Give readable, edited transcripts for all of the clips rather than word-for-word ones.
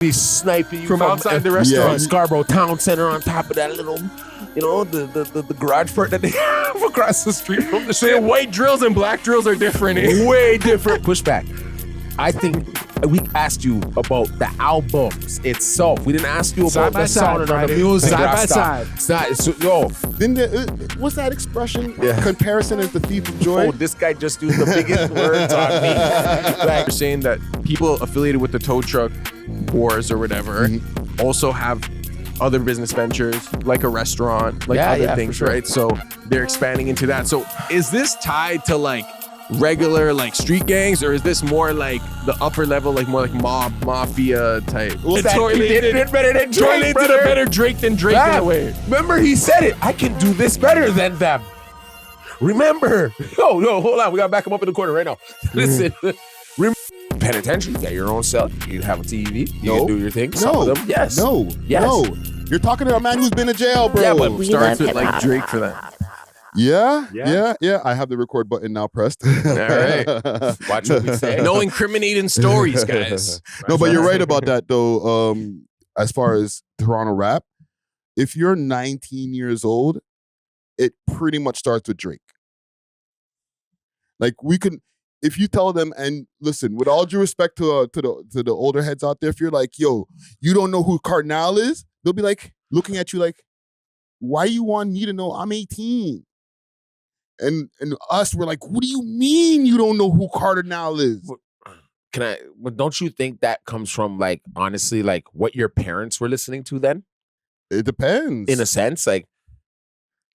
be sniping you from outside the restaurant. Scarborough Town Center on top of that little, the garage part that they have across the street from the shit. White drills and black drills are different. Way different. Pushback. I think we asked you about the albums itself. We didn't ask you about the sound of the music. Side by side. What's that expression? Comparison is the thief of joy. Oh, this guy just used the biggest words on me. Like, you're saying that people affiliated with the tow truck wars or whatever also have other business ventures, like a restaurant, like other things, sure. Right? So they're expanding into that. So is this tied to like regular like street gangs, or is this more like the upper level, like more like mafia type? Well, Tory did it better than Drake. Tory did a better Drake than Drake in a way. Remember, he said it. I can do this better than them. Remember? No, hold on. We gotta back him up in the corner right now. Listen. Penitentiary, you got your own cell. You have a TV. You can do your thing. Some of them, yes. No. You're talking to a man who's been in jail, bro. Yeah, but we starts with like Drake for that. Yeah. I have the record button now pressed. All right. Watch what we say. No incriminating stories, guys. No, but you're right about that, though. As far as Toronto rap, if you're 19 years old, it pretty much starts with Drake. Like, we can, if you tell them, and listen, with all due respect to the older heads out there, if you're like, yo, you don't know who Cardinal is, they'll be like, looking at you like, why you want me to know? I'm 18. And us, we're like, what do you mean you don't know who Cardinal is? But don't you think that comes from, like, honestly, like what your parents were listening to then? It depends. In a sense, like,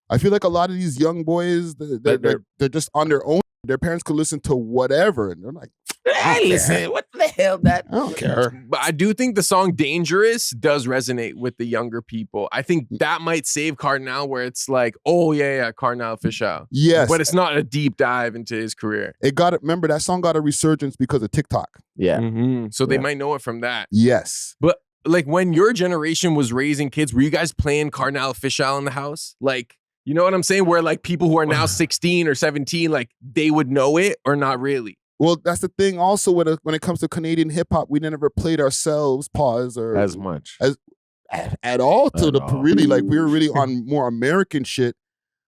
I feel like a lot of these young boys, they're just on their own. Their parents could listen to whatever, and they're like, hey, listen, what the hell that? I don't care. But I do think the song Dangerous does resonate with the younger people. I think that might save Cardinal, where it's like, oh, yeah, Cardinal Official. Yes. But it's not a deep dive into his career. Remember, that song got a resurgence because of TikTok. Yeah. Mm-hmm. So they might know it from that. Yes. But like, when your generation was raising kids, were you guys playing Cardinal Official in the house? Like, you know what I'm saying? Where like people who are now 16 or 17, like they would know it or not really? Well, that's the thing. Also, when it comes to Canadian hip hop, we never played ourselves or as much at all. Really, like, we were really on more American shit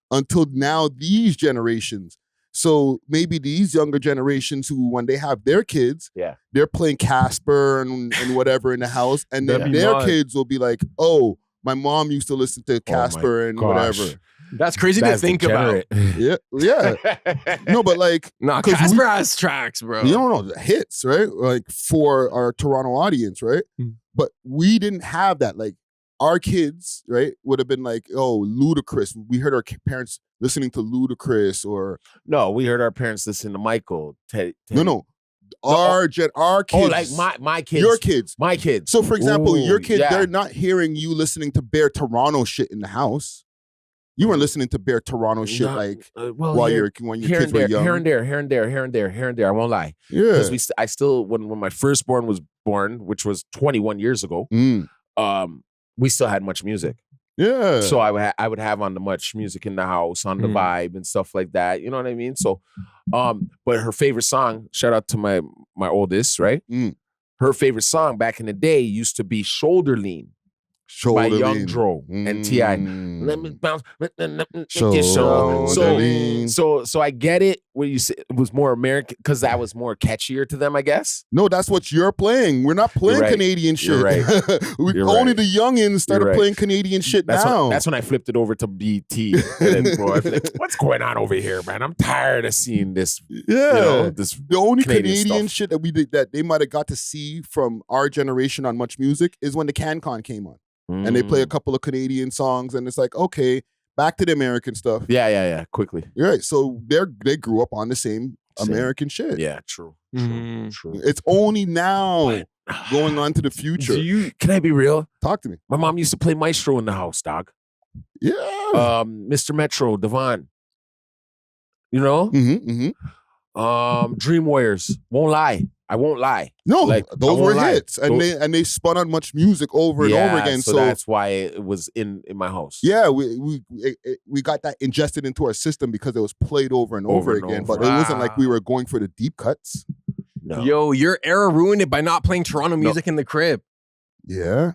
until now. These generations. So maybe these younger generations who, when they have their kids, they're playing Casper and whatever in the house, and then their kids will be like, oh, my mom used to listen to Casper and whatever. That's crazy to think about. Yeah. No, but like, Casper has tracks, bro. You don't know the hits, right? Like, for our Toronto audience, right? But we didn't have that. Like, our kids, right, would have been like, oh, Ludacris. We heard our parents listening to Ludacris, or no, we heard our parents listen to Michael. No. Our kids. Oh, like my kids. Your kids. My kids. So, for example, your kids, they're not hearing you listening to bare Toronto shit in the house. You weren't listening to bare Toronto shit when your kids were young. Here and there. I won't lie. Yeah. Because I still, when my firstborn was born, which was 21 years ago, we still had much music. Yeah. So I would have on the much music in the house, on the vibe and stuff like that. You know what I mean? So, but her favorite song, shout out to my oldest, right? Her favorite song back in the day used to be Shoulder Lean. By Young Dro and T.I. Let me bounce. So I get it where you say it was more American because that was more catchier to them, I guess. No, that's what you're playing. We're not playing Canadian shit. You're right. Only the youngins started playing Canadian shit now. That's when I flipped it over to BT. And then, bro, I feel like, what's going on over here, man? I'm tired of seeing this. Yeah. The only Canadian shit that we did that they might have got to see from our generation on Much Music is when the CanCon came on. And they play a couple of Canadian songs, and it's like, okay, back to the American stuff. Yeah. Quickly. You're right. So they grew up on the same American shit. Yeah, true. It's only now going on to the future. Can I be real? Talk to me. My mom used to play Maestro in the house, dog. Yeah. Mr. Metro, Devon. You know? Dream Warriors. I won't lie. No, like, those were hits, and they spun on Much Music over and over again. So that's why it was in my house. Yeah, we got that ingested into our system because it was played over and over again. But it wasn't like we were going for the deep cuts. No. Yo, your era ruined it by not playing Toronto music in the crib. Yeah.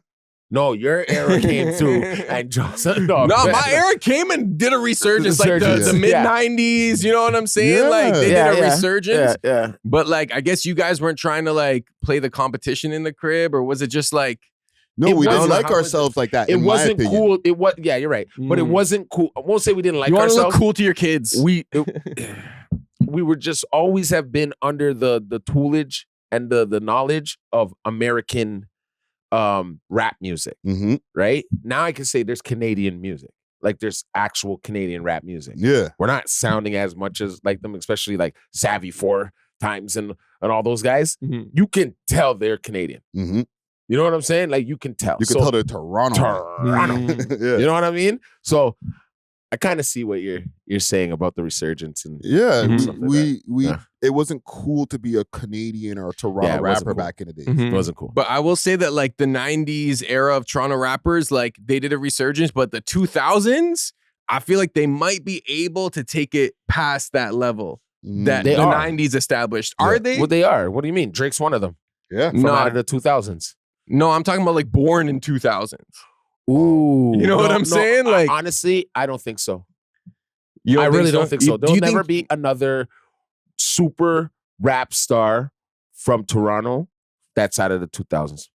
No, your era came through and Johnson. No, my era came and did a resurgence, like the mid '90s. You know what I'm saying? Yeah. Like they did a resurgence. Yeah. But like, I guess you guys weren't trying to like play the competition in the crib, or was it just like? No, we didn't like ourselves like that. It wasn't cool. It was you're right, but it wasn't cool. I won't say we didn't like ourselves. You want to look cool to your kids. We were just always have been under the toolage and the knowledge of American rap music, right? Now I can say there's Canadian music. Like there's actual Canadian rap music. Yeah. We're not sounding as much as like them, especially like Savvy 4 Times and all those guys. You can tell they're Canadian. You know what I'm saying? Like you can tell. You can tell they're Toronto. Yeah. You know what I mean? So I kind of see what you're saying about the resurgence and it wasn't cool to be a Canadian or a Toronto rapper back in the day. It wasn't cool. But I will say that like the 90s era of Toronto rappers, like they did a resurgence, but the 2000s, I feel like they might be able to take it past that level that the 90s established. Are they? Well, they are. What do you mean? Drake's one of them. Yeah. From out of the 2000s. No, I'm talking about like born in 2000s. Ooh. You know what I'm saying? Like honestly, I don't think so. I really don't think so. There'll never be another super rap star from Toronto that's out of the 2000s.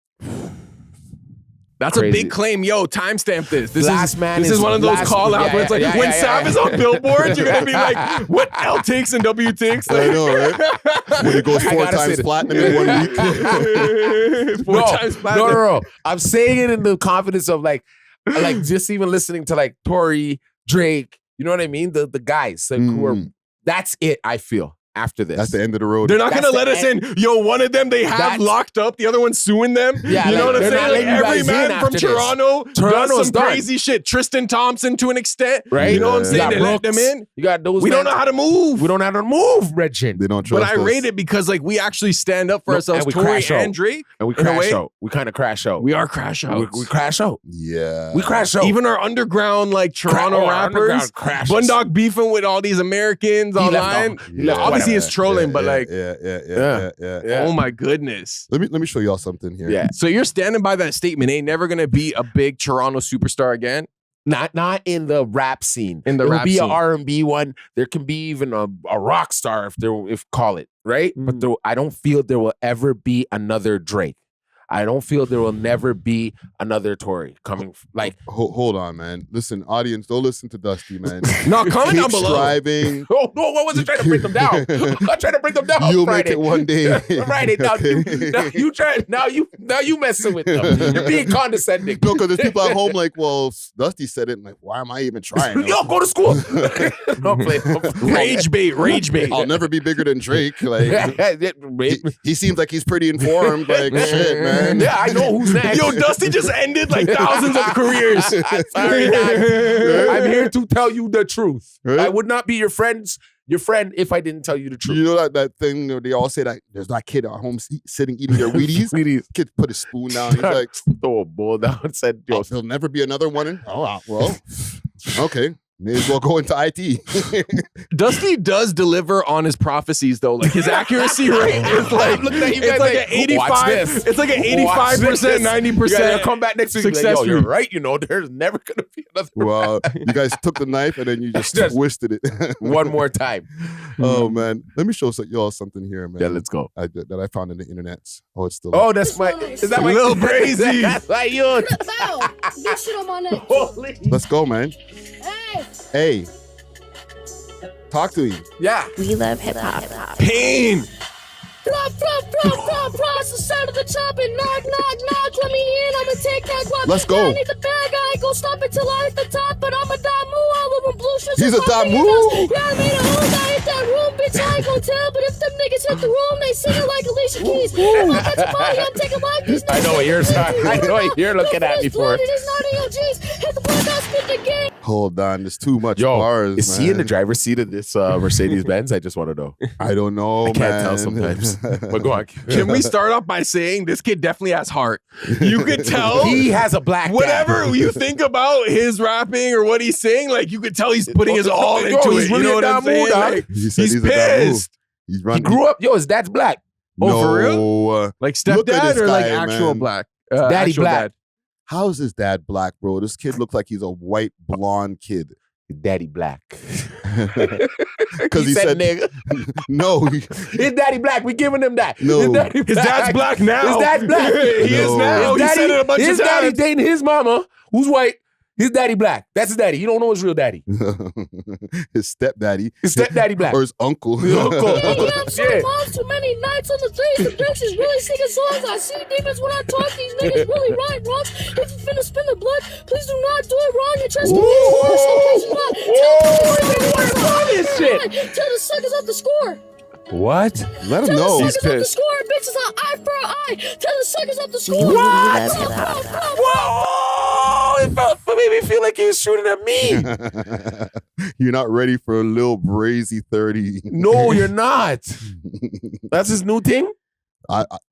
That's crazy. A big claim. Yo, timestamp this. This is one of those call outs where it's like when Sav is on Billboard, you're gonna be like, what L takes and W takes? Like, I know, right? When it goes 4 times platinum in 1 week. 4 times platinum. No. I'm saying it in the confidence of like just even listening to like Tory, Drake, you know what I mean? The guys like who are that's it, I feel. After this, that's the end of the road. They're not gonna let us in. Yo, one of them they have locked up. The other one's suing them. Yeah, you know what I'm saying? Like every man from Toronto does some crazy shit. Tristan Thompson to an extent, right? You know what I'm saying? They let them in. You got those. We don't know how to move. We don't know how to move, Regin. They don't trust us. But I rate it because like we actually stand up for ourselves. Tory and Drake, and we crash out. We kind of crash out. We are crash out. We crash out. Yeah, we crash out. Even our underground like Toronto rappers, Bundog beefing with all these Americans online. Obviously, it's trolling, but like, oh my goodness. Let me show y'all something here. Yeah. So you're standing by that statement. Ain't never gonna be a big Toronto superstar again. Not in the rap scene. In the rap scene. There will be an R&B one. There can be even a rock star if call it right. But I don't feel there will ever be another Drake. I don't feel there will never be another Tory coming. Like, hold on, man. Listen, audience, don't listen to Dusty, man. No, comment down below. Striving. Oh no, I wasn't trying to bring them down. I'm trying to bring them down. You'll Friday. make it one day. Friday. Now you messing with them. You're being condescending. No, because there's people at home like, well, Dusty said it, and like, why am I even trying? Yo, go to school. Don't play. Rage bait. I'll never be bigger than Drake. Like, he seems like he's pretty informed. Like, shit, man. Yeah, I know who's next. Yo, Dusty just ended like thousands of careers. Sorry, I'm here to tell you the truth. Right? I would not be your friend if I didn't tell you the truth. You know that thing where they all say that there's that kid at home sitting eating their Wheaties? Kid put his spoon down. He's like, throw a bowl down and said, yo, there'll never be another one. Well, okay. May as well go into IT. Dusty does deliver on his prophecies, though. Like his accuracy rate is like it's like an 85. It's like an 85%, 90%. Come back next week. Success like, yo, you're right. You know, there's never gonna be another. Well, you guys took the knife and then you just twisted it one more time. Oh man, let me show y'all something here, man. Yeah, let's go. That I found in the internet. Oh, it's still. Oh, that's my. Is that my little crazy? That's my youth. Big shit on my neck. Let's go, man. Hey, talk to him. Yeah. We love hip hop. Pain. It's the sound of the chop and knock, let me in, I'ma take that guap. Let's go. I need the bag, I ain't gon' stop until I hit the top, but I'm a Damu, I live in blue shirts. He's a Damu? Yeah, I made a hole, I hit that room, bitch, I ain't gon' tell, but if them niggas hit the room, they singing like Alicia Keys. If I catch a body, I'm taking life, these I know what you're saying. I know what you're looking at me for. It is not AOGs, hit the blood, I'll spit the game. Hold on, there's too much bars, is he in the driver's seat of this Mercedes-Benz? I just want to know. I don't know, I can't tell sometimes. But go on. Can we start off by saying this kid definitely has heart? You could tell he has a black whatever you think about his rapping or what he's saying, like you could tell he's putting his all into it. Really, you know what I'm saying? Like, he's pissed. He's running. He grew up. Yo, his dad's black. Oh, no, for real? Like stepdad or like actual man. black? Daddy actual black. dad. How is his dad black, bro? This kid looks like he's a white blonde kid. Daddy black. Because he said nigga. no. His daddy black. We giving him that. No. His dad's black now. His dad's black. He is now. His He said it a bunch his of daddy times. dating his mama, who's white. His daddy black. That's his daddy. You don't know his real daddy. His stepdaddy. His stepdaddy black. Or his uncle. His uncle. Yeah, I'm so Yeah. moms too many nights on the threes. The drinks is really singing songs. I see demons when I talk. These niggas really rhyme wrongs. If you finna spin the blood, please do not do it wrong. Your chest can get worse in case you not. Tell the suckers up the score. What? Let him Tell know. the He's suckers up the pissed. score. Bitches are eye for an eye. Tell the suckers up the score. Whoa! It made me feel like he was shooting at me. You're not ready for a little brazy 30. No, you're not. That's his new thing?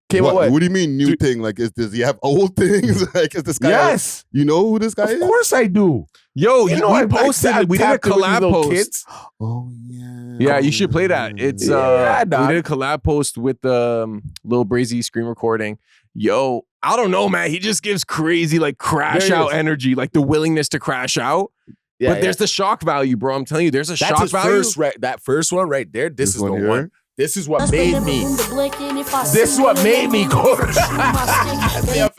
Came out What what? do you mean new thing? Like, does he have old things? Like, is this guy? Yes. You know who this guy Of is? course I do. Yo, You know, we I posted. We did a tapped in with these collab little post. kids. Oh yeah. Yeah, you should play that. It's Yeah, dog. we did a collab post with Lil Brazy screen recording. Yo, I don't know, man. He just gives crazy like crash There he out is. energy, like the willingness to crash out. Yeah, But there's the shock value, bro. I'm telling you, there's a that's shock his value. first, right? That first one right there. This is the one one. here? This is what made me. This is what made me go.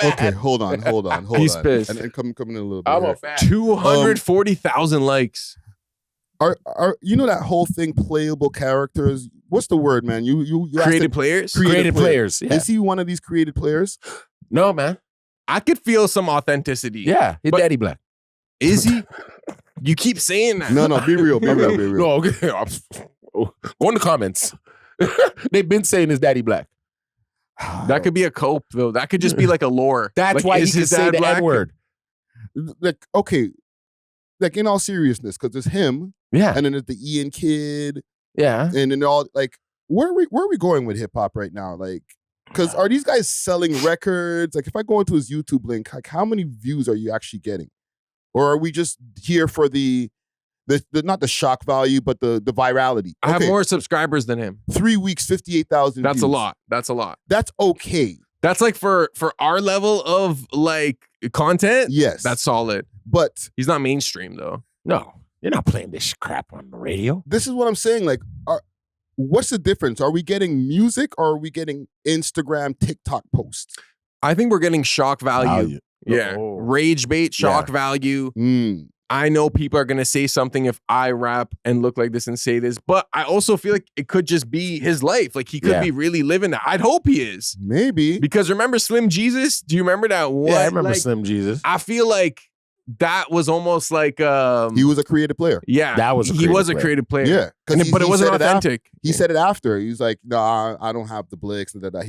Okay, hold on. He's pissed. And coming in a little bit. I'm here. a fan. 240,000 likes. Are you know that whole thing? Playable characters. What's the word, man? You asked Created it- players. Created players. Yeah. Is he one of these created players? No, man. I could feel some authenticity. Yeah. His But- daddy black. Is he? You keep saying that. No, be real. Be real. No, okay. Go in the comments. They've been saying his daddy black. That could be a cope, though. That could just be like a lore. That's Like, why he is can his say dad the black? N-word. Like, okay. Like, in all seriousness, because there's him, Yeah. and then there's the Ian kid, Yeah. and then all, like, where are we going with hip-hop right now? Like, because are these guys selling records? Like, if I go into his YouTube link, like, how many views are you actually getting? Or are we just here for the not the shock value, but the virality? I have Okay, more subscribers than him. 3 weeks, 58,000 That's views. a lot. That's a lot. That's okay. That's like for our level of like content. Yes. That's solid. But He's not mainstream though. No. You're not playing this crap on the radio. this is what I'm saying. Like, what's the difference? Are we getting music or are we getting Instagram, TikTok posts? I think we're getting shock value. Yeah. Oh. Rage bait, shock value. Mm. I know people are gonna say something if I rap and look like this and say this, but I also feel like it could just be his life. Like he could Yeah. be really living that. I'd hope he is. Maybe. Because remember Slim Jesus? Do you remember that one? Yeah, I remember Like, Slim Jesus. I feel like that was almost like He was a creative player. yeah. That was a he creative was a player. creative player. Yeah. And Because but it wasn't authentic. He said it after. He was like, "Nah, I don't have the blicks." And that.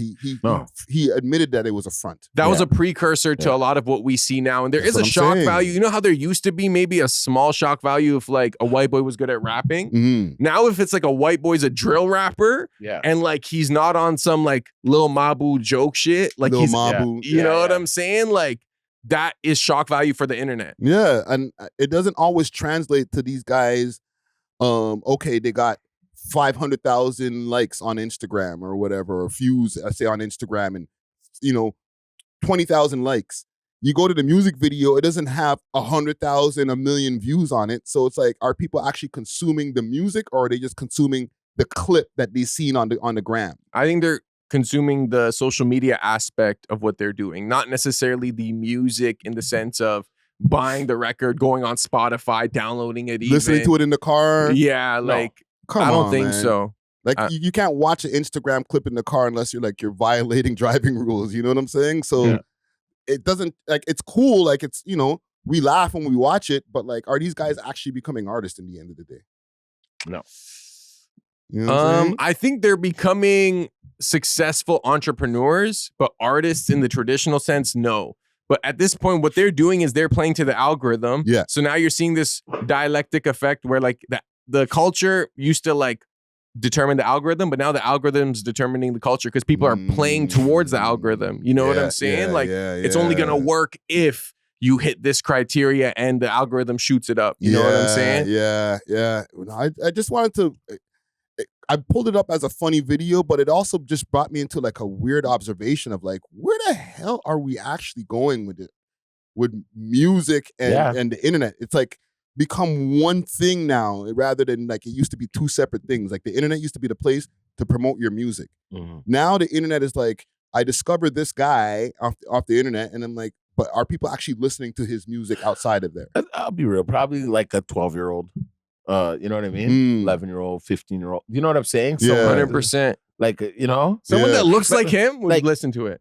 He admitted that it was a front. That was Yeah. a precursor to a lot of what we see now. And there That's is a what I'm shock saying. value. You know how there used to be maybe a small shock value if like a white boy was good at rapping? Mm. Now if it's like a white boy's a drill rapper Yeah. and like he's not on some like Lil Mabu joke shit, like Lil he's Mabu. you know what yeah. I'm saying? Like that is shock value for the internet. Yeah, and it doesn't always translate to these guys. Okay, they got 500,000 likes on Instagram or whatever, or views, I say on Instagram, and 20,000 likes. You go to the music video, it doesn't have 100,000, 1 million views on it. So it's like, are people actually consuming the music, or are they just consuming the clip that they've seen on the gram? I think they're consuming the social media aspect of what they're doing, not necessarily the music in the sense of buying the record, going on Spotify, downloading it, Listening to it in the car. Yeah, like Come I don't on, think man. so. Like you can't watch an Instagram clip in the car unless you're violating driving rules. You know what I'm saying? So Yeah. it doesn't it's cool. Like it's we laugh when we watch it, but like are these guys actually becoming artists in the end of the day? No. You know what I'm saying? I think they're becoming successful entrepreneurs, but artists in the traditional sense, no. But at this point, what they're doing is they're playing to the algorithm. Yeah. So now you're seeing this dialectic effect where like the culture used to like determine the algorithm, but now the algorithm's determining the culture because people are playing towards the algorithm. You know what I'm saying? It's only gonna work if you hit this criteria and the algorithm shoots it up. You know what I'm saying? Yeah. I just wanted to. I pulled it up as a funny video, but it also just brought me into like a weird observation of like, where the hell are we actually going with it? With music and the internet. It's like become one thing now rather than like it used to be two separate things. Like the internet used to be the place to promote your music. Mm-hmm. Now the internet is like, I discovered this guy off the internet and I'm like, but are people actually listening to his music outside of there? I'll be real. Probably like a 12-year-old. You know what I mean? 11-year-old, 15-year-old. You know what I'm saying? So 100%. Like, you know? Someone that looks like him would listen to it.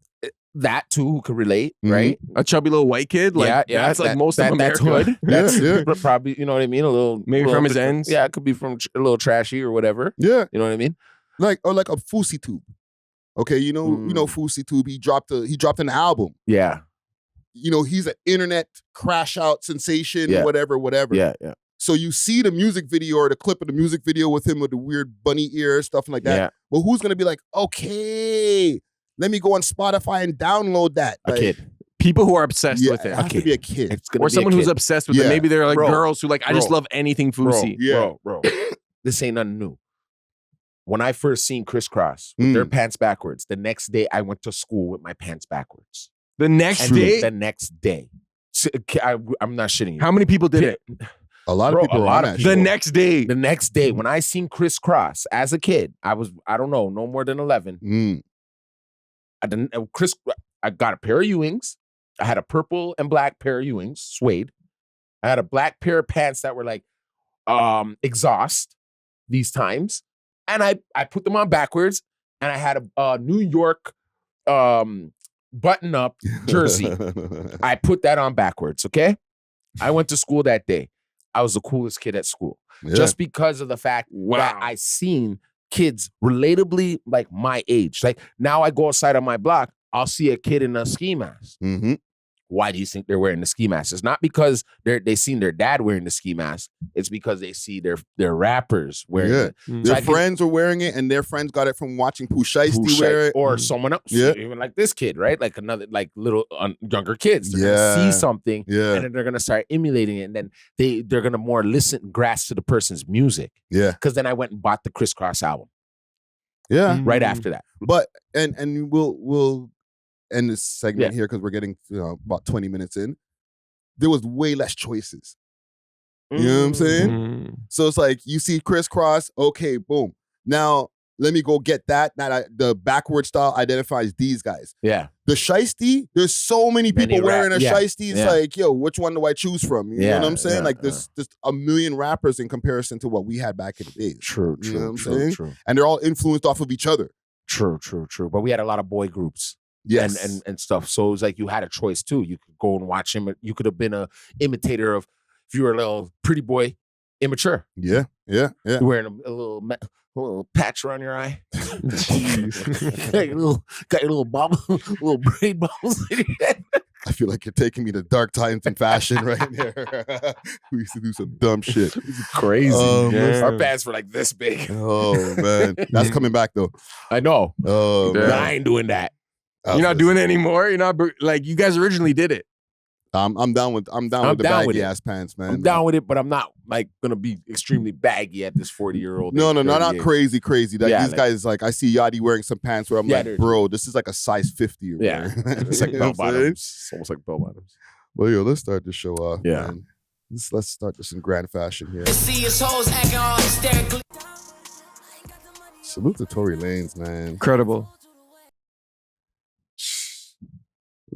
That too, who could relate, right? A chubby little white kid, like that's like most of America. That's probably, you know what I mean? A little maybe from his ends. Yeah, it could be from a little trashy or whatever. Yeah, you know what I mean? Like a Fousey Tube. Okay, you know Fousey Tube. He dropped an album. Yeah, you know he's an internet crash out sensation. Yeah. Whatever. Yeah. So you see the music video or the clip of the music video with him with the weird bunny ear stuff like that. Yeah. Well, who's gonna be like, okay, let me go on Spotify and download that? A kid. People who are obsessed with it. It has to be a kid. Or someone who's obsessed with it. Maybe they're like girls who like, I just love anything Fousey. Bro. This ain't nothing new. When I first seen Criss Cross with their pants backwards, the next day I went to school with my pants backwards. The next day? The next day. So, I'm not shitting you. How many people did it? A lot of people. The next day. The next day, when I seen Criss Cross as a kid, I don't know, no more than 11. I got a pair of Ewings. I had a purple and black pair of Ewings, suede. I had a black pair of pants that were like exhaust these times. And I put them on backwards. And I had a New York button-up jersey. I put that on backwards, okay? I went to school that day. I was the coolest kid at school. Yeah. Just because of the fact that I seen kids relatably like my age. Like now I go outside on my block, I'll see a kid in a ski mask. Mm-hmm. Why do you think they're wearing the ski mask? It's not because they seen their dad wearing the ski mask. It's because they see their rappers wearing it. Their friends are wearing it, and their friends got it from watching Pooh Shiesty wear it. Or someone else. Yeah. Even like this kid, right? Like another, like little younger kids. They're going to see something, and then they're going to start emulating it, and then they're going to more listen and grasp to the person's music. Yeah. Because then I went and bought the Criss Cross album. Yeah. Right after that. But, and we'll end this segment here because we're getting about 20 minutes in. There was way less choices. You know what I'm saying? So it's like you see Criss Cross, okay, boom. Now let me go get that. The backward style identifies these guys. Yeah. The Shiesty, there's so many people wearing a Shiesty. It's like, yo, which one do I choose from? You know what I'm saying? Like there's just a million rappers in comparison to what we had back in the days. True. You know what I'm saying? And they're all influenced off of each other. True. But we had a lot of boy groups. Yes. And stuff. So it was like you had a choice too. You could go and watch him. You could have been a imitator of, if you were a little pretty boy, immature. Yeah. You're wearing a little patch around your eye. got your little bubble, little braid bubbles in your head. I feel like you're taking me to dark times in fashion right there. We used to do some dumb shit. Crazy. Our pants were like this big. Oh, man. That's coming back, though. I know. Oh, man. I ain't doing that. You're not doing it anymore? You're not, like, you guys originally did it. I'm down with the baggy ass pants, man. I'm down with it, but I'm not like gonna be extremely baggy at this 40-year-old. No, not crazy. Like these guys, like I see Yachty wearing some pants where I'm like, bro, this is like a size 50. Yeah, it's like bell bottoms. It's almost like bell bottoms. Well, yo, let's start the show off. Yeah, man. Let's start this in grand fashion here. Salute to Tory Lanez, man. Incredible.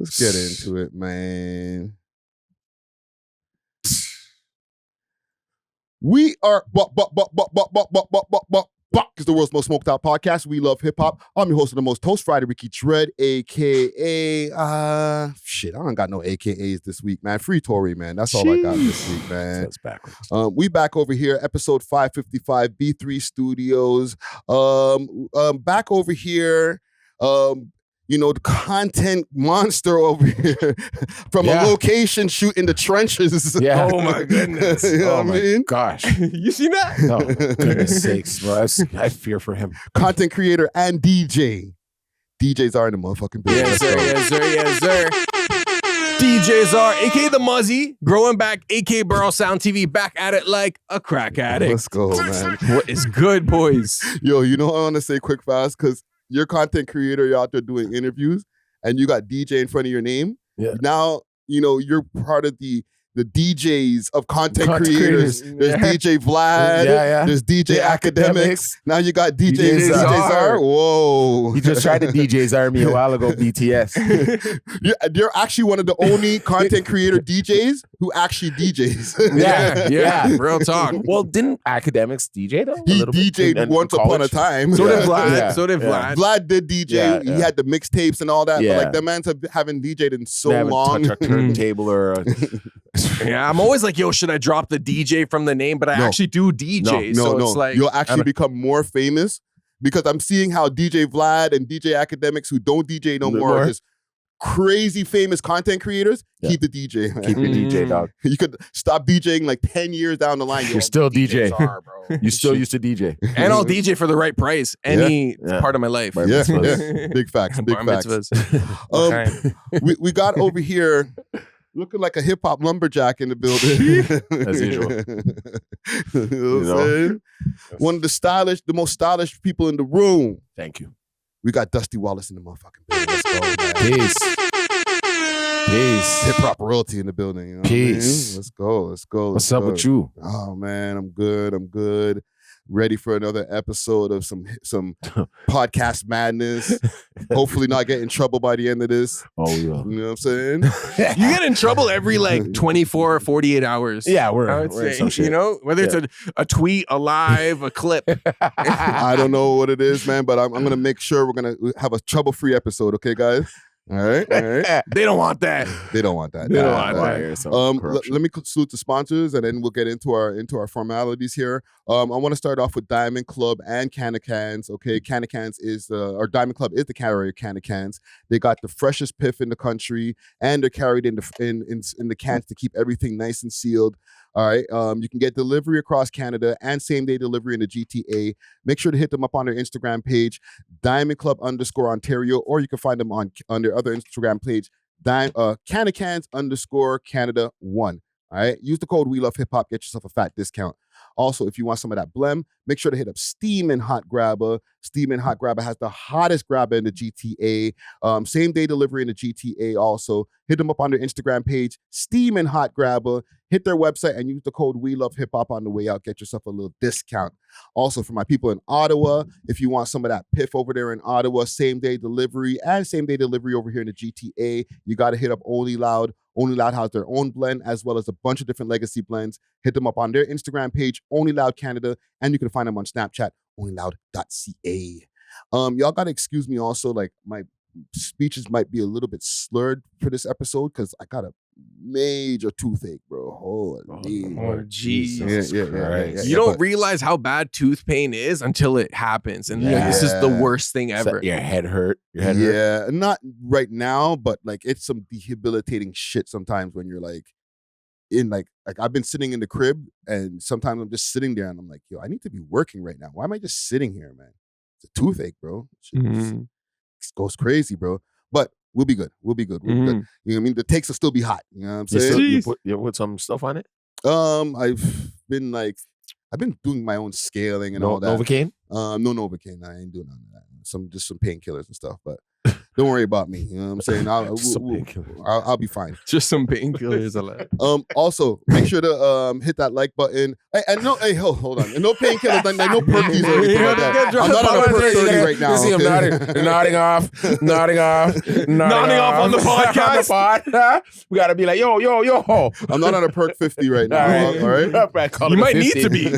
Let's get into it, man. We are is the world's most smoked out podcast. We love hip hop. I'm your host of the most Toast Friday, Ricky Tread, aka shit. I don't got no AKAs this week, man. Free Tory, man. That's all I got this week, man. That's backwards. We back over here, episode 555, B3 Studios. Back over here. The content monster over here from a location shoot in the trenches. Yeah. Oh my goodness. You know what I mean? Gosh. You seen that? Oh, goodness sakes, bro. I fear for him. Content creator and DJ. DJs are in the motherfucking business. Yes, sir. DJ Czar, aka the Muzzy, growing back, aka Burrow Sound TV, back at it like a crack addict. Let's go, man. What is good, boys? Yo, you know what I want to say quick fast? Because you're a content creator, you're out there doing interviews, and you got DJ in front of your name. Yeah. Now, you know, you're part of the DJs of content creators. There's DJ Vlad. There's DJ Academics. Now you got DJ Czar. Whoa. He just tried to DJ Czar me a while ago, BTS. You're actually one of the only content creator DJs who actually DJs. Yeah. Real talk. Well, didn't Academics DJ though? He DJ'd once upon a time. So did Vlad. So did Vlad. Vlad did DJ. He had the mixtapes and all that. But like the man's haven't DJ'd in so long. Touch a turntable or yeah, I'm always like, yo, should I drop the DJ from the name? But I actually do DJ. So it's like you'll actually become more famous because I'm seeing how DJ Vlad and DJ Academics who don't DJ no more are just crazy famous content creators. Keep the DJ, man. Keep your DJ, dog. You could stop DJing like 10 years down the line. You're still DJ. Czar, bro. You still used to DJ. And I'll DJ for the right price. Any part of my life. Yeah. Big facts. Big facts. We got over here looking like a hip hop lumberjack in the building. As usual. You know what I'm saying? One of the most stylish people in the room. Thank you. We got Dusty Wallace in the motherfucking building. Let's go, man. Peace. Hip hop royalty in the building. You know Peace. What I mean? Let's go. What's up with you? Oh man, I'm good. Ready for another episode of some podcast madness. Hopefully not get in trouble by the end of this. Oh, yeah. You know what I'm saying? You get in trouble every like 24 or 48 hours. Yeah, we're in some shit. You know, whether it's a tweet, a live, a clip. I don't know what it is, man, but I'm going to make sure we're going to have a trouble-free episode, okay, guys? All right. They don't want that. They don't want that. Let me salute the sponsors, and then we'll get into our formalities here. I want to start off with Diamond Club and Canna Cans. Okay, Canna Cans Diamond Club is the carrier of Canna Cans. They got the freshest piff in the country, and they're carried in the cans to keep everything nice and sealed. All right. You can get delivery across Canada and same-day delivery in the GTA. Make sure to hit them up on their Instagram page, Diamond Club _Ontario, or you can find them on their other Instagram page, Canna Cans _Canada 1. All right. Use the code welovehiphop. Get yourself a fat discount. Also, if you want some of that blem, make sure to hit up Steamin' Hot Grabber. Steamin' Hot Grabber has the hottest grabber in the GTA. Same-day delivery in the GTA also. Hit them up on their Instagram page, Steamin' Hot Grabber. Hit their website and use the code welovehiphop on the way out. Get yourself a little discount. Also, for my people in Ottawa, if you want some of that piff over there in Ottawa, same-day delivery and same-day delivery over here in the GTA, you got to hit up Only Loud. Only Loud has their own blend as well as a bunch of different legacy blends. Hit them up on their Instagram page, Only Loud Canada, and you can find them on Snapchat, onlyloud.ca. Y'all got to excuse me also, like my speeches might be a little bit slurred for this episode because I got a major toothache, bro. Oh, Jesus. Yeah. You don't realize how bad tooth pain is until it happens. And this is the worst thing ever. Your head hurt. Hurt. Not right now, but like it's some debilitating shit sometimes when you're like in like I've been sitting in the crib and sometimes I'm just sitting there and I'm like, yo, I need to be working right now. Why am I just sitting here, man? It's a toothache, bro. It goes crazy, bro. But we'll be good. We'll be good. You know what I mean? The takes will still be hot. You know what I'm saying? You put some stuff on it? I've been doing my own scaling and all that. Novocaine? No Novocaine. I ain't doing none of that. Just some painkillers and stuff, but don't worry about me. You know what I'm saying? I'll be fine. Just some painkillers. Also, make sure to hit that like button. Hold on. And no painkillers, like no perkies or anything like that. I'm not on a perk 30 right now. You see him nodding off on the podcast. We gotta be like, yo. I'm not on a perk 50 right now. All right? You might need to be.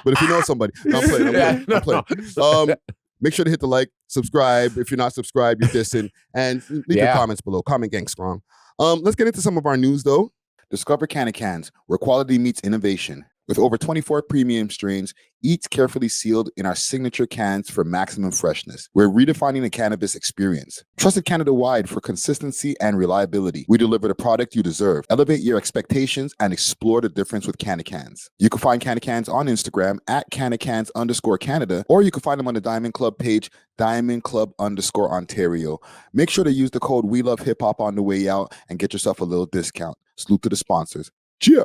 But if you know somebody, I'm playing. Make sure to hit the like, subscribe. If you're not subscribed, you're dissing. And leave your comments below. Comment gang strong. Let's get into some of our news, though. Discover Canna Cans, where quality meets innovation. With over 24 premium strains, each carefully sealed in our signature cans for maximum freshness. We're redefining the cannabis experience. Trusted Canada-wide for consistency and reliability. We deliver the product you deserve. Elevate your expectations and explore the difference with CannaCans. You can find CannaCans on Instagram at CannaCans_Canada, or you can find them on the Diamond Club page, DiamondClub_Ontario. Make sure to use the code WeLoveHipHop on the way out and get yourself a little discount. Salute to the sponsors. Cheer.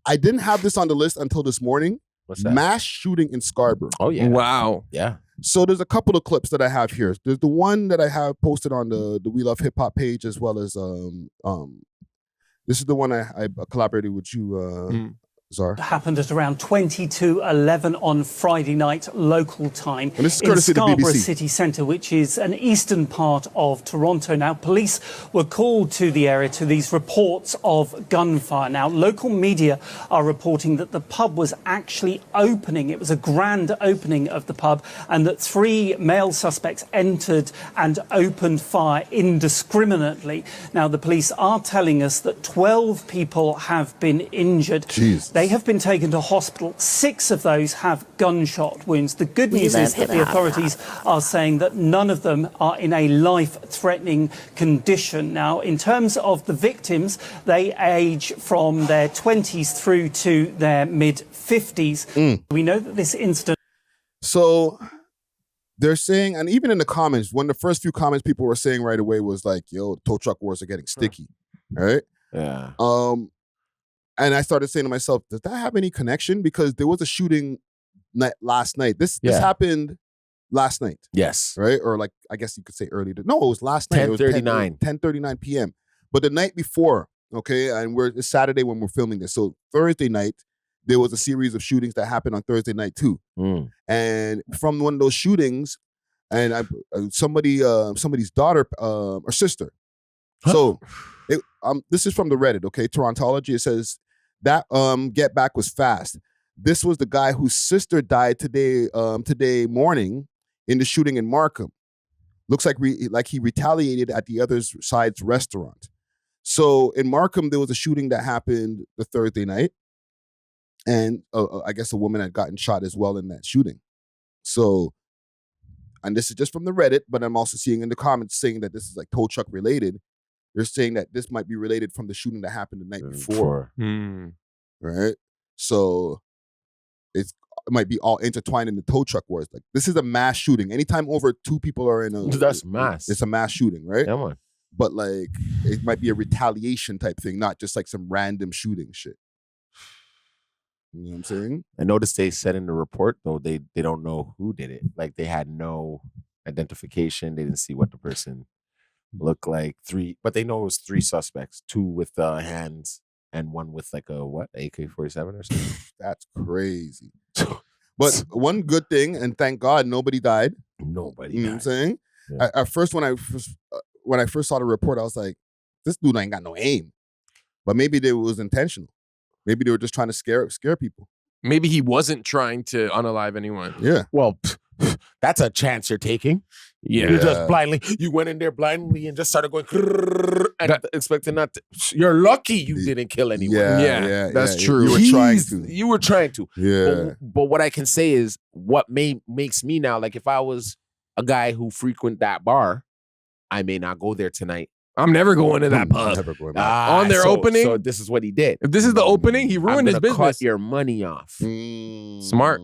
I didn't have this on the list until this morning. What's that? Mass shooting in Scarborough. Oh, yeah. Wow. Yeah. So there's a couple of clips that I have here. There's the one that I have posted on the We Love Hip Hop page, as well as this is the one I collaborated with you, Czar. Happened at around 20 to 11 on Friday night local time And this is in courtesy of the Scarborough BBC. city centre, which is an eastern part of Toronto. Now, police were called to the area to these reports of gunfire. Now, local media are reporting that the pub was actually opening. It was a grand opening of the pub, and that 3 male suspects entered and opened fire indiscriminately. Now, the police are telling us that 12 people have been injured. Jesus. They have been taken to hospital. 6 of those have gunshot wounds. The good news is that the authorities are saying that none of them are in a life-threatening condition. Now, in terms of the victims, they age from their 20s through to their mid-50s. We know that this incident... So they're saying, and even in the comments, one of the first few comments people were saying right away was like, yo, tow truck wars are getting sticky, right? Yeah. And I started saying to myself, does that have any connection? Because there was a shooting last night. This happened last night. Yes. Right? Or like, I guess you could say early. No, it was last night. 10:39. 10:39 p.m. But the night before, okay, and it's Saturday when we're filming this. So Thursday night, there was a series of shootings that happened on Thursday night too. And from one of those shootings, and somebody's daughter or sister. So this is from the Reddit, okay? Torontology. It says that get back was fast. This was the guy whose sister died today morning in the shooting in Markham. Looks like he retaliated at the other side's restaurant. So in Markham, there was a shooting that happened the Thursday night. And I guess a woman had gotten shot as well in that shooting. So, and this is just from the Reddit, but I'm also seeing in the comments saying that this is like tow truck related. They're saying that this might be related from the shooting that happened the night before. Right? So it might be all intertwined in the tow truck wars. Like, this is a mass shooting. Anytime over 2 people are in a... That's mass. It's a mass shooting, right? Come on. But like, it might be a retaliation type thing, not just like some random shooting shit. You know what I'm saying? I noticed they said in the report, though, they don't know who did it. Like, they had no identification. They didn't see what the person looked like. 3, but they know it was 3 suspects, 2 with hands and 1 with like a AK-47 or something. That's crazy. But one good thing, and thank God nobody died. Nobody You know died. what I'm saying? Yeah. At first, when I first saw the report, I was like, this dude ain't got no aim. But maybe it was intentional. Maybe they were just trying to scare people. Maybe he wasn't trying to unalive anyone. Yeah. Well, that's a chance you're taking. Yeah. You just blindly, you went in there blindly and just started going and expecting not to. You're lucky you didn't kill anyone. Yeah, that's true. You were trying to. You were trying to. Yeah. But what I can say is what makes me now, like if I was a guy who frequent that bar, I may not go there tonight. I'm never going to that I'm pub. never going back. On their opening? So this is what he did. If this is the opening, he ruined his business. Cut your money off. Smart.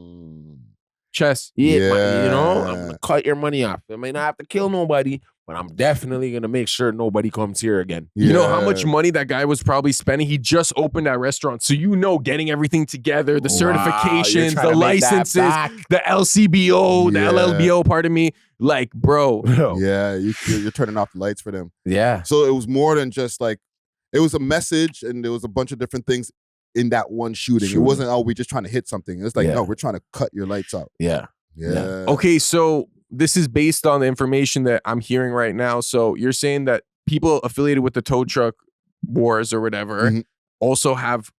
Chess. Yeah. Yeah. You know, I'm gonna cut your money off. I may not have to kill nobody, but I'm definitely gonna make sure nobody comes here again. You know how much money that guy was probably spending? He just opened that restaurant. So getting everything together, the certifications, the licenses, the LCBO, the LLBO, pardon me. Like, bro. Yeah, you're turning off the lights for them. Yeah. So it was more than just like, it was a message and there was a bunch of different things in that one shooting. It wasn't, we're just trying to hit something. It's like, no, we're trying to cut your lights out. Yeah. Yeah. Okay, so this is based on the information that I'm hearing right now. So you're saying that people affiliated with the tow truck wars or whatever also have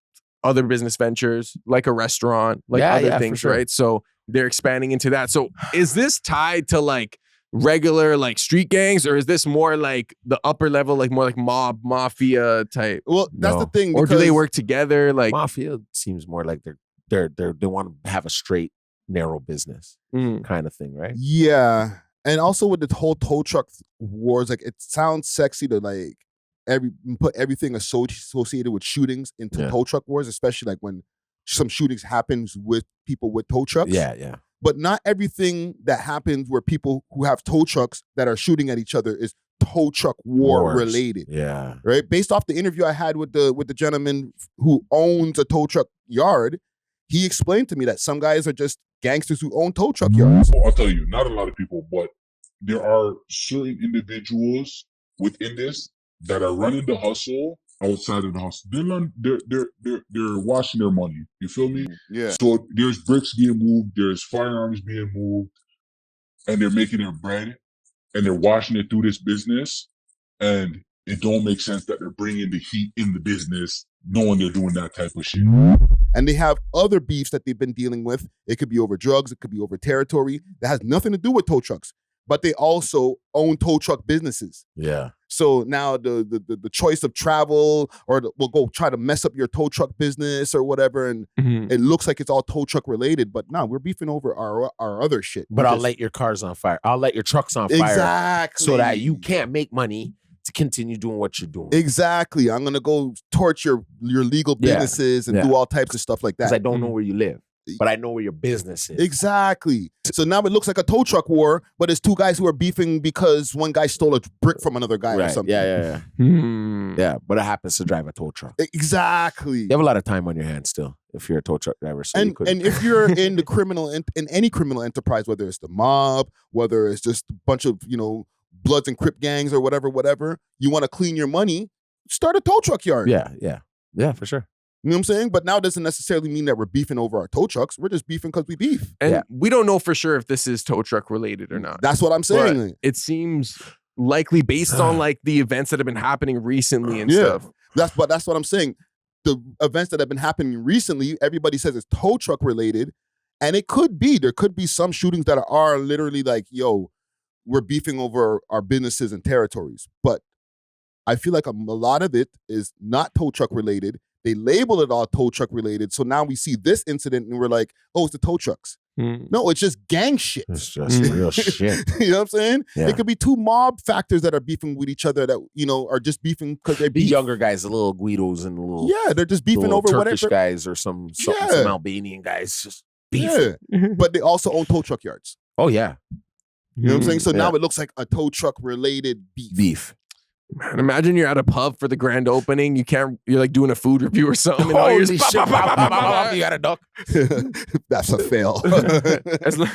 other business ventures, like a restaurant, like other things, right? So they're expanding into that. So is this tied to like regular like street gangs, or is this more like the upper level, like more like mob mafia type? Well, that's the thing. Or do they work together? Like mafia seems more like they want to have a straight, narrow business kind of thing, right? Yeah, and also with the whole tow truck wars, like it sounds sexy to like put everything associated with shootings into tow truck wars, especially like when some shootings happens with people with tow trucks. Yeah. But not everything that happens where people who have tow trucks that are shooting at each other is tow truck war related. Yeah. Right? Based off the interview I had with the gentleman who owns a tow truck yard, he explained to me that some guys are just gangsters who own tow truck yards. Well, I'll tell you, not a lot of people, but there are certain individuals within this that are running the hustle outside of the hustle. They're washing their money. You feel me? Yeah. So there's bricks being moved, there's firearms being moved, and they're making their bread, and they're washing it through this business, and it don't make sense that they're bringing the heat in the business, knowing they're doing that type of shit. And they have other beefs that they've been dealing with. It could be over drugs, it could be over territory that has nothing to do with tow trucks, but they also own tow truck businesses. Yeah. So now the choice of travel, or we'll go try to mess up your tow truck business or whatever, and it looks like it's all tow truck related, but no, we're beefing over our other shit. But I'll light your cars on fire. I'll light your trucks on fire. Exactly. So that you can't make money to continue doing what you're doing. Exactly. I'm gonna go torch your legal businesses and do all types of stuff like that. Because I don't know where you live, but I know where your business is. Exactly. So now it looks like a tow truck war, but it's two guys who are beefing because one guy stole a brick from another guy or something. Yeah. Yeah, but it happens to drive a tow truck. Exactly. You have a lot of time on your hands still if you're a tow truck driver. So and if you're in the criminal in any criminal enterprise, whether it's the mob, whether it's just a bunch of Bloods and Crip gangs or whatever, you want to clean your money, start a tow truck yard. Yeah, for sure. You know what I'm saying? But now it doesn't necessarily mean that we're beefing over our tow trucks. We're just beefing because we beef. And we don't know for sure if this is tow truck related or not. That's what I'm saying. But it seems likely based on like the events that have been happening recently and stuff. That's what I'm saying. The events that have been happening recently, everybody says it's tow truck related. And it could be. There could be some shootings that are literally like, yo, we're beefing over our businesses and territories. But I feel like a lot of it is not tow truck related. They label it all tow truck related. So now we see this incident and we're like, oh, it's the tow trucks. No, it's just gang shit. It's just real shit. You know what I'm saying? Yeah. It could be two mob factors that are beefing with each other that, are just beefing because they're the younger guys, the little Guidos and the little they're just beefing over Turkish whatever. guys or some Albanian guys just beefing. Yeah. But they also own tow truck yards. Oh, yeah. You know what I'm saying? So now it looks like a tow truck related beef. Man, imagine you're at a pub for the grand opening. You're like doing a food review or something. And all Holy you're shit. You got a duck. That's a fail.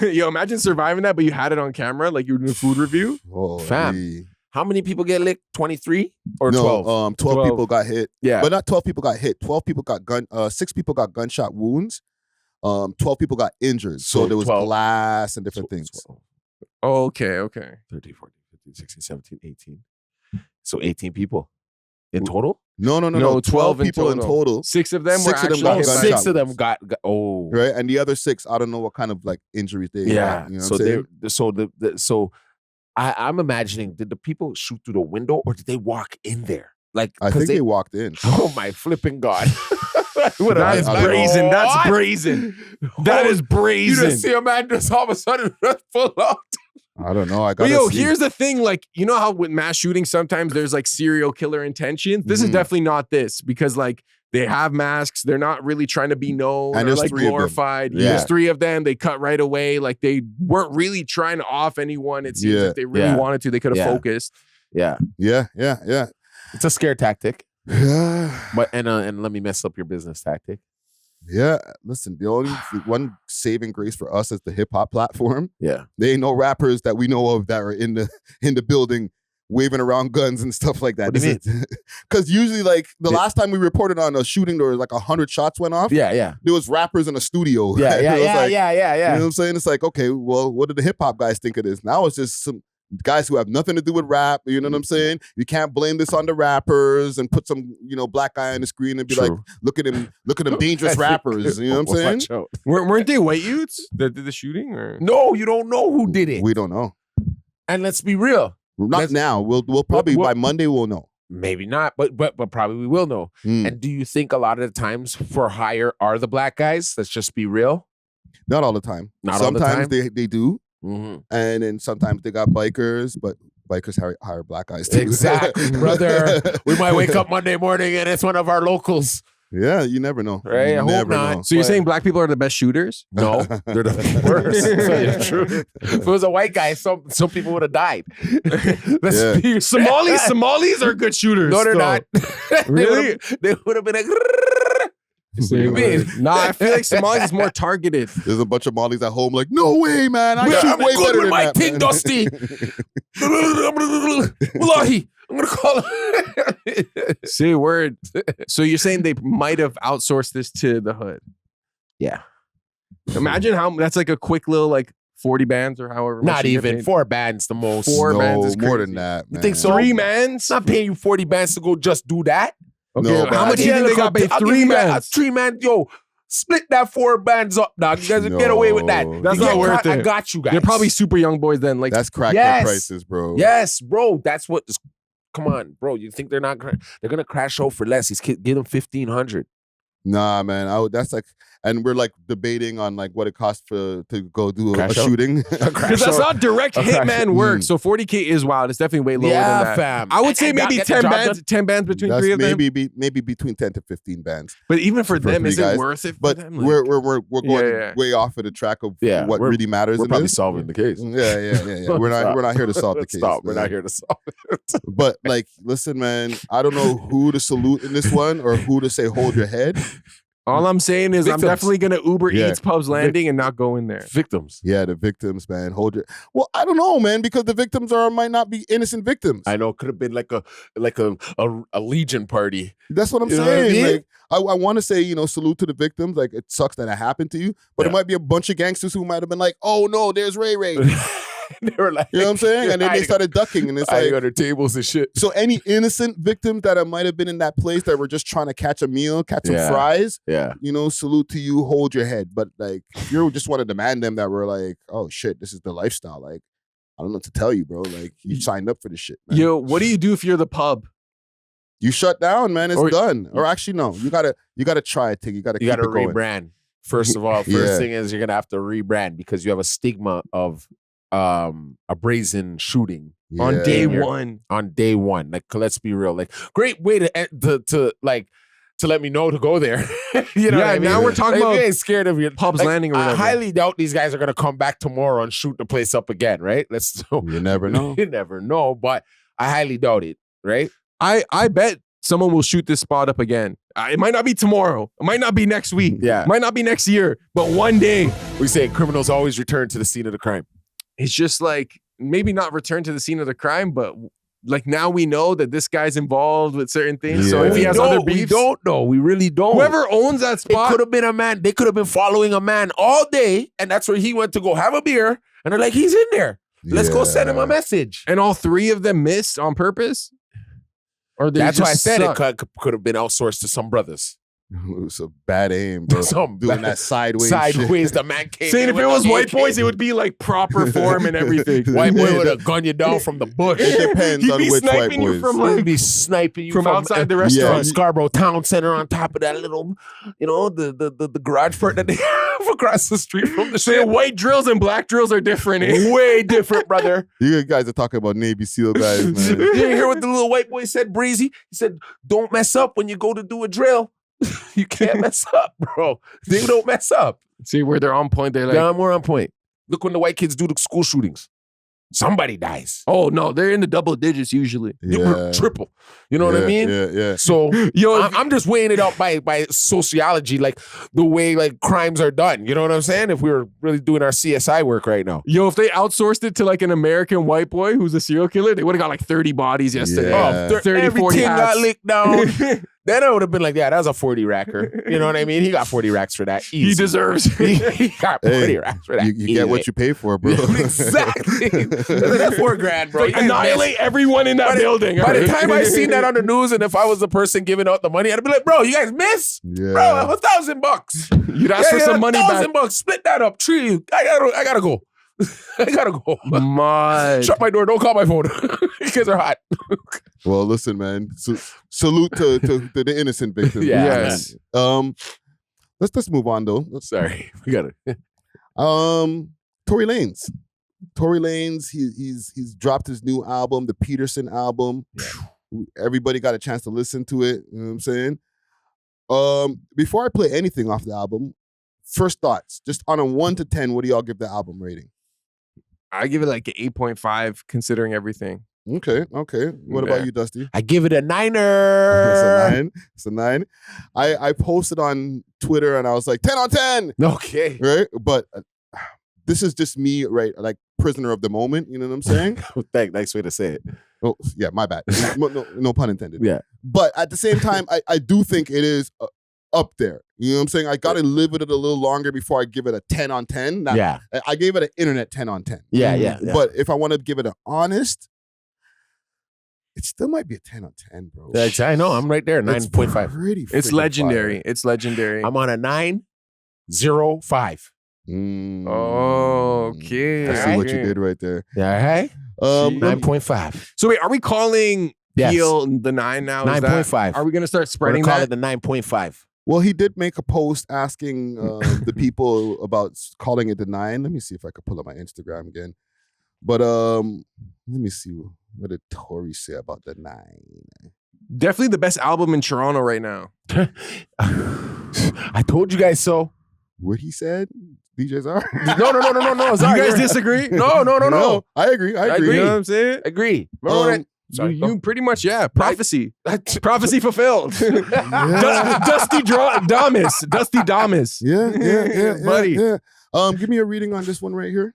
Yo, imagine surviving that, but you had it on camera, like you were doing a food review. Fam. How many people get licked? 23 or 12? No, 12 people got hit. Yeah. But not 12 people got hit. 12 people got 6 people got gunshot wounds. 12 people got injured. So there was 12. glass and different things. Okay. 13, 14, 15, 16, 17, 18. So 18 people in total? No. 12 people in total. 6 of them Six were of them actually got hit by gunshot 6 of them got right, and the other 6, I don't know what kind of like injuries they got. You know what I'm saying? I'm imagining, did the people shoot through the window or did they walk in there? Like I think they walked in. Oh my flipping God. That's brazen. That's brazen. That is brazen. You just see a man just all of a sudden pull out. I don't know. I got. Here's the thing. Like, you know how with mass shootings, sometimes there's like serial killer intentions. This is definitely not this because like they have masks. They're not really trying to be known and or like 3 glorified. Yeah. There's 3 of them. They cut right away. Like they weren't really trying to off anyone. It seems like they really wanted to. They could have focused. Yeah. It's a scare tactic. But and let me mess up your business tactic. Yeah, listen, the only one saving grace for us is the hip hop platform. Yeah. There ain't no rappers that we know of that are in the building waving around guns and stuff like that. What do you mean? Because usually, like, the last time we reported on a shooting, there was like 100 shots went off. Yeah. There was rappers in a studio. Yeah. You know You what I'm saying? It's like, okay, well, what do the hip hop guys think of this? Now it's just some guys who have nothing to do with rap. You know what I'm saying? You can't blame this on the rappers and put some, black guy on the screen and be like, look at them dangerous rappers. You know what I'm saying? Weren't they white youths that did the shooting? Or no, you don't know who did it. We don't know. And let's be real. Not now. We'll probably by Monday we'll know. Maybe not, but probably we will know. And do you think a lot of the times for hire are the black guys? Let's just be real. Not all the time. Not all the time. Sometimes they do. And then sometimes they got bikers, but bikers hire black guys too. Exactly, brother. We might wake up Monday morning and it's one of our locals. Yeah, you never know. Right? I hope not. Know. So you're saying black people are the best shooters? No, they're the worst. If it was a white guy, some people would have died. Somalis are good shooters. No, they're not. Really? They would have been like. What do you mean? Nah, I feel like Somalis is more targeted. There's a bunch of Mollies at home like, no way, man. I shoot way good better with than my that, thing, man. Dusty. Wallahi, I'm gonna call him. Say a word. So you're saying they might have outsourced this to the hood? Yeah. Imagine how that's like a quick little like 40 bands or however much. Not even 4 bands the most. Four bands is more crazy. than that, man. You think so? 3 bands? Not paying you 40 bands to go just do that. Okay, No, how much do you think they got paid? I'll give 3 you that. bands. 3 man, yo. Split that 4 bands up, dog. You guys will get away with that. That's You not get worth caught, I it. got you guys. They're probably super young boys then. Like That's crackhead Yes. prices, bro. Yes, bro. That's what. Come on, bro. You think they're not? They're gonna crash out for less. These kids give them 1,500. Nah, man. That's like, and we're like debating on like what it costs to go do a Crash out? shooting. because that's not direct hitman work. So 40K is wild. It's definitely way lower than that. Fam. I would say And maybe get the 10 job bands. done. 10 bands between That's 3 of them. maybe between 10 to 15 bands. But even for them, 3 is guys. it worth it? For But them? Like, we're going Yeah. way off of the track of Yeah, what we're- really matters. We're in probably this. solving the case. Yeah. We're not here to solve the Let's case. stop. We're man. not here to solve it. But like, listen, man. I don't know who to salute in this one or who to say hold your head. all I'm saying is Victims. I'm definitely gonna Uber Yeah. Eats Pubs Landing and not go in there. Victims. Yeah, the victims, man. Hold your. Well, I don't know, man, because the victims might not be innocent victims. I know it could have been like a Legion party. That's what I'm You know what I saying. mean? Like, I want to say, salute to the victims. Like, it sucks that it happened to you, but Yeah. it might be a bunch of gangsters who might have been like, "Oh no, there's Ray Ray." They were like, You know what I'm saying? And then they started ducking, and it's hiding like, under tables and shit. so any innocent victims that might have been in that place that were just trying to catch a meal, catch some Yeah. fries, Yeah. salute to you, hold your head. But like, if you just want to demand them that were like, oh shit, this is the lifestyle. Like, I don't know what to tell you, bro. Like, you signed up for this shit, man. Yo, what do you do if you're the pub? You shut down, man. It's Or- done. Or actually, no. You gotta try it, Tig. You gotta You got to keep it going. rebrand. First of all, Yeah. thing is you're gonna have to rebrand because you have a stigma of a brazen shooting On Yeah. day Yeah. one. on day one. Like, let's be real. Like, great way to let me know to go there. You know Yeah, what I mean? now we're talking Like, about if you ain't scared of your Pubs Landing or I whatever. highly doubt these guys are gonna come back tomorrow and shoot the place up again, right? You never know. You never know, but I highly doubt it, right? I bet someone will shoot this spot up again. It might not be tomorrow. It might not be next week. Yeah. It might not be next year. But one day, We say criminals always return to the scene of the crime. it's just like maybe not return to the scene of the crime, but like now we know that this guy's involved with certain things. So Yeah. if he has No, other we beefs, don't know. We really don't. whoever owns that It spot, could have been a man. They could have been following a man all day, and that's where he went to go have a beer. And they're like, he's in there. Let's go send him a message. and all 3 of them missed on purpose. Or they That's why I just said suck? it could have been outsourced to some brothers. It was a bad aim, bro. Some Doing bad- that sideways. Sideways, the man came Saying in if with it was a white AK. boys, it would be like proper form and everything. White boy would have gunned you down from the bush. It depends He'd on be which white sniping you boys. from He'd like be sniping you from outside the restaurant. Yeah. from Scarborough Town Center on top of that little, the garage fort that they have across the street from the saying shit. white drills and black drills are different. Eh? Way different, brother. You guys are talking about Navy SEAL guys, man. You didn't hear what the little white boy said, Breezy? He said, don't mess up when you go to do a drill. You can't mess up, bro. They don't mess up. See where they're on point. They're like, Yeah, we're on point. Look when the white kids do the school shootings. Somebody dies. oh no, they're in the double digits usually. Yeah. Triple. You know what I mean? Yeah. So Yo, I'm just weighing it out by sociology, like the way like crimes are done. You know what I'm saying? If we were really doing our CSI work right now. Yo, if they outsourced it to like an American white boy who's a serial killer, they would have got like 30 bodies yesterday. Yeah. Oh, 30, 40 everything got hats. licked down. Then I would have been like, yeah, that was a 40 racker. You know what I mean? He got 40 racks for that. Easy. He deserves He got 40 Hey, racks for that. You get what you pay for, bro. Exactly. That's $4,000, bro. like, annihilate everyone in that building. By the time I seen that on the news, and if I was the person giving out the money, I'd be like, bro, you guys miss? Yeah. Bro, $1,000. You'd ask for some money back. $1,000. Split that up. Tree. I gotta go. I gotta go. Mud. Shut my door. Don't call my phone. You guys are hot. Well, listen, man. Salute to the innocent victims. Yes. Let's move on though. Sorry, we got it. Tory Lanez. Tory Lanez. He's dropped his new album, the Peterson album. Yeah. Everybody got a chance to listen to it. You know what I'm saying? Before I play anything off the album, first thoughts. Just on a 1 to 10, what do y'all give the album rating? I give it like an 8.5, considering everything. Okay. What about you, Dusty? I give it a 9er. It's a 9. I posted on Twitter and I was like 10 on 10. Okay. Right? But this is just me, right? Like prisoner of the moment. You know what I'm saying? Nice way to say it. Oh, yeah, my bad. No pun intended. Yeah. But at the same time, I do think it is up there. You know what I'm saying? I got to live with it a little longer before I give it a 10 on 10. Now, yeah. I gave it an internet 10 on 10. Yeah. But if I want to give it an honest, it still might be a 10 on 10, bro. I know. I'm right there. 9.5. It's legendary. It's legendary. I'm on a 9.05. Oh, okay. I see what you did right there. Yeah, hey. 9.5. So wait, are we calling Peel the 9 now? 9.5. Are we going to start spreading call that? it the 9.5. Well, he did make a post asking the people about calling it the 9. Let me see if I could pull up my Instagram again. But let me see. What did Tory say about the 9? Definitely the best album in Toronto right now. I told you guys so. What he said? DJs are? No. Sorry, you guys disagree? No. I agree. You know what I'm saying? Agree. You pretty much, prophecy. Prophecy fulfilled. Dusty Damas. Yeah. Buddy. Yeah. Give me a reading on this one right here.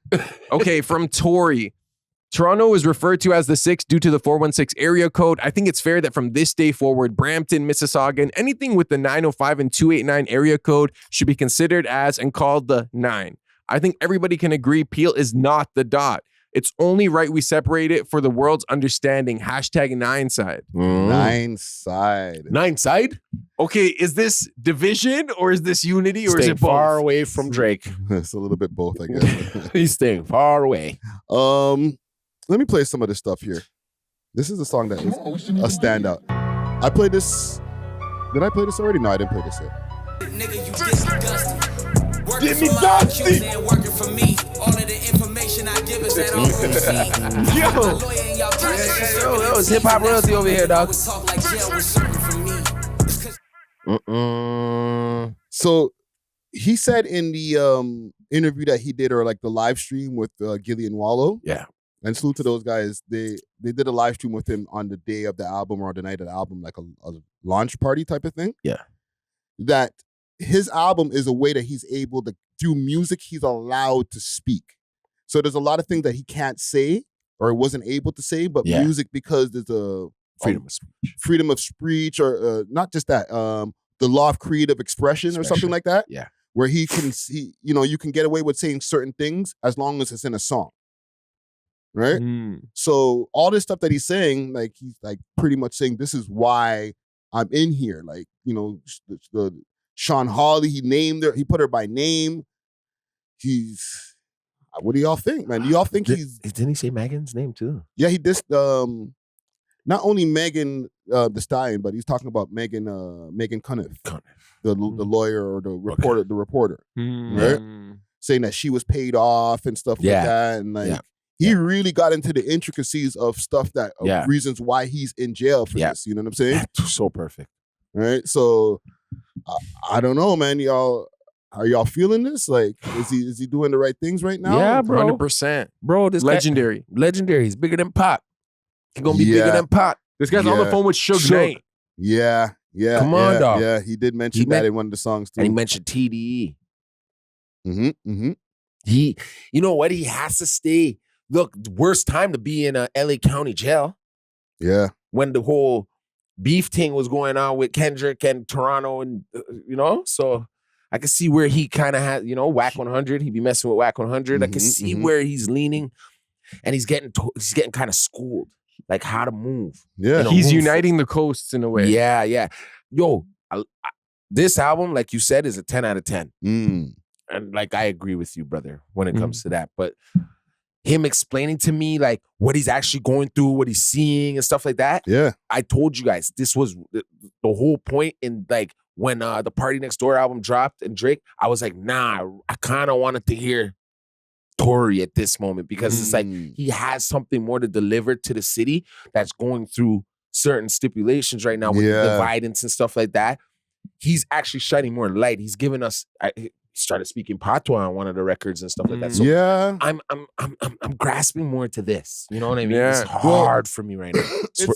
Okay, from Tory. Toronto is referred to as the 6 due to the 416 area code. I think it's fair that from this day forward, Brampton, Mississauga, and anything with the 905 and 289 area code should be considered as and called the 9. I think everybody can agree Peel is not the dot. It's only right we separate it for the world's understanding. #9 side. 9 side. 9 side? Okay, is this division or is this unity or is it both? Far away from Drake. It's a little bit both, I guess. He's staying far away. Let me play some of this stuff here. This is a song that is a standout. I played this. Did I play this already? No, I didn't play this yet. Nigga, you disgusting. Working for my accused and working for me. All of the information I give is that Yo, it's hip hop royalty over here, dog. So he said in the interview that he did, or like the live stream with Gillian Wallow. Yeah. And salute to those guys. They did a live stream with him on the day of the album or the night of the album, like a launch party type of thing. Yeah. That his album is a way that he's able to, through music, he's allowed to speak. So there's a lot of things that he can't say or wasn't able to say, but music, because there's a freedom of speech, or not just that, the law of creative expression or something like that. Yeah. Where he can see, you can get away with saying certain things as long as it's in a song. Right? So all this stuff that he's saying, like he's like pretty much saying, this is why I'm in here. Like, the Sean Hawley, he named her, he put her by name. What do y'all think, man? Do y'all think didn't he say Megan's name too? Yeah, he dissed not only Megan the Stallion, but he's talking about Megan Cuniff, the lawyer or the reporter, right? Saying that she was paid off and stuff like that, and like he really got into the intricacies of stuff that reasons why he's in jail for this. You know what I'm saying? So perfect, right? So I don't know, man. Y'all, are y'all feeling this? Like, is he doing the right things right now? Yeah, bro. 100%. Bro, this legendary. Legendary. He's bigger than Pop. He's gonna be bigger than Pop. This guy's on the phone with Suge Knight. Yeah. Come on, dog. Yeah, he did mention that in one of the songs too. And he mentioned TDE. Mm-hmm. He, you know what? He has to stay. Look, worst time to be in a LA County jail. Yeah. When the whole beef thing was going on with Kendrick and Toronto, and so I can see where he kind of had, Whack 100. He'd be messing with Whack 100. I can see where he's leaning, and he's getting kind of schooled, like how to move. Yeah, he's uniting the coasts in a way. Yeah. Yo, this album, like you said, is a 10 out of 10. and like I agree with you, brother, when it comes to that. But him explaining to me like what he's actually going through, what he's seeing and stuff like that. Yeah. I told you guys this was the whole point in like when the Party Next Door album dropped and Drake, I was like, nah, I kind of wanted to hear Tory at this moment because it's like he has something more to deliver to the city that's going through certain stipulations right now with the dividends and stuff like that. He's actually shining more light. He's given us. He started speaking patois on one of the records and stuff like that. So I'm grasping more to this. You know what I mean? It's hard for me right now.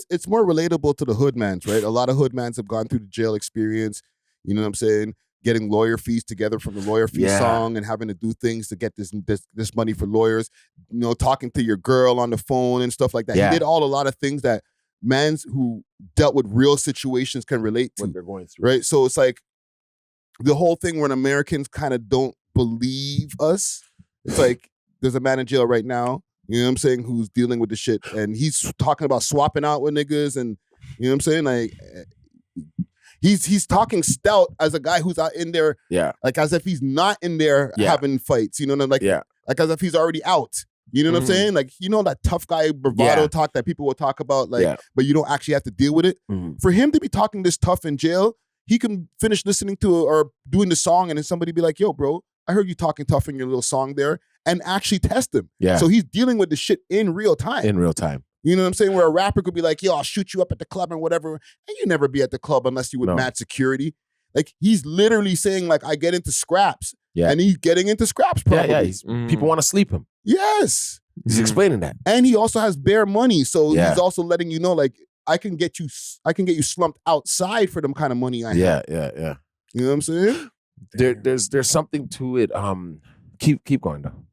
It's more relatable to the hoodmans, right? A lot of hoodmans have gone through the jail experience. You know what I'm saying? Getting lawyer fees together from the lawyer fee song and having to do things to get this money for lawyers. You know, talking to your girl on the phone and stuff like that. He did a lot of things that mans who dealt with real situations can relate to. What they're going through. Right? So it's like the whole thing when Americans kind of don't believe us. It's like there's a man in jail right now, you know what I'm saying, who's dealing with the shit. And he's talking about swapping out with niggas and, you know what I'm saying? Like, he's talking stout as a guy who's out in there, like as if he's not in there having fights, you know, like as if he's already out. You know what I'm saying? Like, you know that tough guy bravado talk that people will talk about, like, but you don't actually have to deal with it. For him to be talking this tough in jail, he can finish listening to or doing the song and then somebody be like, yo, bro, I heard you talking tough in your little song there, and actually test him. Yeah. So he's dealing with the shit in real time. In real time. You know what I'm saying? Where a rapper could be like, yo, I'll shoot you up at the club and whatever. And you never be at the club unless you with mad security. Like, he's literally saying, like, I get into scraps. Yeah. And he's getting into scraps probably. People want to sleep him. Yes. He's explaining that. And he also has bare money. So he's also letting you know, like, I can get you slumped outside for them kind of money I have. Yeah. You know what I'm saying? There's something to it. Keep going though.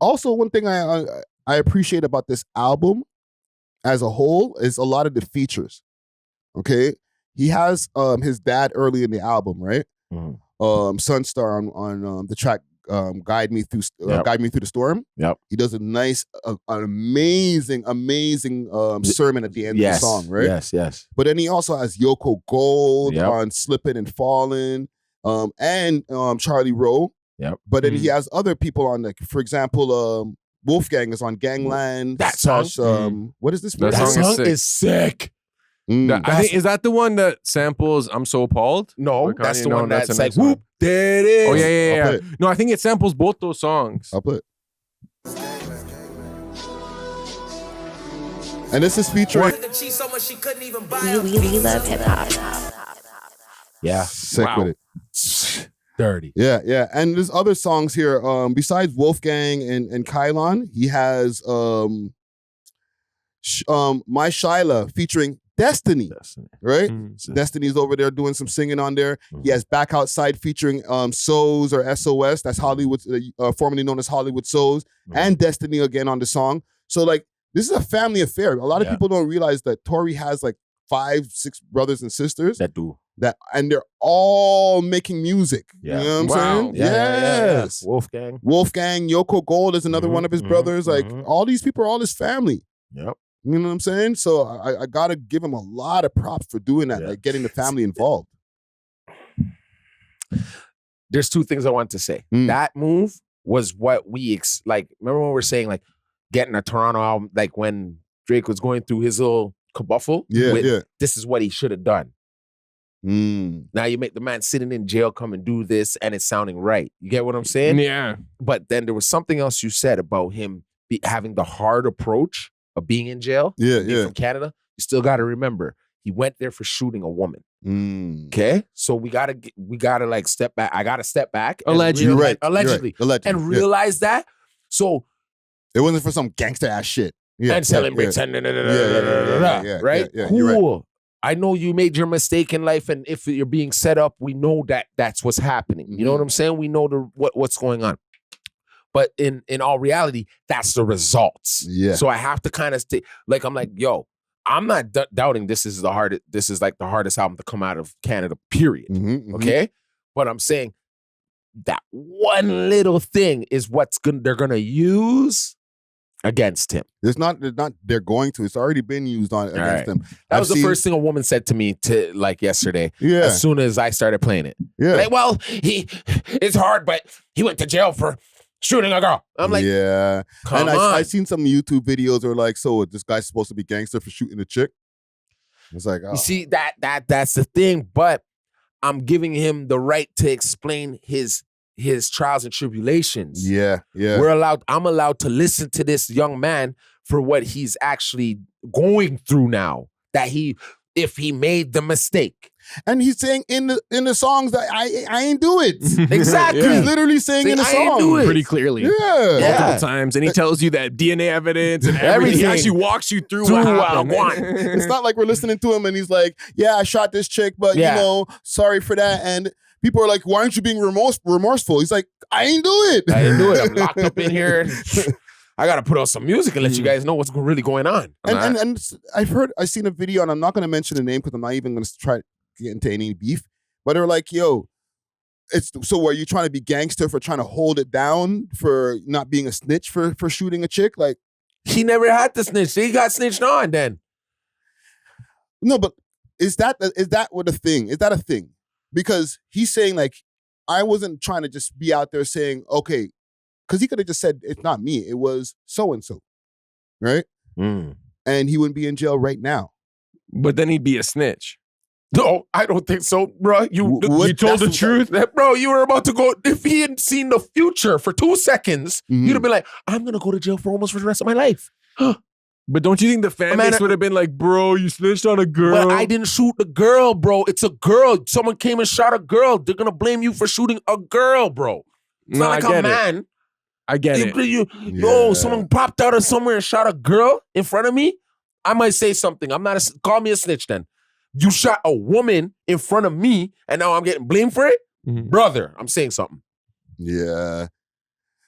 Also, one thing I appreciate about this album as a whole is a lot of the features. Okay, he has his dad early in the album, right? Sunstar on the track Guide Me Through the Storm. Yep. He does a nice, an amazing sermon at the end of the song, right? Yes. But then he also has Yoko Gold on Slippin' and Fallin', and Charlie Rowe. Yep. But then he has other people on, like, for example, Wolfgang is on Gangland. That song. What is this? That song is sick. I think, is that the one that samples I'm So Appalled? No, that's the one that's like, whoop, there it is. Oh, yeah. No, I think it samples both those songs. I'll put it. And this is featuring We Love Hip Hop. Yeah. Sick with it. Dirty. Yeah. And there's other songs here. Besides Wolfgang and Kylon, he has My Shyla featuring Destiny. Right? Destiny's over there doing some singing on there. He has Back Outside featuring SOS or SOS. That's Hollywood, formerly known as Hollywood SOS. And Destiny again on the song. So, like, this is a family affair. A lot of people don't realize that Tory has like 5-6 brothers and sisters and they're all making music. Yeah. You know what I'm saying? Yes. Wolfgang, Yoko Gold is another one of his brothers. Like, all these people are all his family. Yep. You know what I'm saying? So I gotta give him a lot of props for doing that, like getting the family involved. There's two things I want to say. That move was what we like. Remember when we were saying, like, getting a Toronto album, like when Drake was going through his little kabuffle? This is what he should have done. Now you make the man sitting in jail come and do this, and it's sounding right. You get what I'm saying? Yeah. But then there was something else you said about him having the hard approach of being in jail. From Canada. You still got to remember, he went there for shooting a woman. Okay, so we gotta like step back. I gotta step back. Allegedly, Allegedly, and realize that. So it wasn't for some gangster ass shit. And celebrate. Right? Cool. I know you made your mistake in life, and if you're being set up, we know that that's what's happening. You know what I'm saying? We know what's going on. But in all reality, that's the results. Yeah. So I have to kind of stay. Like, I'm like, yo, I'm not doubting this is like the hardest album to come out of Canada, period. Okay? But I'm saying that one little thing is they're gonna use against him. They're going to. It's already been used against them. That was the first thing a woman said to me yesterday. Yeah. As soon as I started playing it. Yeah. Like, well, it's hard, but he went to jail for shooting a girl. I'm like, yeah. come and on. I seen some YouTube videos where like, so this guy's supposed to be gangster for shooting a chick. It's like, oh. You see, that's the thing, but I'm giving him the right to explain his trials and tribulations. Yeah. I'm allowed to listen to this young man for what he's actually going through now. That if he made the mistake. And he's saying in the songs that I ain't do it. Exactly. He's literally saying in the song. Pretty clearly. Yeah. Multiple times. And he tells you that DNA evidence and everything. He actually walks you through what happened. It's not like we're listening to him and he's like, yeah, I shot this chick, but you know, sorry for that. And people are like, why aren't you being remorseful? He's like, I ain't do it. I'm locked up in here. I gotta put on some music and let you guys know what's really going on. And I've seen a video, and I'm not gonna mention the name because I'm not even gonna try to get into any beef. But they're like, yo, so are you trying to be gangster for trying to hold it down for not being a snitch for shooting a chick? Like, he never had to snitch. He got snitched on then. No, but is that what a thing? Is that a thing? Because he's saying like, I wasn't trying to just be out there saying, okay. Because he could have just said, it's not me, it was so-and-so, right? And he wouldn't be in jail right now. But then he'd be a snitch. No, I don't think so, bro. You told the truth? Bro, you were about to go, if he had seen the future for 2 seconds, you'd have been like, I'm going to go to jail for almost for the rest of my life. But don't you think the fan base would have been like, bro, you snitched on a girl? But I didn't shoot the girl, bro. It's a girl. Someone came and shot a girl. They're going to blame you for shooting a girl, bro. It's not like a man. I get it. Yo, someone popped out of somewhere and shot a girl in front of me. I might say something. Call me a snitch then. You shot a woman in front of me and now I'm getting blamed for it? Brother, I'm saying something. Yeah.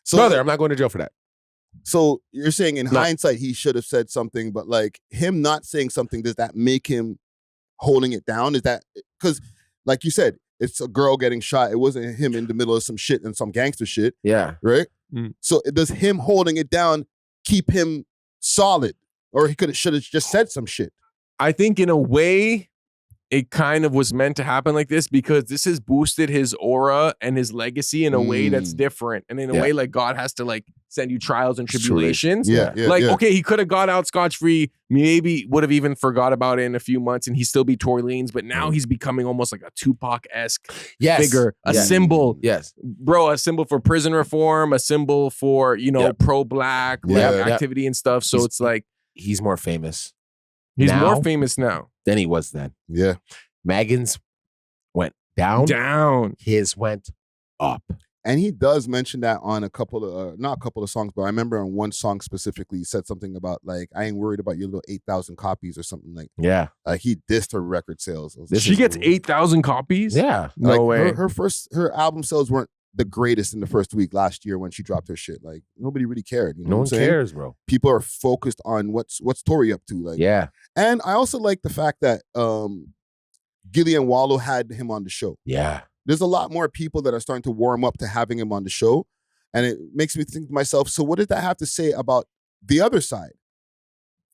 So, brother, I'm not going to jail for that. So you're saying in hindsight he should have said something, but like him not saying something, does that make him holding it down? Is that because like you said, it's a girl getting shot. It wasn't him in the middle of some shit and some gangster shit. Yeah. Right? So does him holding it down keep him solid? Or he should have just said some shit? I think in a way, it kind of was meant to happen like this because this has boosted his aura and his legacy in a way that's different. And in a way, like God has to like send you trials and tribulations. Okay, he could have got out scotch-free, maybe would have even forgot about it in a few months and he'd still be Tory Lanez, but now he's becoming almost like a Tupac-esque figure, a symbol. Yes. Bro, a symbol for prison reform, a symbol for, pro-black activity and stuff. So it's like, he's more famous. He's more famous now than he was then. Yeah. Megan's went down. His went up. And he does mention that on a couple of, not a couple of songs, but I remember on one song specifically, he said something about like, I ain't worried about your little 8,000 copies or something like that. Yeah. Like he dissed her record sales. She gets 8,000 copies? Yeah. No way. Her album sales weren't the greatest in the first week last year when she dropped her shit. Like nobody really cared. You know no what one cares, bro. People are focused on what's Tory up to. Like, yeah. And I also like the fact that Gilly and Wallow had him on the show. Yeah. There's a lot more people that are starting to warm up to having him on the show. And it makes me think to myself, so what does that have to say about the other side?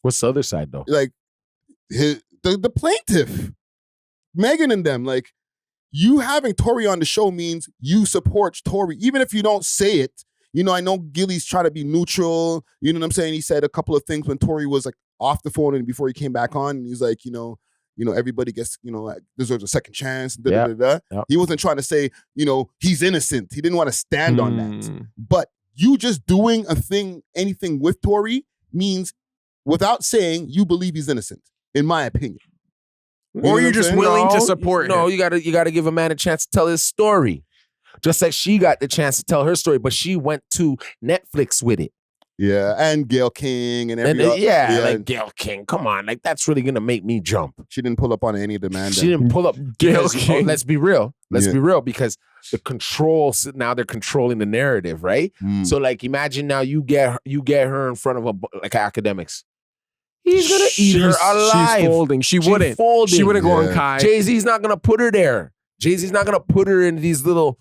What's the other side though? Like the plaintiff, Megan and them, like, you having Tory on the show means you support Tory, even if you don't say it. You know, I know Gilly's trying to be neutral. You know what I'm saying? He said a couple of things when Tory was like off the phone and before he came back on. And he's like, everybody gets, deserves a second chance. Yep. He wasn't trying to say, he's innocent. He didn't want to stand on that. But you just doing anything with Tory means, without saying, you believe he's innocent, in my opinion. Or you're just willing to support him. No, you gotta give a man a chance to tell his story. Just like she got the chance to tell her story, but she went to Netflix with it. Yeah, and Gayle King and everything. Like Gayle King. Come on, like that's really gonna make me jump. She didn't pull up on any demand. She didn't pull up Gayle King. Let's be real. Let's be real, because the controls now they're controlling the narrative, right? So like, imagine now you get her in front of academics. He's gonna eat her alive. She's folding. She wouldn't go on Kai. Jay-Z's not gonna put her there. Jay-Z's not gonna put her in these little,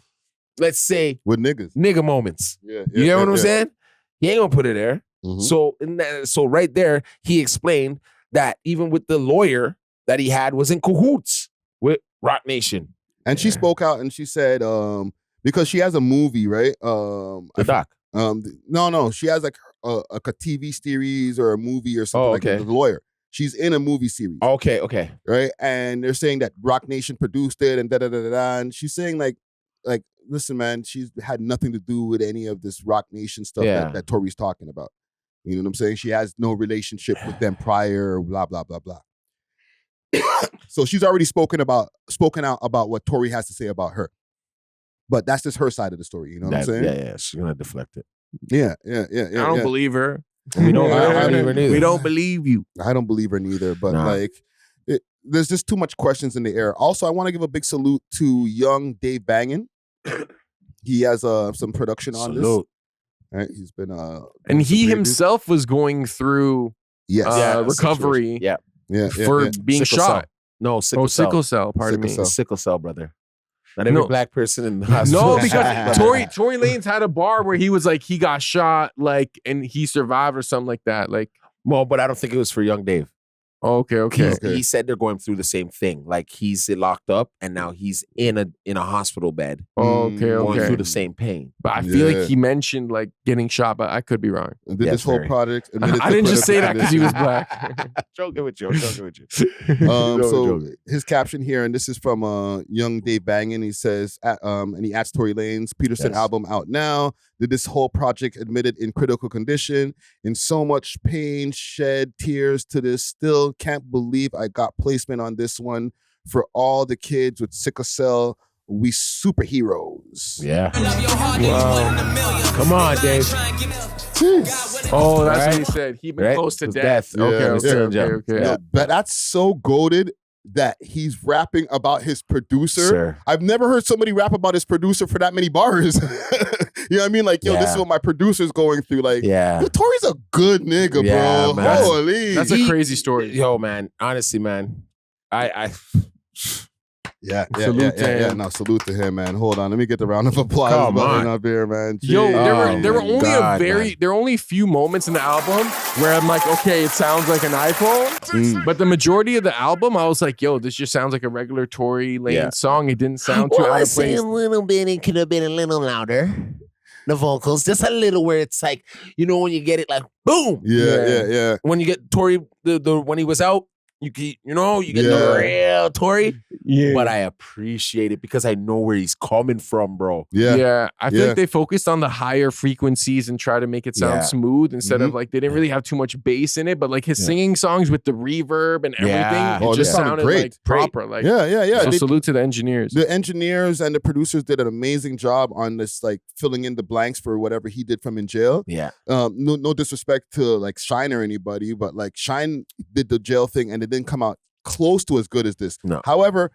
let's say, with nigga moments. You get what I'm saying? He ain't gonna put her there. So so right there, he explained that even with the lawyer that he had was in cahoots with Roc Nation. And she spoke out and she said, because she has a movie, right? The doc. No, she has like a TV series or a movie or something like that. The lawyer. She's in a movie series. Okay. Right? And they're saying that Rock Nation produced it and da-da-da-da-da. And she's saying like, listen, man, she's had nothing to do with any of this Rock Nation stuff that Tory's talking about. You know what I'm saying? She has no relationship with them prior, blah, blah, blah, blah. So she's already spoken out about what Tory has to say about her. But that's just her side of the story. You know what I'm saying? Yeah. She's going to deflect it. Yeah. I don't believe her. We don't believe her neither. We don't believe you. I don't believe her neither. But there's just too much questions in the air. Also, I want to give a big salute to young Dave Bangin. He has some production on this. Right? He's been and he himself was going through recovery. For being shot. No, sickle cell. Sickle cell. Pardon me. Sickle cell, brother. Not every black person in the hospital. No, because Tory Lanez had a bar where he was like, he got shot, like, and he survived or something like that. Like, well, but I don't think it was for young Dave. Okay. He said they're going through the same thing. Like he's locked up and now he's in a hospital bed. Going through the same pain. But I feel like he mentioned like getting shot, but I could be wrong. And did this whole project. I didn't just say that because he was black. Joking with you. So his caption here, and this is from young Dave Bangin. He says, and he adds Tory Lanez Peterson album out now. Did this whole project admitted in critical condition, in so much pain, shed tears to this. Still can't believe I got placement on this one. For all the kids with sickle cell, we superheroes. Yeah. Wow. Come on, Dave. Oh, that's what he said. He been close to death. Okay. Yeah, but that's so goated that he's rapping about his producer. Sir. I've never heard somebody rap about his producer for that many bars. You know what I mean? Like, this is what my producer's going through. Like, Tory's a good nigga, bro. Man. Holy. That's a crazy story. Yo, man. Honestly, man. Salute to him. No, salute to him, man. Hold on, let me get the round of applause button up here, man. Jeez. Yo, there were only there were only a few moments in the album where I'm like, okay, it sounds like an iPhone, but the majority of the album, I was like, yo, this just sounds like a regular Tory Lanez song. It didn't sound too out of place. A little bit, it could have been a little louder. The vocals, just a little where it's like, you know, when you get it like boom. Yeah. When you get Tory, when he was out. You get the real Tory, but I appreciate it because I know where he's coming from, bro. I feel like they focused on the higher frequencies and try to make it sound smooth instead of like they didn't really have too much bass in it, but like his singing songs with the reverb and everything, it just sounded great. Like proper. Like So salute to the engineers. The engineers and the producers did an amazing job on this, like filling in the blanks for whatever he did from in jail. No disrespect to like Shine or anybody, but like Shine did the jail thing and it didn't come out close to as good as this. No. However,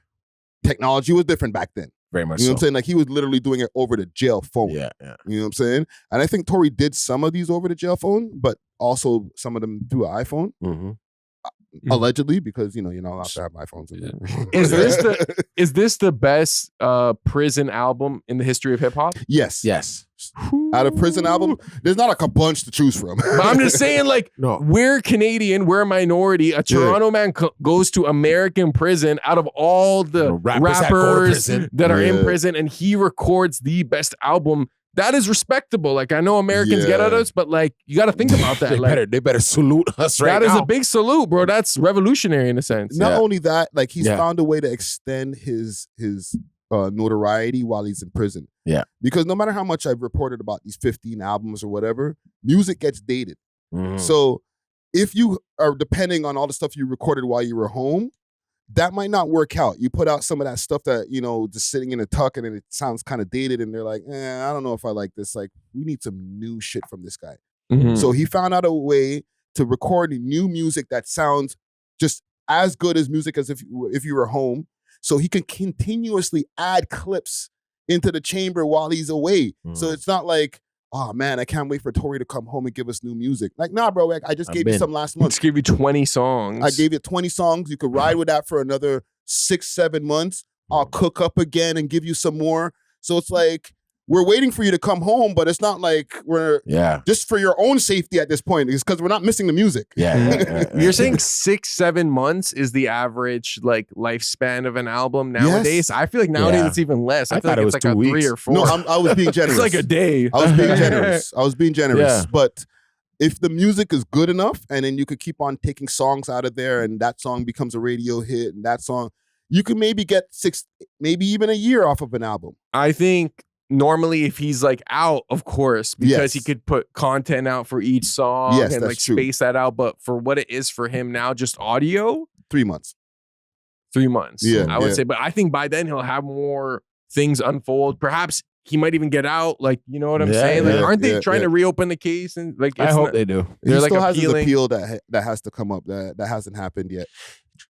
technology was different back then. Very much You know what I'm saying? Like he was literally doing it over the jail phone. Yeah. You know what I'm saying? And I think Tory did some of these over the jail phone, but also some of them through an iPhone. Allegedly, because you're not allowed to have iPhones in there. Is this the best prison album in the history of hip hop? Yes. Out of prison album, there's not a bunch to choose from. But I'm just saying, like, we're Canadian, we're a minority. A Toronto man goes to American prison out of all the rappers that are in prison, and he records the best album. That is respectable. Like, I know Americans get at us, but like, you got to think about that. They better salute us right now. That is a big salute, bro. That's revolutionary in a sense. Not only that, like he's found a way to extend his notoriety while he's in prison. Yeah. Because no matter how much I've reported about these 15 albums or whatever, music gets dated. So if you are depending on all the stuff you recorded while you were home, that might not work out. You put out some of that stuff that, just sitting in a tuck and it sounds kind of dated and they're like, I don't know if I like this. Like, we need some new shit from this guy. So he found out a way to record new music that sounds just as good as music as if you were home. So he can continuously add clips into the chamber while he's away. So it's not like, oh man, I can't wait for Tory to come home and give us new music. Like, nah, bro, I just gave you some last month. Just gave you 20 songs. I gave you 20 songs. You could ride with that for another 6-7 months. I'll cook up again and give you some more. So it's like, we're waiting for you to come home, but it's not like we're just for your own safety at this point. It's because we're not missing the music. You're saying 6-7 months is the average like lifespan of an album nowadays? Yes. I feel like nowadays it's even less. I feel like it's like 2 a weeks. 3 or 4. No, I was being generous. It's like a day. I was being generous. Yeah. But if the music is good enough, and then you could keep on taking songs out of there, and that song becomes a radio hit, and that song, you can maybe get 6, maybe even a year off of an album. I think normally if he's like out, of course, because Yes. he could put content out for each song Yes, and that's like true. space that out. But for what it is for him now, just audio, 3 months. 3 months. Yeah, I would yeah. say. But I think by then he'll have more things unfold. Perhaps he might even get out. Like, you know what I'm Yeah, saying? Like, yeah, aren't they yeah, trying yeah. to reopen the case? And like, I it's hope not- they do. He They're like still has his appealing. appeal that has to come up that hasn't happened yet.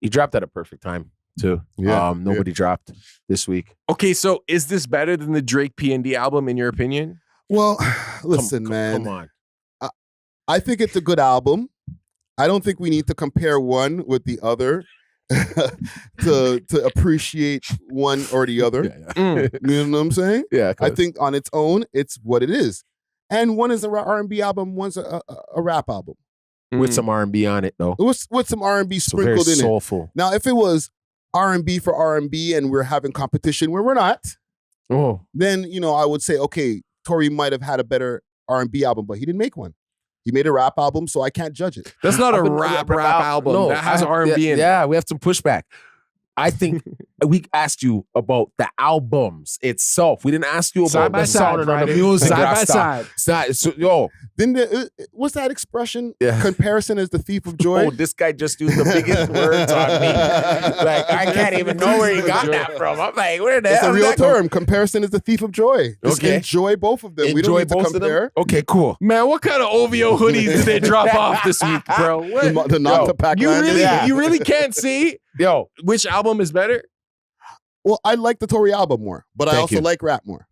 He dropped at a perfect time too. Yeah, Nobody dropped this week. Okay, so is this better than the Drake P&D album in your opinion? Well, listen, man. Come on. I think it's a good album. I don't think we need to compare one with the other to appreciate one or the other. Mm. You know what I'm saying? Yeah, I think on its own, it's what it is. And one is a R&B album, one's a rap album. with some R&B on it though. With some R&B So very sprinkled in it. soulful. Now, if it was R&B for R&B and we're having competition where we're not, then, you know, I would say, okay, Tory might have had a better R&B album, but he didn't make one. He made a rap album, so I can't judge it. That's not a rap album. No, that has R&B in it. Yeah, we have some pushback. I think we asked you about the albums itself. We didn't ask you about Side by the side, sound and the Friday. music. Side by Rasta. side. It's not, so, yo, Then what's that expression? Yeah. Comparison is the thief of joy. oh, this guy just used the biggest words on me. Like, I can't even know where he got that from. I'm like, where the It's hell a is real that come- term. Comparison is the thief of joy. Just Okay. enjoy both of them. We don't Enjoy need to both of compare. them? Okay, cool. Man, what kind of OVO hoodies did they drop off this week, bro? What? The not to pack You really, Yeah. you really can't see Yo, which album is better? Well, I like the Tory album more, but I Thank also you. like rap more.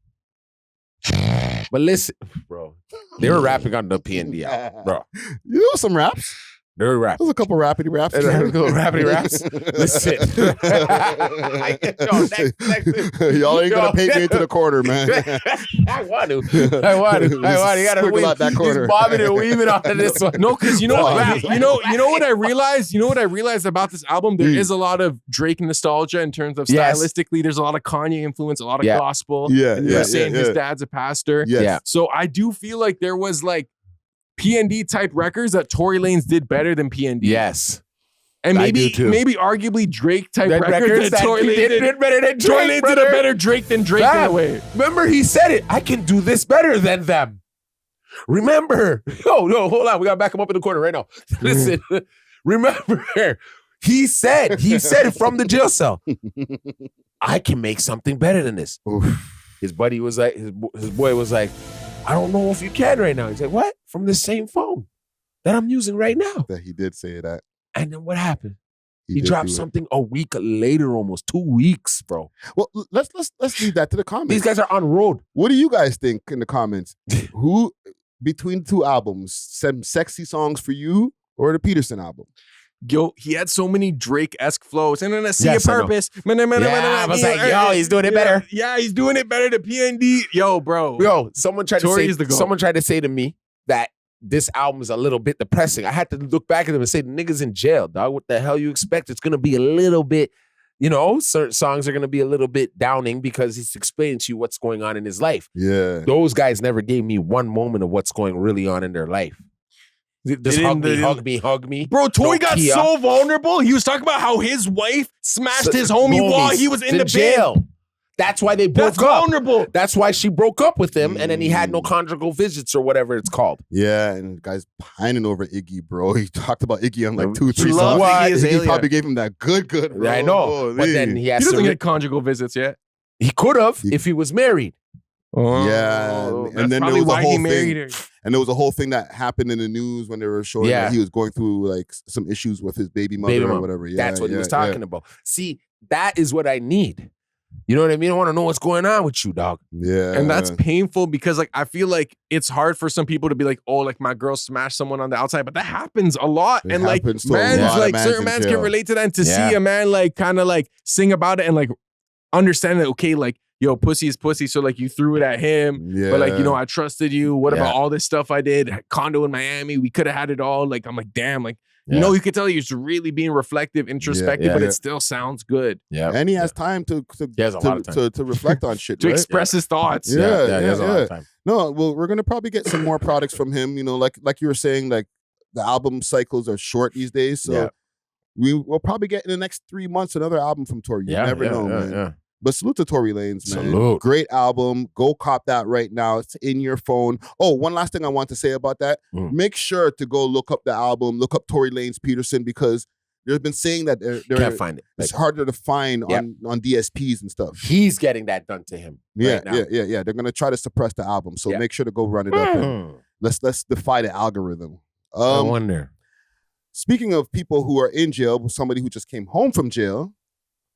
but listen, bro, they were rapping on the P&D album, bro. You know some raps. They were rapping. There's a couple rapidy raps. There's a couple rapidy raps. Listen. Yo, Y'all ain't gonna Yo. paint me into the corner, man. I want to. You gotta Squiggle out that corner. He's bobbing and weaving out of this one. No, because you know Wow. what? You know what I realized? You know what I realized about this album? There is a lot of Drake nostalgia in terms of Yes. stylistically. There's a lot of Kanye influence, a lot of Yeah. gospel. Yeah, And you yeah, were saying yeah, his yeah. dad's a pastor. Yes. Yeah. So I do feel like there was like P&D type records that Tory Lanez did better than P&D. Yes. And I maybe do too. maybe arguably Drake type That records that Tory Lanez did. better than Tory Drake, Lanez did a brother. better Drake than Drake in a Fam, way. Remember, he said it. I can do this better than them. Remember. No, hold on. We got to back him up in the corner right now. Listen. Remember. He said it from the jail cell. I can make something better than this. His buddy was like, his boy was like, I don't know if you can right now. He's like, what? From the same phone that I'm using right now. That he did say that. And then what happened? He did dropped do it. something a week later, almost 2 weeks, bro. Well, let's leave that to the comments. These guys are on road. What do you guys think in the comments? Who between the two albums, some sexy songs for you or the Peterson album? Yo, he had so many Drake-esque flows. And then I see Yes, a I know. purpose. I was like, yo, he's doing it better. Yeah, he's doing it better than P&D. Yo, bro. Yo, someone tried Tory to is the say GOAT. someone tried to say to me that this album is a little bit depressing. I had to look back at them and say, the nigga's in jail, dog. What the hell you expect? It's gonna be a little bit, you know, certain songs are gonna be a little bit downing because he's explaining to you what's going on in his life. Yeah. Those guys never gave me one moment of what's going really on in their life. Just hug me. Bro, Tory got Nokia. so vulnerable. He was talking about how his wife smashed his homie Homies while he was in the jail. jail. That's why they broke That's up. vulnerable. That's why she broke up with him, and then he had no conjugal visits or whatever it's called. Yeah, and guys pining over Iggy, bro. He talked about Iggy on like 2 or 3 He loves songs. Iggy as Iggy alien. probably gave him that good, bro. I know, but then he He has doesn't to. get conjugal visits yet. He could have if he was married. Yeah, That's and then there probably was a why he whole married thing. her. And there was a whole thing that happened in the news when they were showing Yeah. that he was going through like some issues with his baby mother Baby or mom. whatever. Yeah, That's what he was talking yeah. about. See, that is what I need. You know what I mean? I want to know what's going on with you, dog. Yeah. And that's painful because like I feel like it's hard for some people to be like, oh, like my girl smashed someone on the outside, but that happens a lot. It and like happens to a man's lot of like mans certain in mans jail. can relate to that and to Yeah. see a man like kind of like sing about it and like understand that, okay, like yo, pussy is pussy. So like you threw it at him, but like, you know, I trusted you. What about all this stuff I did? Condo in Miami, we could have had it all. Like, I'm like, damn, like, you know, you could tell he's really being reflective, introspective, but it still sounds good. Yeah. And he has time to reflect on shit, to right? express his thoughts. He has a lot of time. No, well, we're gonna probably get some more products from him. You know, like you were saying, like the album cycles are short these days, so we'll probably get in the next 3 months another album from Tory. You never know, man. Yeah. But salute to Tory Lanez, man. Salute. Great album. Go cop that right now. It's in your phone. Oh, one last thing I want to say about that. Make sure to go look up the album, look up Tory Lanez Peterson, because there's been saying that can't find it. It's harder to find on DSPs and stuff. He's getting that done to him. Right now. Yeah. They're gonna try to suppress the album. So make sure to go run it up and let's defy the algorithm. I wonder. Speaking of people who are in jail, somebody who just came home from jail,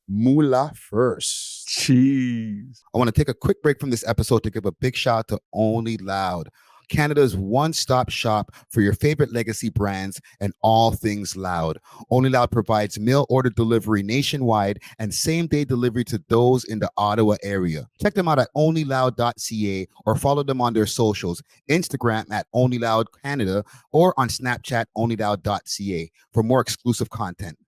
Moula first. Jeez. I want to take a quick break from this episode to give a big shout out to Only Loud, Canada's one-stop shop for your favorite legacy brands and all things loud. Only Loud provides mail order delivery nationwide and same-day delivery to those in the Ottawa area. Check them out at onlyloud.ca or follow them on their socials, Instagram at onlyloudcanada or on Snapchat onlyloud.ca for more exclusive content.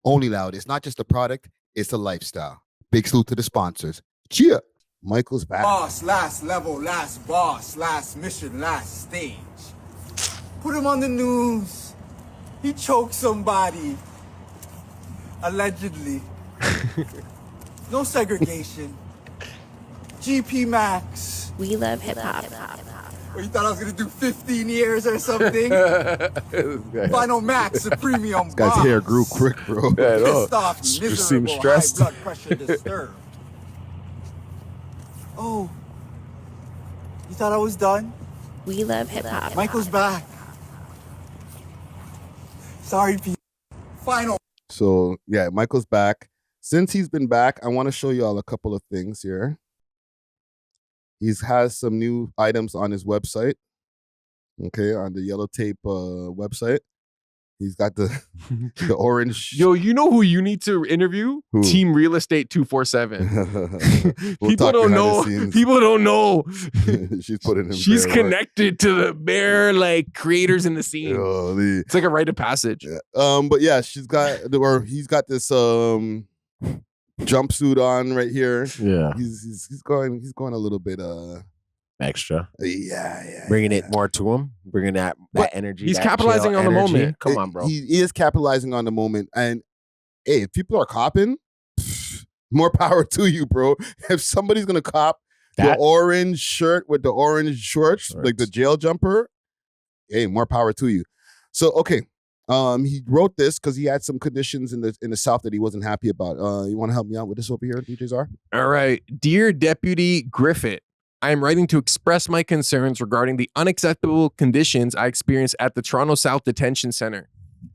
Only Loud is not just a product, it's a lifestyle. Big salute to the sponsors. Cheer! Michael's back. Boss, last level, last boss, last mission, last stage. Put him on the news. He choked somebody. Allegedly. No segregation. GP Max. We love hip hop. Or you thought I was gonna do 15 years or something? Final Max, a premium This guy's hair grew quick, bro. Pissed off, Just miserable, seems stressed. high blood pressure disturbed. Oh, you thought I was done? We love hip hop. Michael's back. Sorry, Pete. Final. So, yeah, Michael's back. Since he's been back, I want to show y'all a couple of things here. He has some new items on his website. Okay, on the Yellow Tape website. He's got the orange. Yo, you know who you need to interview? Who? Team Real Estate 247. We'll People talk don't behind know. the scenes. People don't know. She's putting him. She's bare work. connected to the bare like creators in the scene. Holy. It's like a rite of passage. But yeah, he's got this jumpsuit on right here. Yeah. He's going a little bit Extra. yeah. Bringing it more to him. Bringing that energy. He's that capitalizing chill on the energy. moment. Come on, bro. He is capitalizing on the moment. And hey, if people are copping, more power to you, bro. If somebody's gonna cop the orange shirt with the orange shorts, like the jail jumper, hey, more power to you. So okay. He wrote this because he had some conditions in the South that he wasn't happy about. You want to help me out with this over here, DJ Czar? All right. Dear Deputy Griffith, I am writing to express my concerns regarding the unacceptable conditions I experienced at the Toronto South Detention Center.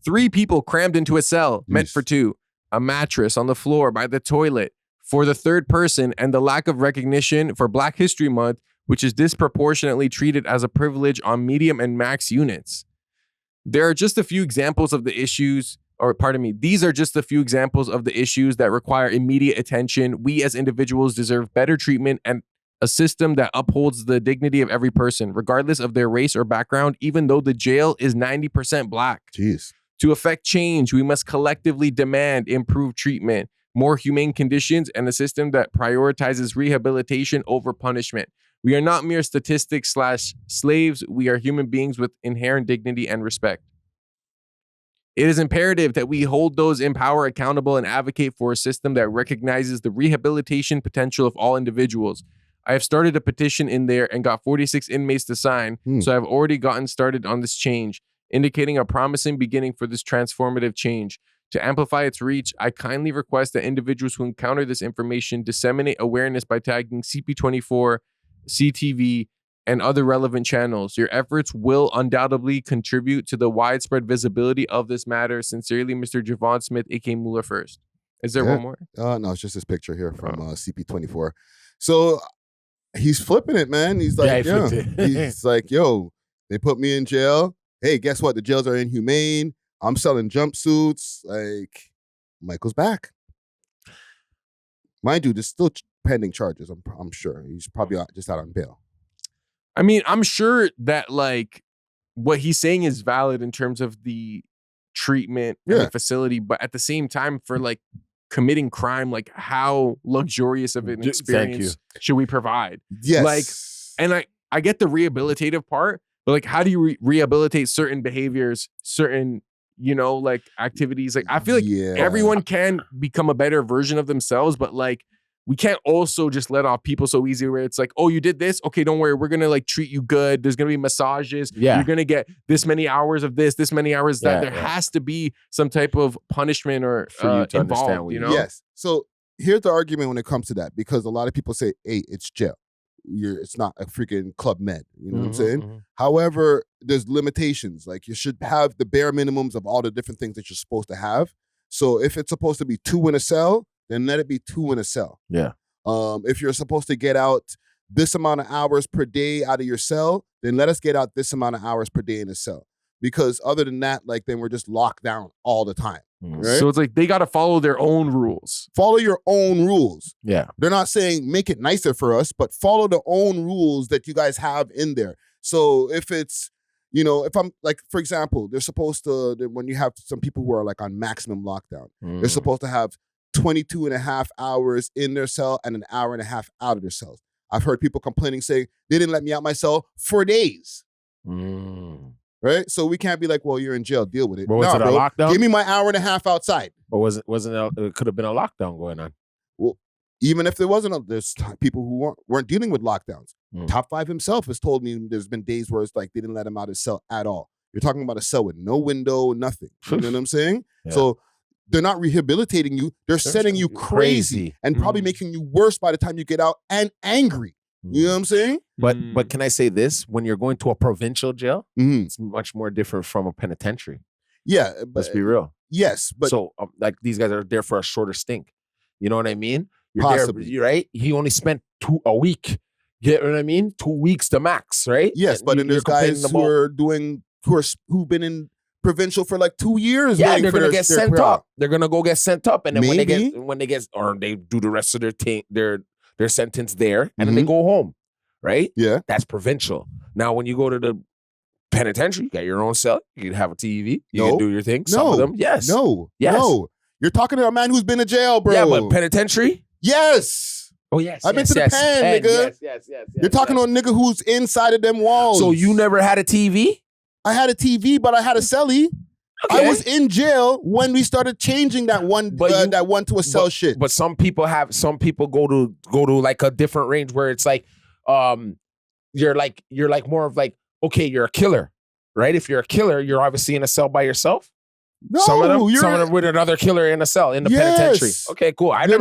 3 people crammed into a cell meant for 2, a mattress on the floor by the toilet for the 3rd person, and the lack of recognition for Black History Month, which is disproportionately treated as a privilege on medium and max units. There are just a few examples of the issues, these are just a few examples of the issues that require immediate attention. We as individuals deserve better treatment and a system that upholds the dignity of every person, regardless of their race or background, even though the jail is 90% Black. Jeez. To effect change, we must collectively demand improved treatment, more humane conditions, and a system that prioritizes rehabilitation over punishment. We are not mere statistics/slaves. We are human beings with inherent dignity and respect. It is imperative that we hold those in power accountable and advocate for a system that recognizes the rehabilitation potential of all individuals. I have started a petition in there and got 46 inmates to sign, so I've already gotten started on this change, indicating a promising beginning for this transformative change. To amplify its reach, I kindly request that individuals who encounter this information disseminate awareness by tagging CP24, CTV, and other relevant channels. Your efforts will undoubtedly contribute to the widespread visibility of this matter. Sincerely, Mr. Javon Smith, aka Moula First. Is there one more? No, it's just this picture here from CP24. So he's flipping it, man. He's like, he's like, yo, they put me in jail. Hey, guess what? The jails are inhumane. I'm selling jumpsuits. Like, Michael's back. Mind you, there's still pending charges. I'm sure he's probably just out on bail. I mean, I'm sure that like what he's saying is valid in terms of the treatment and the facility, but at the same time, for like committing crime, like how luxurious of an experience should we provide? Yes. Like, and I get the rehabilitative part, but like, how do you rehabilitate certain behaviors, certain, you know, like activities? Like, I feel like everyone can become a better version of themselves, but like, we can't also just let off people so easy where it's like, oh, you did this? Okay, don't worry. We're going to like treat you good. There's going to be massages. Yeah. You're going to get this many hours of this many hours that. There has to be some type of punishment or for you to involved, understand, you know? Yes. So here's the argument when it comes to that, because a lot of people say, hey, it's jail. It's not a freaking Club Med. You know what I'm saying? However, there's limitations. Like, you should have the bare minimums of all the different things that you're supposed to have. So if it's supposed to be 2 in a cell, then let it be 2 in a cell. Yeah. If you're supposed to get out this amount of hours per day out of your cell, then let us get out this amount of hours per day in a cell. Because other than that, like, then we're just locked down all the time. Right? So it's like they got to follow their own rules. Follow your own rules. Yeah. They're not saying make it nicer for us, but follow the own rules that you guys have in there. So if it's, you know, if I'm like, for example, they're supposed to, when you have some people who are like on maximum lockdown, they're supposed to have 22 and a half hours in their cell and an hour and a half out of their cells. I've heard people complaining, saying they didn't let me out my cell for days. Right? So we can't be like, well, you're in jail, deal with it. But was it a lockdown? Give me my hour and a half outside. Or it could have been a lockdown going on. Well, even if there wasn't, there's people who weren't dealing with lockdowns. Top 5 himself has told me there's been days where it's like they didn't let him out of his cell at all. You're talking about a cell with no window, nothing. You know what I'm saying? Yeah. So they're not rehabilitating you. They're setting you crazy and probably making you worse by the time you get out and angry. You know what I'm saying? But can I say this? When you're going to a provincial jail, it's much more different from a penitentiary. Yeah. But, let's be real. Yes. But so like these guys are there for a shorter stink. You know what I mean? You're possibly. There, right? He only spent a week. You know what I mean? 2 weeks to max, right? Yes, but then there's guys who've been in provincial for like 2 years. Yeah, they're gonna get sent up. They're gonna go get sent up, and then when they get, or they do the rest of their sentence there, and then they go home, right? Yeah, that's provincial. Now, when you go to the penitentiary, you got your own cell. You can have a TV. You can do your thing. Some of them, yes. No. You're talking to a man who's been to jail, bro. Yeah, but penitentiary? Yes. Oh, yes. I've been to the pen, nigga. Yes. You're talking to a nigga who's inside of them walls. So you never had a TV? I had a TV, but I had a cellie. Okay. I was in jail when we started changing that one to a cell shit. But some people go to like a different range where it's like, you're like more of like, okay, you're a killer, right? If you're a killer, you're obviously in a cell by yourself. No, some of them with another killer in a cell in the penitentiary. Okay, cool. I ain't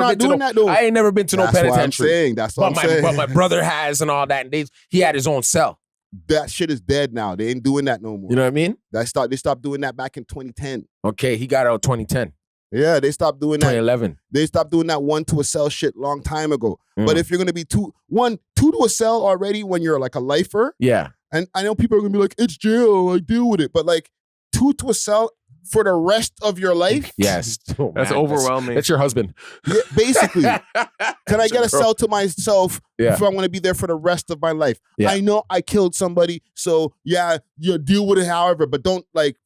never been to no penitentiary. That's what I'm saying. But my brother has and all that, and he had his own cell. That shit is dead now. They ain't doing that no more. You know what I mean? They stopped doing that back in 2010. Okay, he got out 2010. Yeah, they stopped doing that. 2011. They stopped doing that 1 to a cell shit long time ago. But if you're gonna be 2 to a cell already when you're like a lifer, yeah. And I know people are gonna be like, it's jail, I deal with it. But like 2 to a cell for the rest of your life? Yes. Oh, that's overwhelming. That's your husband. Yeah, basically. Can I get a cell to myself if I'm going to be there for the rest of my life? Yeah. I know I killed somebody, so yeah, you deal with it however, but don't like,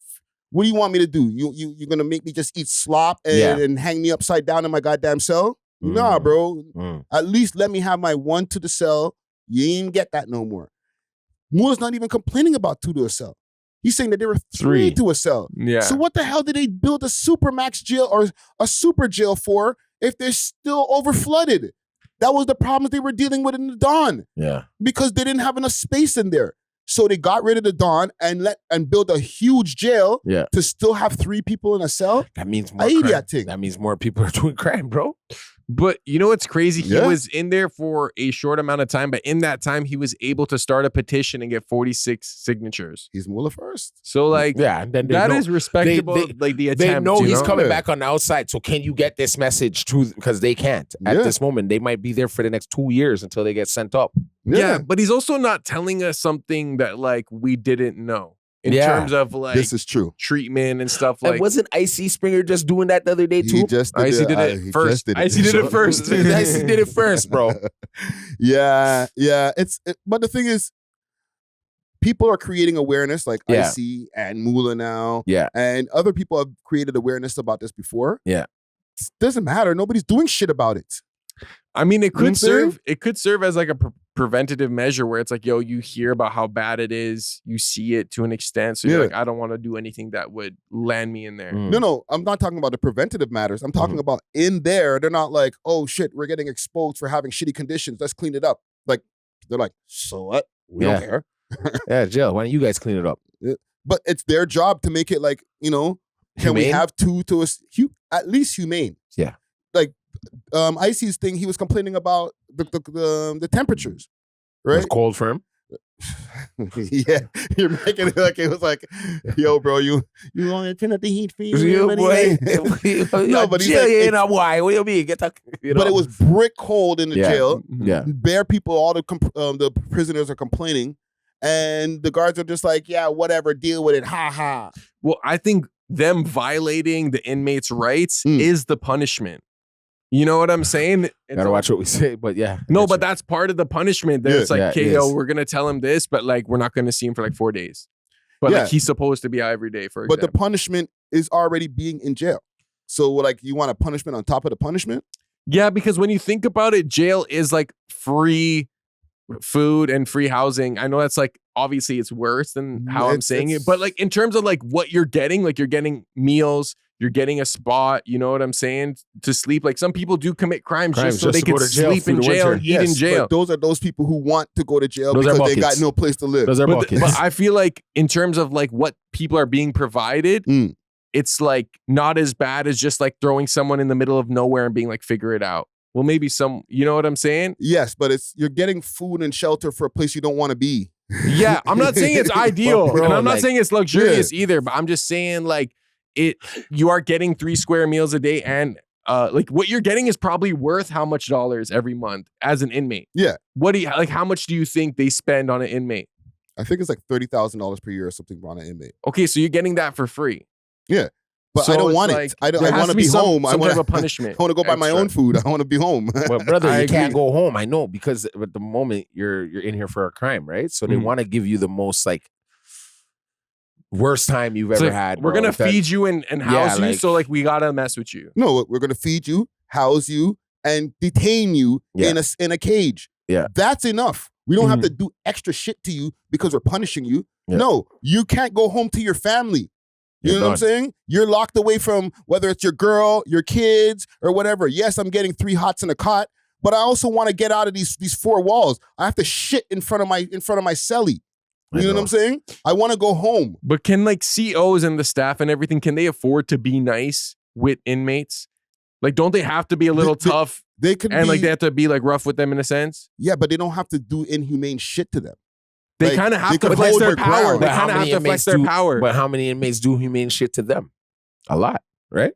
what do you want me to do? You're going to make me just eat slop and hang me upside down in my goddamn cell? Nah, bro. At least let me have my 1 to the cell. You ain't even get that no more. Moula's not even complaining about 2 to a cell. He's saying that there were 3 to a cell. Yeah. So what the hell did they build a super max jail or a super jail for if they're still over flooded? That was the problems they were dealing with in the Dawn. Yeah. Because they didn't have enough space in there. So they got rid of the Dawn and built a huge jail to still have 3 people in a cell. That means more crime. That means more people are doing crime, bro. But you know what's crazy? He was in there for a short amount of time, but in that time, he was able to start a petition and get 46 signatures. He's Moula first. So, like, and then that is respectable. Like the attempt. They know he's coming back on the outside. So can you get this message to? Because they can't at this moment. They might be there for the next 2 years until they get sent up. Yeah, but he's also not telling us something that like we didn't know. in terms of like this is true treatment and stuff And like. wasn't Icy Springer just doing that the other day too? He just did Icy it. did it He first. just did it. Icy did it first. Icy did it first, bro. Yeah. But the thing is, people are creating awareness, like Icy and Moula now. Yeah. And other people have created awareness about this before. Yeah. It doesn't matter. Nobody's doing shit about it. I mean, it You know what I'm could saying? serve. It could serve as like a preventative measure where it's like, yo, you hear about how bad it is, you see it to an extent, so you're like, I don't want to do anything that would land me in there. No, I'm not talking about the preventative matters. I'm talking about in there. They're not like, oh shit, we're getting exposed for having shitty conditions. Let's clean it up. Like they're like, so what? We don't care. Yeah, jail. Why don't you guys clean it up? But it's their job to make it like, you know, can we Humane? have at least humane? Yeah. Like Icy's thing, he was complaining about the temperatures, right? It's cold for him. Yeah, you're making it like it was like, yo, bro, you want to turn up the heat for you? You boy. No, but he's jail, like, you it's- know why? What do you mean? Get the, you know. but it was brick cold in the jail. Yeah. Bare people, all the prisoners are complaining, and the guards are just like, yeah, whatever, deal with it, ha ha. Well, I think them violating the inmates' rights is the punishment. You know what I'm saying? Gotta watch what we say, but yeah. No, but that's part of the punishment. That it's like, Yeah, okay, it yo, is. we're gonna tell him this, but like we're not gonna see him for like 4 days. But Yeah. like he's supposed to be out every day, for But example. the punishment is already being in jail. So like, you want a punishment on top of the punishment? Yeah, because when you think about it, jail is like free food and free housing. I know that's like obviously it's worse than how I'm saying it, but like in terms of like what you're getting meals, you're getting a spot, you know what I'm saying, to sleep. Like some people do commit crimes just so they to can go to jail sleep through in the jail winter. and eat in jail. But those are those people who want to go to jail Those are because they got buckets. no place to live. Those are But, buckets. but I feel like in terms of like what people are being provided, it's like not as bad as just like throwing someone in the middle of nowhere and being like, figure it out. Well, maybe you know what I'm saying? Yes, but you're getting food and shelter for a place you don't want to be. Yeah, I'm not saying it's ideal, But bro, and I'm not like- saying it's luxurious either, but I'm just saying like you are getting 3 square meals a day, and like what you're getting is probably worth how much dollars every month as an inmate. Yeah. What do you like? How much do you think they spend on an inmate? I think it's like $30,000 per year or something on an inmate. Okay, so you're getting that for free. Yeah. But So I don't it's want like, it. I there want has to to be be some home. I type want of a punishment. I want to go buy my extra. own food. I want to be home. Well, brother, I you can't agree. go home. I know, because at the moment you're in here for a crime, right? So they Mhm. want to give you the most like worst time you've It's ever like, had. we're bro. gonna That- feed you and house you, like- so like we gotta mess with you. No, we're going to feed you, house you, and detain you Yeah. in a cage. Yeah. That's enough. We don't have to do extra shit to you because we're punishing you. Yeah. No, you can't go home to your family. You You're know what I'm saying? You're locked away from whether it's your girl, your kids, or whatever. Yes, I'm getting 3 hots in a cot, but I also want to get out of these 4 walls. I have to shit in front of my cellie. You know what I'm saying? I want to go home. But can like COs and the staff and everything, can they afford to be nice with inmates? Like, don't they have to be a little tough They could and be, like they have to be like rough with them in a sense? yeah, but they don't have to do inhumane shit to them. They Like, kind of they have to could flex hold their their power. ground. They But how kind of have many to flex inmates their do- power. But how many inmates do humane shit to them? A lot, right?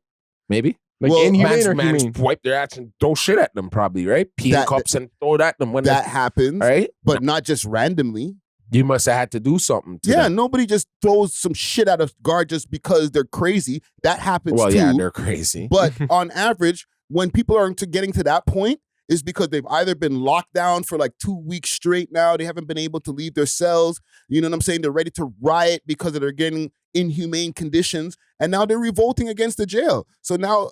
Maybe. Like Well, inhumane or Man's humane? wipe their ass and throw shit at them, probably, right? Pee in That- cups and throw it at them when That they happens, right? but not just randomly. You must have had to do something to Yeah, them. nobody just throws some shit at a guard just because they're crazy. That happens Well, too. yeah, they're crazy. But on average, when people are getting to that point, is because they've either been locked down for like 2 weeks straight now. They haven't been able to leave their cells. You know what I'm saying? They're ready to riot because they're getting inhumane conditions. And now they're revolting against the jail. So now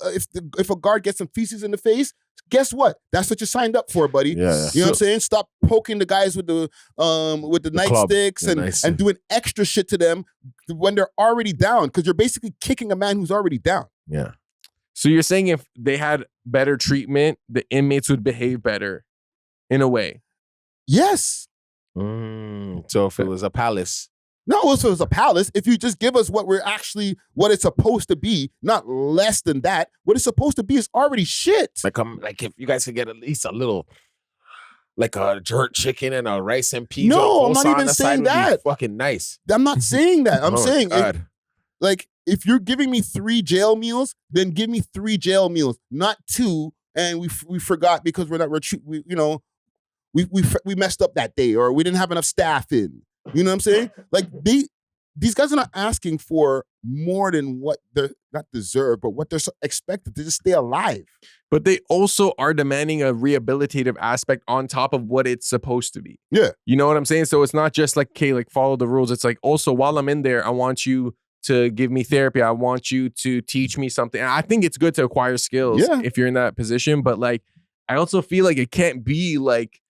if a guard gets some feces in the face, guess what? That's what you signed up for, buddy. Yeah. You know what I'm saying? Stop poking the guys with the nightsticks The nice- and doing extra shit to them when they're already down, because you're basically kicking a man who's already down. Yeah. So you're saying if they had better treatment, the inmates would behave better in a way? Yes. So if it was a palace, No, if it was a palace, if you just give us what it's supposed to be, not less than that, what it's supposed to be is already shit. like if you guys could get at least a little, like a jerk chicken and a rice and peas. No, or I'm not coleslaw on even the side saying would be that. Fucking nice. I'm not saying that. I'm Oh, saying God. if you're giving me 3 jail meals, then give me 3 jail meals, not 2. And we forgot because we messed up that day, or we didn't have enough staff in. You know what I'm saying? Like these guys are not asking for more than what they're not deserve, but what they're expected to just stay alive. But they also are demanding a rehabilitative aspect on top of what it's supposed to be. Yeah. You know what I'm saying? So it's not just like, okay, like follow the rules. It's like, also while I'm in there, I want you to give me therapy. I want you to teach me something. And I think it's good to acquire skills if you're in that position. But like, I also feel like it can't be like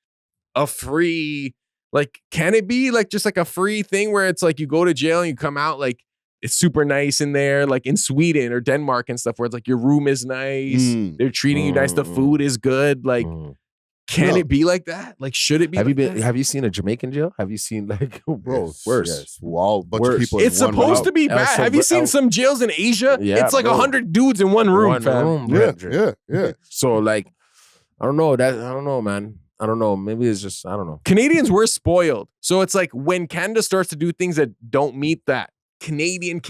a free, like, can it be like just like a free thing where it's like you go to jail and you come out like it's super nice in there, like in Sweden or Denmark and stuff, where it's like your room is nice, they're treating you nice, the food is good. Like, can it be like that? Like, should it be? Have you seen a Jamaican jail? Have you seen like, bro, worse? Yes. Well, bunch of people. It's supposed to be bad. Have you seen some jails in Asia? Yeah, it's like 100 dudes in one room, fam. Yeah. So like, I don't know, man. I don't know. Maybe it's just, I don't know. Canadians were spoiled. So it's like when Canada starts to do things that don't meet that Canadian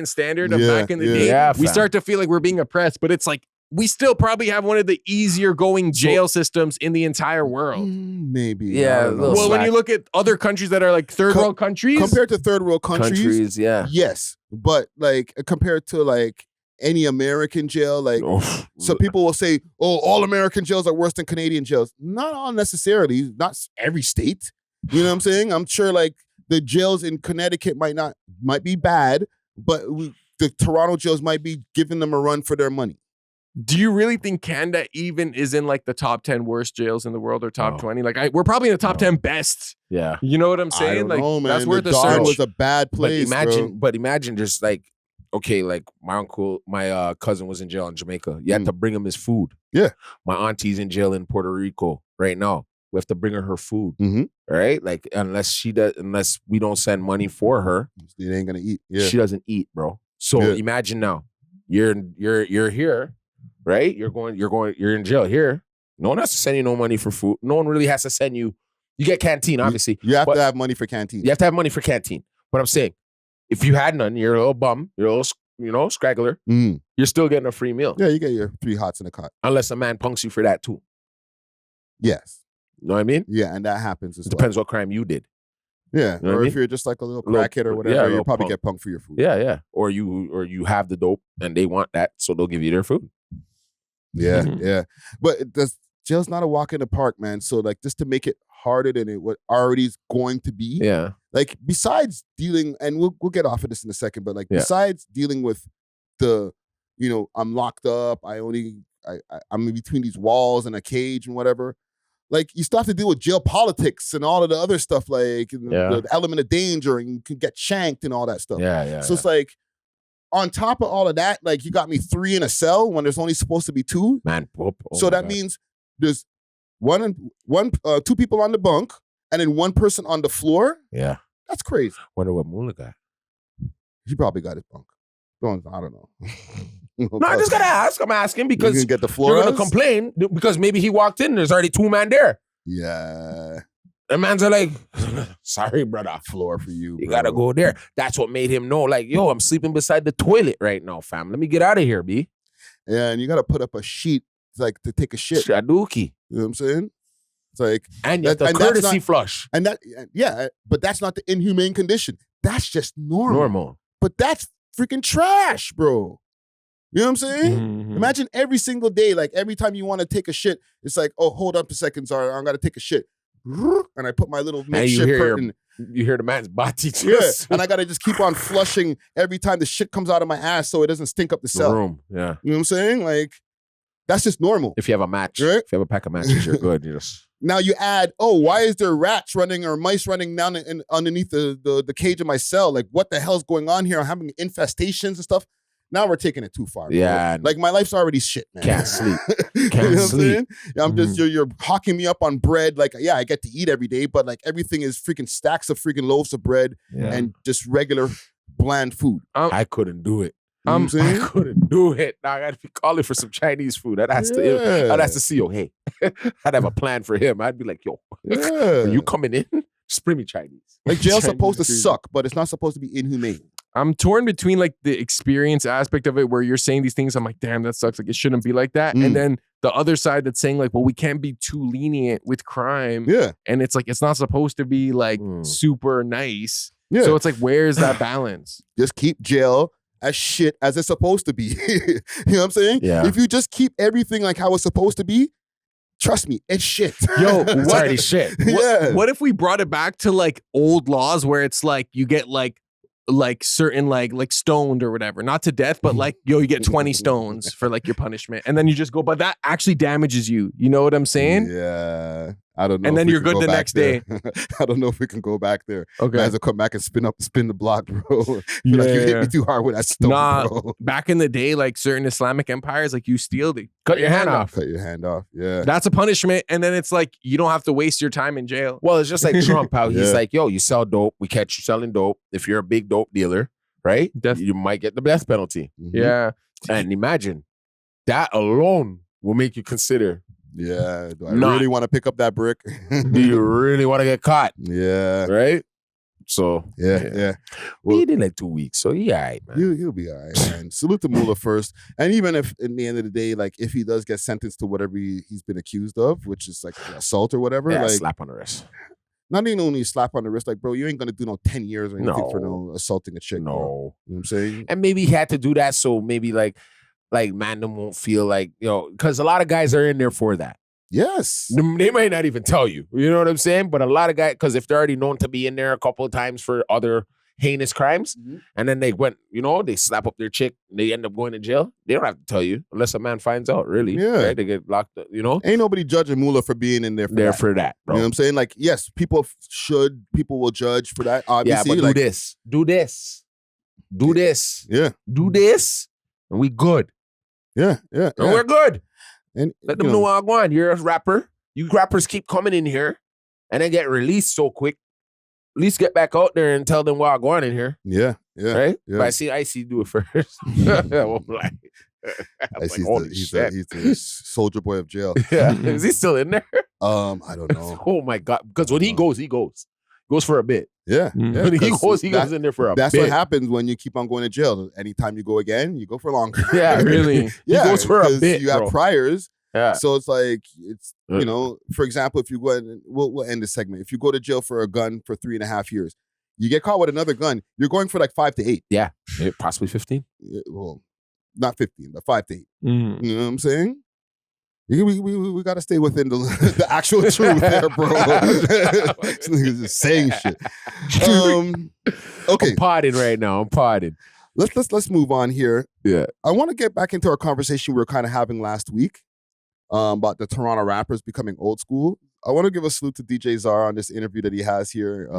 standard of back in the day, we start to feel like we're being oppressed. But it's like, we still probably have one of the easier going jail systems in the entire world. Maybe. Yeah. Well, when you look at other countries that are like third world countries. Compared to third world countries, yes. But like compared to like any American jail, like so people will say, oh, all American jails are worse than Canadian jails. Not all necessarily, not every state. You know what I'm saying? I'm sure like the jails in Connecticut might be bad, but the Toronto jails might be giving them a run for their money. Do you really think Canada even is in like the top 10 worst jails in the world or top 20? Like we're probably in the top 10 best. Yeah. You know what I'm saying? I don't like know, man. That's worth the a search. was a bad place. But imagine just like, okay, like my cousin was in jail in Jamaica. You had to bring him his food. Yeah. My auntie's in jail in Puerto Rico right now. We have to bring her food. Mm-hmm. Right? Like unless we don't send money for her, they ain't gonna eat. Yeah. She doesn't eat, bro. So imagine now, you're here, right? You're in jail here. No one has to send you no money for food. No one really has to send you. You get canteen, obviously. You have to have money for canteen. You have to have money for canteen. But I'm saying, if you had none, you're a little bum, you're a little, scraggler, you're still getting a free meal. Yeah, you get your 3 hots in a cot. Unless a man punks you for that too. Yes. You know what I mean? Yeah, and that happens as well. Depends what crime you did. Yeah, you know or if you're just like a little crackhead or whatever, you'll probably get punked for your food. Yeah. Or you have the dope and they want that, so they'll give you their food. Yeah, yeah. But jail's not a walk in the park, man. So like just to make it harder than it what already is going to be. Yeah. Like besides dealing, and we'll get off of this in a second, but like besides dealing with the, I'm locked up, I'm in between these walls and a cage and whatever. Like you still have to deal with jail politics and all of the other stuff, like the element of danger, and you can get shanked and all that stuff. Yeah. So it's like, on top of all of that, like you got me 3 in a cell when there's only supposed to be 2. Man, so that means there's 2 people on the bunk and then 1 person on the floor. Yeah, that's crazy. Wonder what Moula got. He probably got his bunk. I don't know. No, I just gotta ask. I'm asking because you can get the floor. You're gonna complain because maybe he walked in. There's already 2 men there. Yeah. The man's are like, sorry, brother. Floor for you. You gotta go there. That's what made him know, like, yo, I'm sleeping beside the toilet right now, fam. Let me get out of here, B. Yeah, and you gotta put up a sheet like to take a shit. Shaduki. You know what I'm saying? It's like, and the courtesy flush. And that, but that's not the inhumane condition. That's just normal. But that's freaking trash, bro. You know what I'm saying? Mm-hmm. Imagine every single day, like every time you want to take a shit, it's like, oh, hold up a second, sorry, I gotta take a shit. And I put my little makeshift curtain. You hear the man's body just. Yeah, and I gotta just keep on flushing every time the shit comes out of my ass so it doesn't stink up the cell. Room. Yeah. You know what I'm saying? Like, that's just normal. If you have a match, right? If you have a pack of matches, you're good. You just. Now you add, why is there rats running or mice running down underneath the cage of my cell? Like, what the hell's going on here? I'm having infestations and stuff. Now we're taking it too far. Yeah. Bro. Like my life's already shit, man. Can't sleep. Can't sleep. I'm just, you're hawking me up on bread. Like, yeah, I get to eat every day, but like everything is freaking stacks of freaking loaves of bread and just regular bland food. I couldn't do it. I couldn't do it. Now I got to be calling for some Chinese food. I'd have to see, hey, I'd have a plan for him. I'd be like, yo, are you coming in? Just bring me Chinese. Like jail's supposed to suck, but it's not supposed to be inhumane. I'm torn between like the experience aspect of it where you're saying these things. I'm like, damn, that sucks. Like it shouldn't be like that. And then the other side that's saying like, well, we can't be too lenient with crime. Yeah. And it's like, it's not supposed to be like super nice. Yeah. So it's like, where's that balance? Just keep jail as shit as it's supposed to be. You know what I'm saying? Yeah. If you just keep everything like how it's supposed to be, trust me, it's shit. Yo, It's already shit. What if we brought it back to like old laws where it's like you get like certain like stoned or whatever, not to death, but like, yo, you get 20 stones for like your punishment, and then you just go, but that actually damages you. You know what I'm saying? Yeah. I don't know. And if then we you're can good go the back next there. day. I don't know if we can go back there. Okay. Guys will come back and spin the block, bro. Feel Yeah, like you hit yeah. me too hard with that stone, Nah, bro. back in the day, like certain Islamic empires, like you steal, they Cut your hand off. Cut your hand off. Yeah. That's a punishment, and then it's like you don't have to waste your time in jail. Well, it's just like Trump, how he's Yeah. like, yo, you sell dope, we catch you selling dope. If you're a big dope dealer, right? You might get the death penalty. Mhm. Yeah, And imagine that alone will make you consider, Yeah. Do I Not- really want to pick up that brick? do you really want to get caught? Yeah. Right? So Yeah. he did like 2 weeks. So yeah, all right, man. He'll be all right, man. Salute to Moula first. And even if, in the end of the day, like, if he does get sentenced to whatever he's been accused of, which is like assault or whatever, Yeah, like, slap on the wrist. not even only slap on the wrist, like, bro, you ain't gonna do no 10 years or anything for No. no assaulting a chick, bro. No. You know what I'm saying? And maybe he had to do that so maybe like Mandem won't feel like, because a lot of guys are in there for that. Yes. They might not even tell you. You know what I'm saying? But a lot of guys, because if they're already known to be in there a couple of times for other heinous crimes, and then they went, they slap up their chick, and they end up going to jail, they don't have to tell you unless a man finds out, really. Yeah. Right? They get locked up, Ain't nobody judging Moula for being in there for that. for that, bro. You know what I'm saying? Like, yes, people will judge for that, Yeah, obviously. but like, do this. Do this. Yeah. Do this, and we good. Yeah. And we're good. And Let them know I'm going. You're a rapper. You rappers keep coming in here and then get released so quick. At least get back out there and tell them why I'm going in here. Yeah. Right? Yeah. But I see do it first. I'm like, He's the soldier boy of jail. Yeah. Is he still in there? I don't know. Oh my God. Because when he goes, he goes. Goes for a bit. Yeah. When he goes in there for a bit. That's what happens when you keep on going to jail. Anytime you go again, you go for longer. Yeah, really. Yeah, He goes for a 'cause bit, you have bro. priors. Yeah. So it's like, it's, for example, if you go and we'll end this segment. If you go to jail for a gun for 3.5 years, you get caught with another gun, you're going for like 5 to 8. Yeah. Possibly 15. Well, not 15, but 5 to 8. Mm. You know what I'm saying? We got to stay within the actual truth there, bro. This nigga's just saying shit. Okay. I'm potted right now. I'm potted. Let's move on here. Yeah. I want to get back into our conversation we were kind of having last week about the Toronto rappers becoming old school. I want to give a salute to DJ Czar on this interview that he has here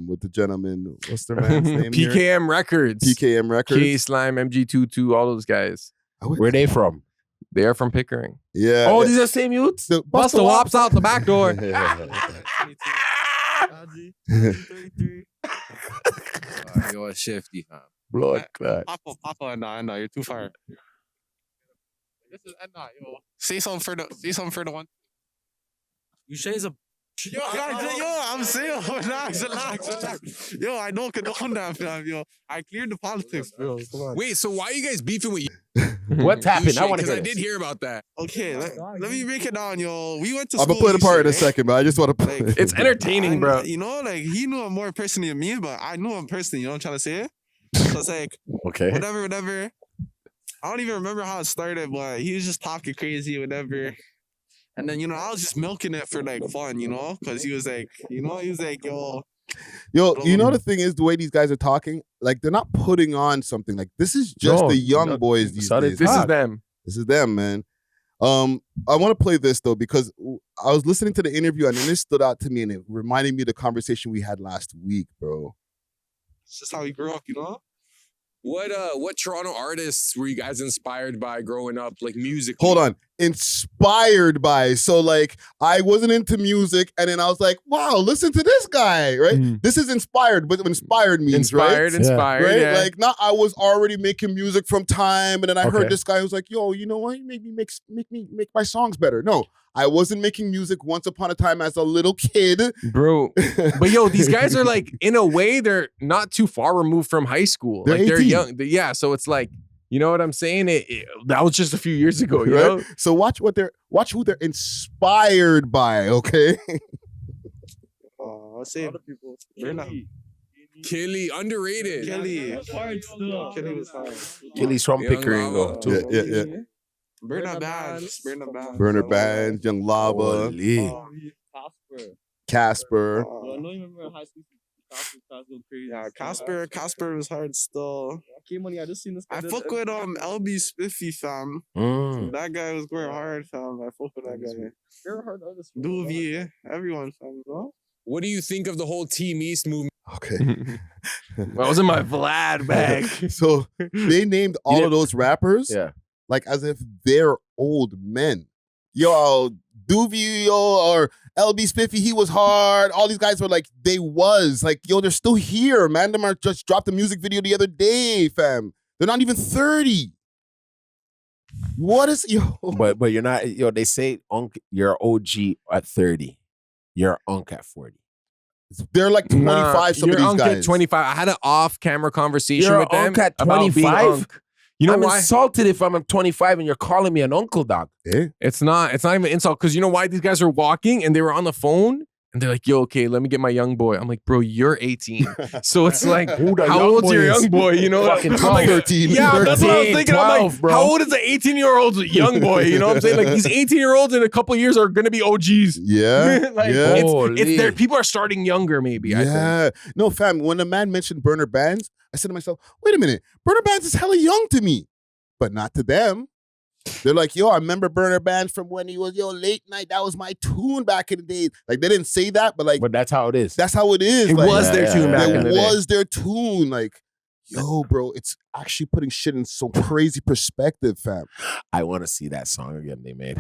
with the gentleman. What's their man's name? PKM here? Records. PKM Records. K Slime, MG22, all those guys. Where they from? They are from Pickering. Yeah. Oh, these are the same youths? Bust the wops out the back door. You're shifty, huh? Blood clot. Papa, nah, you're too far. This is yo. Say something for the one. You shay's a. Yo, I'm saying, relax. Yo, I don't condone that, fam. Yo, I cleared the politics, bro. Come on. Wait, so why are you guys beefing with you? What happened? I want to Because hear I this. did hear about that. Okay, let me break it down, yo. We went to I'm school. gonna play the part in a right? second, but I just want to play. It's entertaining, bro. You know, like he knew him more personally than me, but I knew him personally. You know what I'm trying to say? So it's like, Okay. whatever. I don't even remember how it started, but he was just talking crazy, whatever. And then, I was just milking it for like fun, because he was like, yo. Yo, you know the thing is, the way these guys are talking, like they're not putting on something. Like this is just the young boys these days. This is them. This is them, man. I want to play this though because I was listening to the interview and then this stood out to me and it reminded me of the conversation we had last week, bro. It's just how we grew up, What Toronto artists were you guys inspired by growing up, like music? Hold on. Inspired by. So like I wasn't into music and then I was like, wow, listen to this guy, right? This is inspired, but inspired means Inspired, right? yeah. Like not I was already making music from time and then I heard Okay. this guy who was like, yo, you know what? You make me make my songs better. No, I wasn't making music once upon a time as a little kid. Bro. But yo, these guys are like, in a way, they're not too far removed from high school. They're Like they're 18. young. Yeah, so it's like, you know what I'm saying? That was just a few years ago, you know? So watch who they're inspired by, okay? Let's say, we're not. Killy, underrated. Killy was hard. Killy's from Young Pickering, Lava. though, too. Yeah. Burner Bands. Burner Bands, Young Lava, Holy. Casper. Yeah, Casper was hard still. I fuck with LB Spiffy, fam. That guy was going hard, fam. I fuck with that guy. Doovie, everyone, fam. Bro. What do you think of the whole Team East movement? Okay. That was in my Vlad bag. So they named all of those rappers like as if they're old men. Yo, Doovie, or LB Spiffy, he was hard. All these guys were like, they was. Like, yo, they're still here, man. Them just dropped a music video the other day, fam. They're not even 30. What is, yo? But you're not, yo, they say you're OG at 30. You're Unk at 40. They're like 25, some of these guys. At 25. I had an off-camera conversation You're with them Unk at about being 25? Unk. You know I'm why? insulted if I'm 25 and you're calling me an uncle, dog. It's not even an insult, because you know why? These guys are walking and they were on the phone and they're like, yo, okay, let me get my young boy. I'm like, bro, you're 18. So it's like, how old's your young boy? You know? Fucking 12. Like, 13. Yeah, 13, that's what I was thinking. 12, I'm like, bro. how old is an 18-year-old young boy? You know what I'm saying? Like, these 18-year-olds in a couple of years are going to be OGs. Yeah. Like, yeah. it's there. People are starting younger, maybe, I think. No, fam, when the man mentioned Burner Bands, I said to myself, wait a minute, Burner Bands is hella young to me, but not to them. They're like, yo, I remember Burner Bands from when he was, late night. That was my tune back in the day. Like, they didn't say that, but like, But that's how it is. that's how it is. It Like, was their tune back in the It day. was their tune. Like, yo, bro, it's actually putting shit in some crazy perspective, fam. I want to see that song again they made.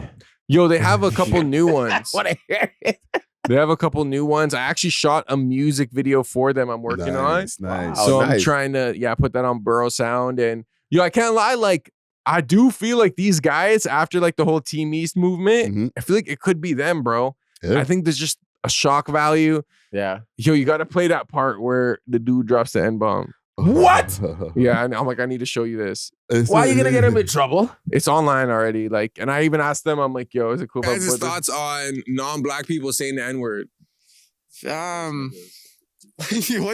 Yo, they have a couple new ones. Want to hear it? They have a couple new ones. I actually shot a music video for them I'm working on. Nice. So I'm nice. trying to, put that on Burrow Sound. And, I can't lie, like, I do feel like these guys, after, like, the whole Team East movement, I feel like it could be them, bro. Yeah. I think there's just a shock value. Yeah. Yo, you got to play that part where the dude drops the N-bomb. What? Yeah, and I'm like, I need to show you this. Why are you going to get him in trouble? It's online already. Like, and I even asked them, I'm like, yo, is it cool if I Guys' put this? thoughts on non-black people saying the N-word? What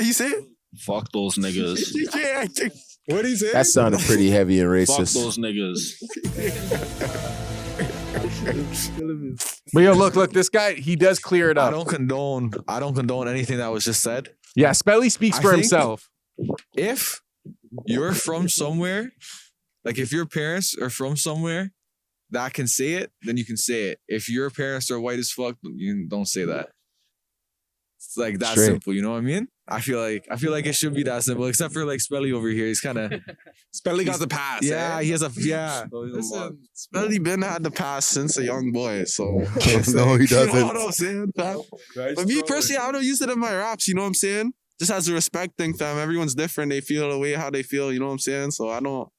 you say? Fuck those niggas. What do you say? That sounded pretty heavy and Fuck racist. those niggas. But yo, look, this guy, he does clear it I up. don't condone anything that was just said. Yeah, Spelly speaks I for think- himself. If you're from somewhere, like if your parents are from somewhere that can say it, then you can say it. If your parents are white as fuck, you don't say that. It's like that Straight. simple, you know what I mean? I feel like it should be that simple, except for like Spelly over here. He's kind of Spelly got the pass. yeah, eh? he has a Listen, Spelly been had the past since a young boy, so No, he You know doesn't. what I'm saying, fam? But me personally, I don't use it in my raps. You know what I'm saying? Just as a respect thing, fam. Everyone's different. They feel the way how they feel. You know what I'm saying? So I don't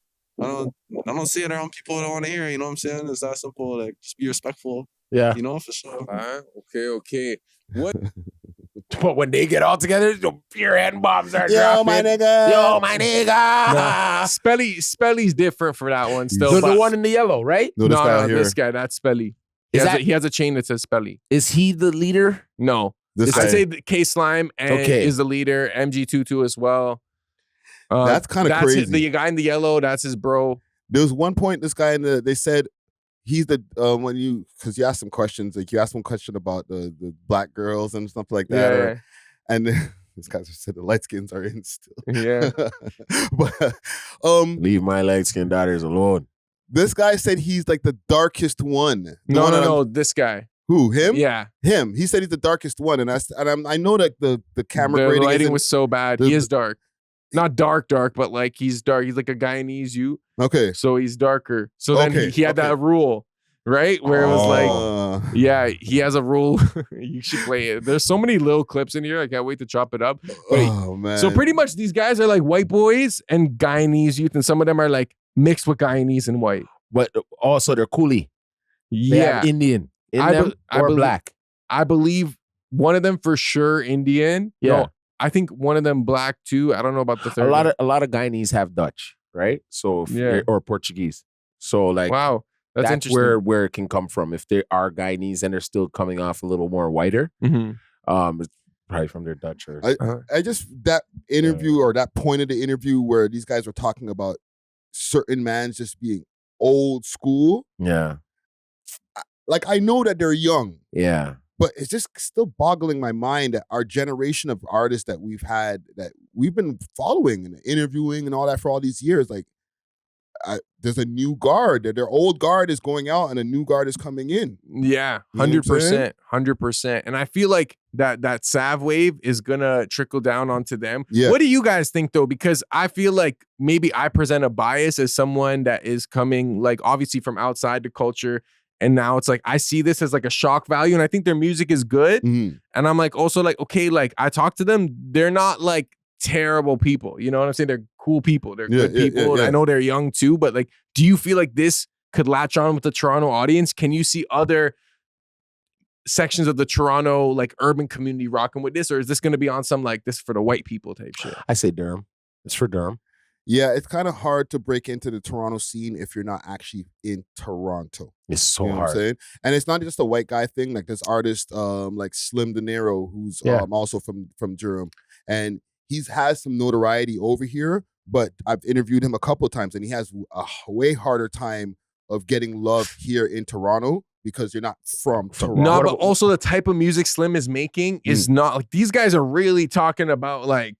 say it around people that don't want to hear it. You know what I'm saying? It's that simple. Like, just be respectful. Yeah. You know, for sure. Okay. What? But when they get all together, the pure N bombs are Yo, dropping. my nigga. Yo, my nigga. Nah, Spelly's different for that one still. The but- one in the yellow, right? No, this guy out here. This guy, that's Spelly. He has a chain that says Spelly. Is he the leader? No. This I'd guy. say K Slime Okay. is the leader. MG22 as well. That's kinda crazy. The guy in the yellow, that's his bro. There was one point this guy they said he's the because you asked some questions, like you asked one question about the black girls and stuff like that, Yeah. and this guy said the light skins are in still. Yeah. But Leave my light skinned daughters alone. this guy said he's like the darkest one. The one No, this guy. Who, him? Yeah. Him. He said he's the darkest one, and I know that the camera The grading lighting isn't- was so bad. He is dark. Not dark, but like he's dark. He's like a Guyanese you. Okay. So he's darker. So then Okay, he had that rule, right? Where it was like, yeah, he has a rule. You should play it. There's so many little clips in here. I can't wait to chop it up. But Oh man. so pretty much these guys are like white boys and Guyanese youth, and some of them are like mixed with Guyanese and white. But also they're coolie. They Yeah. have Indian in I them be- I or believe- black. I believe one of them for sure Indian. Yeah. No, I think one of them black too. I don't know about the third. A lot of Guyanese have Dutch, right? So or Portuguese. So like Wow. That's interesting. where it can come from. If they are Guyanese and they're still coming off a little more whiter, Mhm. Probably from their Dutch or I just that interview or that point of the interview where these guys were talking about certain mans just being old school. Yeah. Like I know that they're young. Yeah. But it's just still boggling my mind that our generation of artists that we've had, that we've been following and interviewing and all that for all these years, like there's a new guard. Their old guard is going out and a new guard is coming in. Yeah, 100%, 100%. And I feel like that Sav wave is gonna trickle down onto them. Yeah. What do you guys think though? Because I feel like maybe I present a bias as someone that is coming like obviously from outside the culture. And now it's like, I see this as like a shock value and I think their music is good. Mm-hmm. And I'm like, also like, okay, like I talk to them, they're not like terrible people. You know what I'm saying? They're cool people. They're good people. And I know they're young too, but like, do you feel like this could latch on with the Toronto audience? Can you see other sections of the Toronto like urban community rocking with this? Or is this going to be on some like this for the white people type shit? I say Durham. It's for Durham. Yeah, it's kind of hard to break into the Toronto scene if you're not actually in Toronto. It's so You know what hard. I'm saying? And it's not just a white guy thing. Like this artist, like Slim De Niro, who's also from Durham, and he's has some notoriety over here. But I've interviewed him a couple of times, and he has a way harder time of getting love here in Toronto because you're not from Toronto. No, but also the type of music Slim is making is not like these guys are really talking about like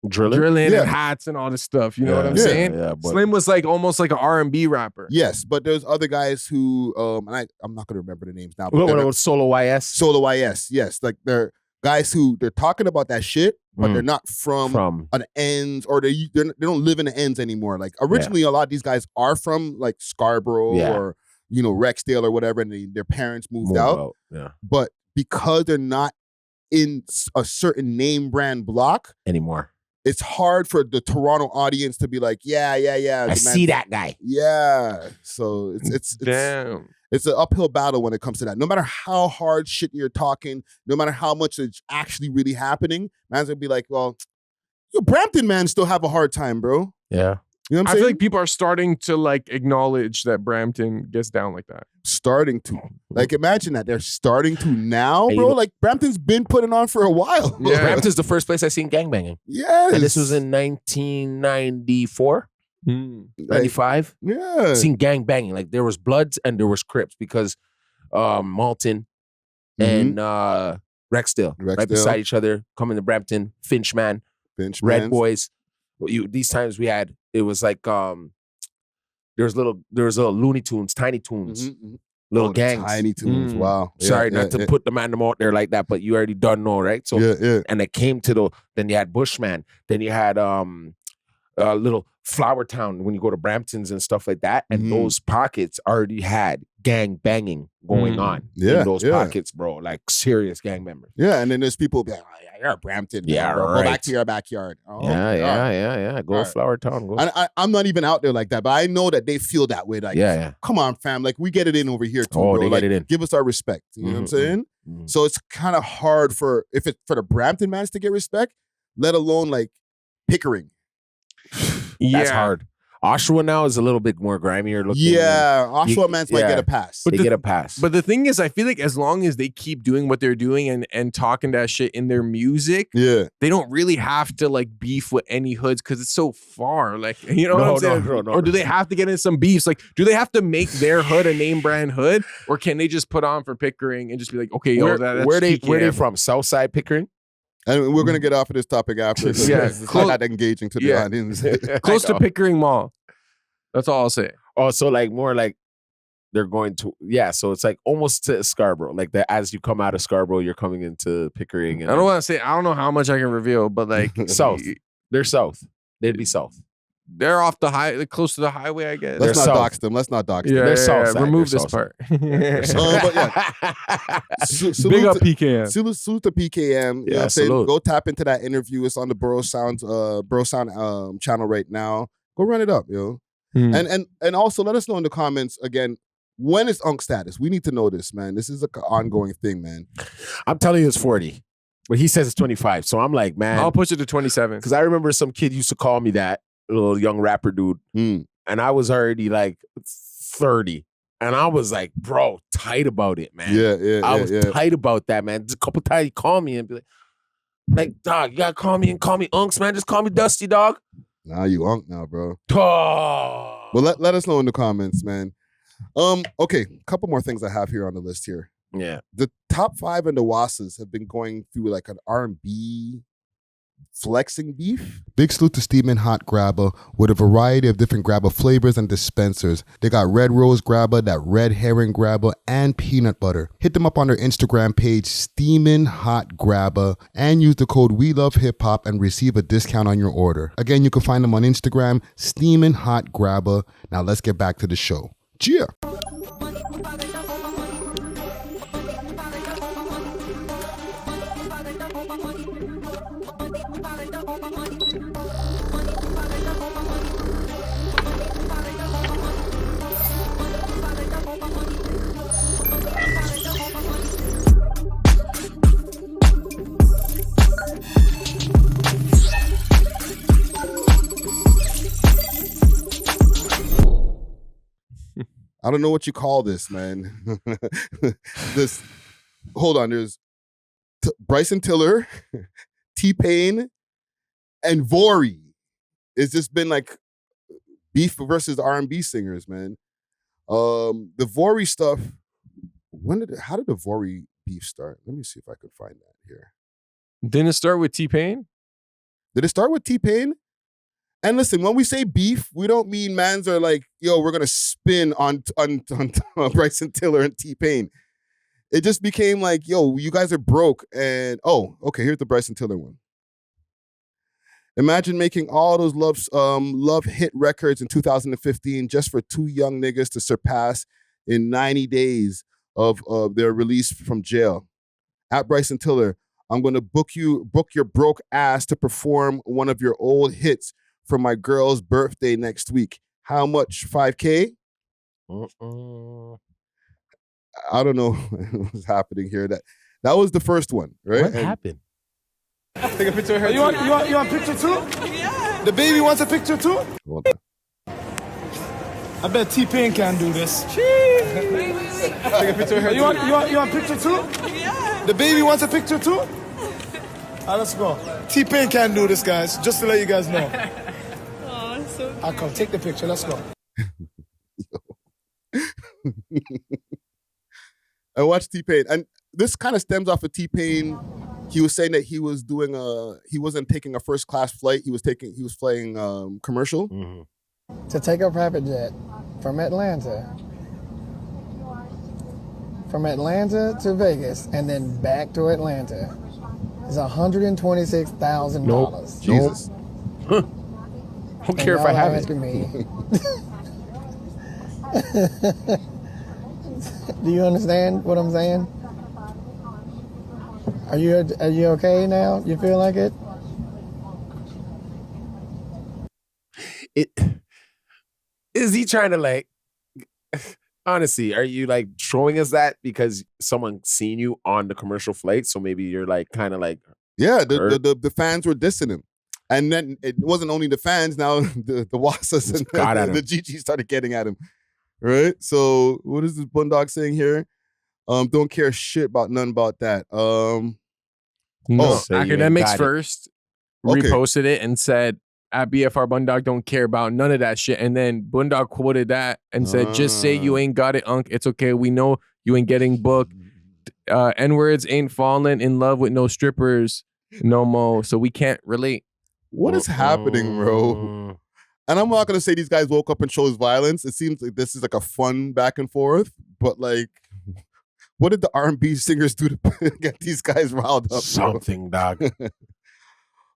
drilling and hats and all this stuff. You know what I'm saying? Yeah, Slim was like almost like an R&B rapper. Yes, but there's other guys who, and I'm not going to remember the names now. What Solo YS? Solo YS, yes. Like they're guys who they're talking about that shit, but they're not from an ends, or they don't live in the ends anymore. Like originally, a lot of these guys are from like Scarborough or Rexdale or whatever, and their parents moved out. Yeah, but because they're not in a certain name brand block anymore, it's hard for the Toronto audience to be like, yeah. I see that guy. Yeah. So it's damn. It's an uphill battle when it comes to that. No matter how hard shit you're talking, no matter how much it's actually really happening, man's gonna be like, well, Brampton man still have a hard time, bro. Yeah. You know what I'm I saying? feel like people are starting to like acknowledge that Brampton gets down like that. Starting to. Like imagine that. They're starting to now, bro. Like Brampton's been putting on for a while. Yeah. Brampton's the first place I seen gangbanging. Yes. And this was in 1994. 95. Yeah. Seen gang banging. Like there was Bloods and there was Crips because Malton and Rexdale right beside each other, coming to Brampton, Finchman, Red Boys. These times we had, it was like there was little Looney Tunes, Tiny Tunes, little gangs. Tiny Tunes, wow. Sorry not to put them out there like that, but you already done know, right? So and it came to then you had Bushman, then you had little Flower Town when you go to Bramptons and stuff like that, and those pockets already had gang banging going on in those pockets, bro. Like serious gang members. Yeah, and then there's people be like, oh, yeah, you're a Brampton. Yeah, bro. right. Go back to your backyard. Oh, yeah. Go Flower Town. Go. I'm not even out there like that, but I know that they feel that way. Like, come on, fam. Like, we get it in over here too, bro. They like, get it in. Give us our respect. You know what I'm saying? So it's kind of hard for the Brampton mans to get respect, let alone like Pickering. That's hard. Oshawa now is a little bit more grimier looking. Yeah, Oshawa mans might get a pass. They get a pass. But the thing is, I feel like as long as they keep doing what they're doing and talking that shit in their music, they don't really have to like beef with any hoods because it's so far. Like, you know what I'm saying? No. Or do they have to get in some beefs? Like, do they have to make their hood a name brand hood, or can they just put on for Pickering and just be like, okay, that's where they from? Southside Pickering? And we're gonna get off of this topic after. It's not that engaging to the audience. Close to Pickering Mall. That's all I'll say. Oh, so like more like they're going to so it's like almost to Scarborough. Like that as you come out of Scarborough, you're coming into Pickering. And I don't want to say. I don't know how much I can reveal, but like south. They're south. They'd be south. They're off the close to the highway, I guess. Let's not dox them. Let's not dox them. They're south. Remove this part. But yeah. Big up PKM. Salute to PKM. You know what I'm saying? Go tap into that interview. It's on the Borough Sound channel right now. Go run it up, yo. And also let us know in the comments again, when is Unk status? We need to know this, man. This is an ongoing thing, man. I'm telling you it's 40. But he says it's 25. So I'm like, man. I'll push it to 27. Because I remember some kid used to call me that, little young rapper dude. And I was already like 30. And I was like, bro, tight about it, man. Yeah. I was tight about that, man. Just a couple times he called me and be like, Like, dog, you gotta call me Unks, man. Just call me Dusty, dog. Nah, you Unk now, bro. Oh. Well, let us know in the comments, man. Okay, a couple more things I have here on the list here. Yeah. The top 5 and the Wassas have been going through like an R&B flexing beef. Big salute to Steamin' Hot Grabba with a variety of different grabba flavors and dispensers. They got red rose grabba, that red herring grabba, and peanut butter. Hit them up on their Instagram page, Steamin' Hot Grabba, and use the code welovehiphop and receive a discount on your order. Again, you can find them on Instagram, Steamin' Hot Grabba. Now let's get back to the show. Cheer. I don't know what you call this, man. Hold on, there's Bryson Tiller, T-Pain, and Vori. It's just been like beef versus R&B singers, man. The Vori stuff, how did the Vori beef start? Let me see if I could find that here. Didn't it start with T-Pain? Did it start with T-Pain? And listen, when we say beef, we don't mean mans are like, yo, we're gonna spin on Bryson Tiller and T-Pain. It just became like, yo, you guys are broke. And okay, here's the Bryson Tiller one. Imagine making all those love hit records in 2015 just for 2 young niggas to surpass in 90 days of their release from jail. At Bryson Tiller, I'm gonna book your broke ass to perform one of your old hits for my girl's birthday next week. How much? 5K? I don't know what's happening here. That was the first one, right? What happened? Take a picture of her. You want a picture too? Yeah. The baby wants a picture too? Hold on. I bet T-Pain can do this. Take a picture of her. You want a picture too? Yeah. The baby wants a picture too? All right, let's go. T-Pain can do this, guys. Just to let you guys know. Oh, so cute. I'll come take the picture. Let's go. I watched T-Pain, and this kind of stems off of T-Pain. He was saying that he was he wasn't taking a first class flight. He was flying commercial. Mm-hmm. To take a private jet from Atlanta to Vegas and then back to Atlanta is $126,000. Nope. Jesus. Nope. I don't care if I have it. Me. Do you understand what I'm saying? Are you okay now? You feel like it? Is he trying to like, honestly, are you like showing us that because someone seen you on the commercial flight? So maybe you're like kind of like, yeah, the fans were dissing him. And then it wasn't only the fans, now the Wassas and the GG started getting at him. Right? So what is this Bundog saying here? Don't care shit about none about that. Academics First reposted it and said, at BFR Bundog don't care about none of that shit. And then Bundog quoted that and said, just say you ain't got it, Unk. It's okay. We know you ain't getting booked. N-words ain't falling in love with no strippers no more. So we can't relate. What is happening, bro? And I'm not going to say these guys woke up and chose violence. It seems like this is like a fun back and forth. But like, what did the R&B singers do to get these guys riled up? Something, dog.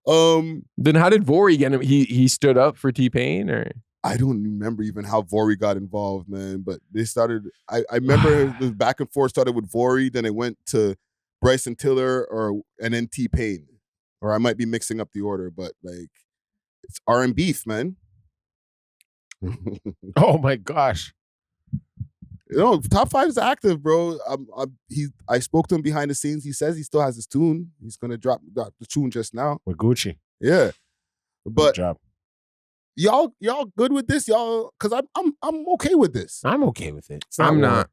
Then how did Vori get him? He stood up for T-Pain, or I don't remember even how Vori got involved, man. But they started. I remember the back and forth started with Vori, then it went to Bryson Tiller, and then T-Pain. Or I might be mixing up the order, but like it's R&B, man. Oh my gosh. You know, Top 5 is active, bro. I spoke to him behind the scenes. He says he still has his tune. He's gonna drop the tune just now with Gucci. Yeah, but good job. Y'all good with this, y'all? Because I'm okay with this. I'm okay with it. I'm not.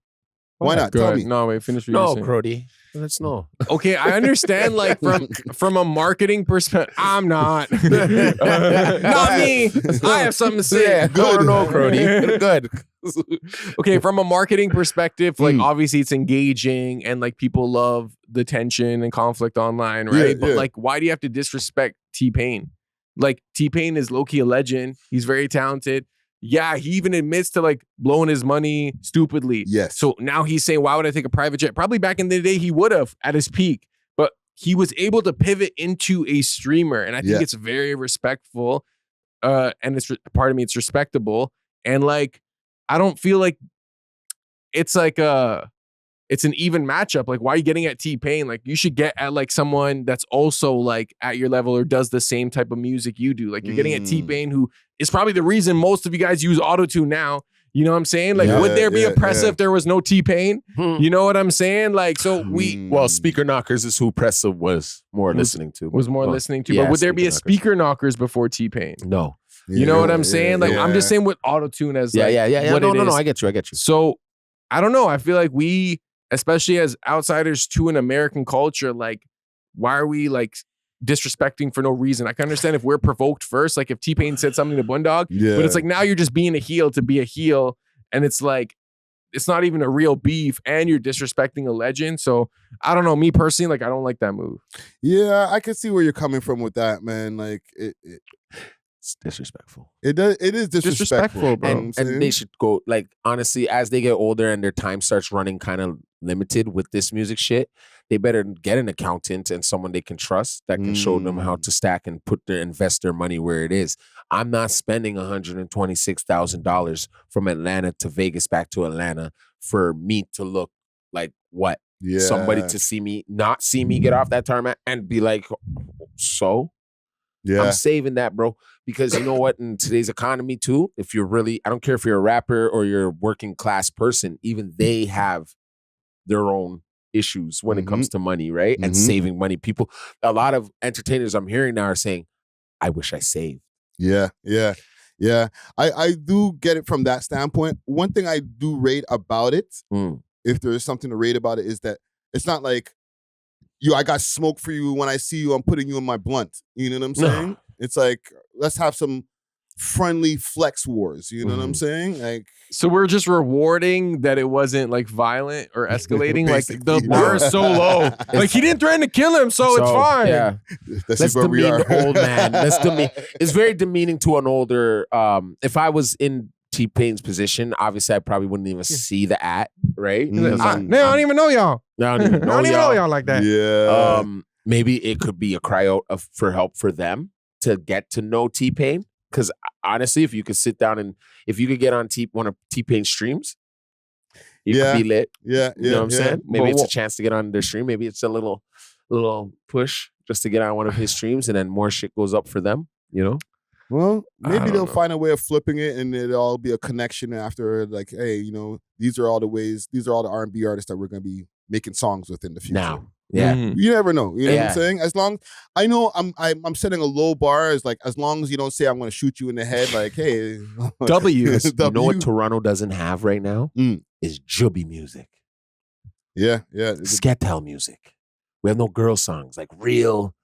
Why not? Go Tell ahead. me. No, wait, finish what No, you're saying. Crody. Let's know. Okay, I understand, like, from a marketing perspective. I'm not. Not me. I have something to say. Yeah, good. No, Crody. Good. Okay, from a marketing perspective, like, obviously it's engaging and, like, people love the tension and conflict online, right? Yeah, but, yeah. like, why do you have to disrespect T-Pain? Like, T-Pain is low-key a legend. He's very talented. Yeah, he even admits to, like, blowing his money stupidly. Yes. So now he's saying, why would I take a private jet? Probably back in the day he would have at his peak. But he was able to pivot into a streamer. And I think it's very respectful. And it's, part of me, it's respectable. And, like, I don't feel like it's like it's an even matchup. Like, why are you getting at T-Pain? Like, you should get at, like, someone that's also, like, at your level or does the same type of music you do. Like, you're getting at T-Pain, who is probably the reason most of you guys use auto-tune now. You know what I'm saying? Like, would there be a Pressa if there was no T-Pain? You know what I'm saying? Like, so Well, Speaker Knockers is who Pressa was more listening to. Listening to. Yeah, But would there be a Knockers. Speaker Knockers before T-Pain? No. You know what I'm saying? Like, I'm just saying with auto-tune as, like, what No, it is. I get you. So, I don't know. I feel like we, especially as outsiders to an American culture, like, why are we, like, disrespecting for no reason? I can understand if we're provoked first, like if T-Pain said something to Bundog, but it's like now you're just being a heel to be a heel, and it's like it's not even a real beef, and you're disrespecting a legend. So I don't know. Me personally, like, I don't like that move. Yeah, I can see where you're coming from with that, man. Like it's disrespectful. It is disrespectful, bro. And they should go, like, honestly, as they get older and their time starts running kind of limited with this music shit, they better get an accountant and someone they can trust that can show them how to stack and invest their money where it is. I'm not spending $126,000 from Atlanta to Vegas back to Atlanta for me to look like what? Yeah. Somebody to not see me get off that tarmac and be like, so? Yeah. I'm saving that, bro. Because you know what? In today's economy too, if you're really, I don't care if you're a rapper or you're a working class person, even they have their own issues when it comes to money, right? And saving money. People, a lot of entertainers I'm hearing now are saying, I wish I saved. Yeah. I do get it from that standpoint. One thing I do rate about it, if there is something to rate about it, is that it's not like, I got smoke for you. When I see you, I'm putting you in my blunt. You know what I'm saying? No. It's like, let's have some friendly flex wars. You know what I'm saying? Like, so we're just rewarding that it wasn't, like, violent or escalating. Like, the bar is so low. Like, he didn't threaten to kill him, so it's fine. Yeah. That's where we demean are. old man. That's it's very demeaning to an older. If I was in T-Pain's position, obviously I probably wouldn't even see the at, right? I don't even know y'all. I don't even know y'all like that. Yeah. Maybe it could be a cry out for help for them to get to know T-Pain. Because honestly, if you could sit down and if you could get on one of T-Pain's streams, you could be lit. Yeah. You know what I'm saying? Maybe it's a chance to get on their stream. Maybe it's a little push just to get on one of his streams, and then more shit goes up for them. You know? Well, maybe they'll know. find a way of flipping it, and it'll all be a connection after. Like, hey, you know, these are all the R&B artists that we're gonna be making songs with in the future. Now. Yeah. You never know. You know what I'm saying? As long I know I'm setting a low bar, as long as you don't say I'm gonna shoot you in the head, like, hey. W's. You know what Toronto doesn't have right now? Is jubby music. Yeah. Sketel music. We have no girl songs, like real,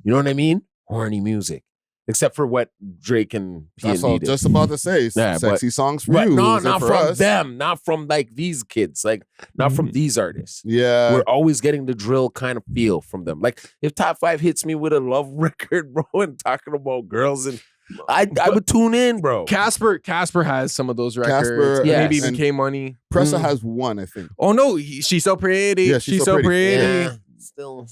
you know what I mean? Horny music. Except for what Drake and That's all just about to say. Sexy songs for you. No, not from us. them. Not from, like, these kids. Like, not from these artists. Yeah. We're always getting the drill kind of feel from them. Like, if Top 5 hits me with a love record, bro, and talking about girls, and I would tune in, bro. Casper has some of those records. Casper, maybe even K-Money. Pressa has one, I think. Oh no, she's so pretty. Yeah, she's so pretty. Yeah. Still,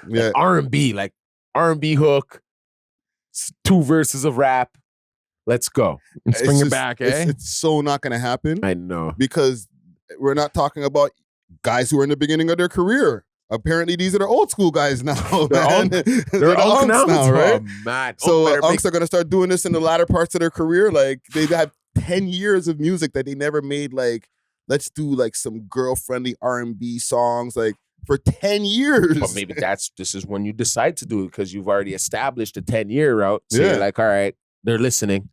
yeah. R&B, like R&B hook, 2 verses of rap. Let's go. Let's bring it back, eh? It's so not going to happen. I know. Because we're not talking about guys who are in the beginning of their career. Apparently, these are the old school guys now. They're the unks now, right? Oh, man. So unks are going to start doing this in the latter parts of their career. Like, they've had 10 years of music that they never made. Like, let's do like some girl-friendly R&B songs. Like, for 10 years. But maybe this is when you decide to do it, because you've already established a 10-year route. So you're like, all right, they're listening.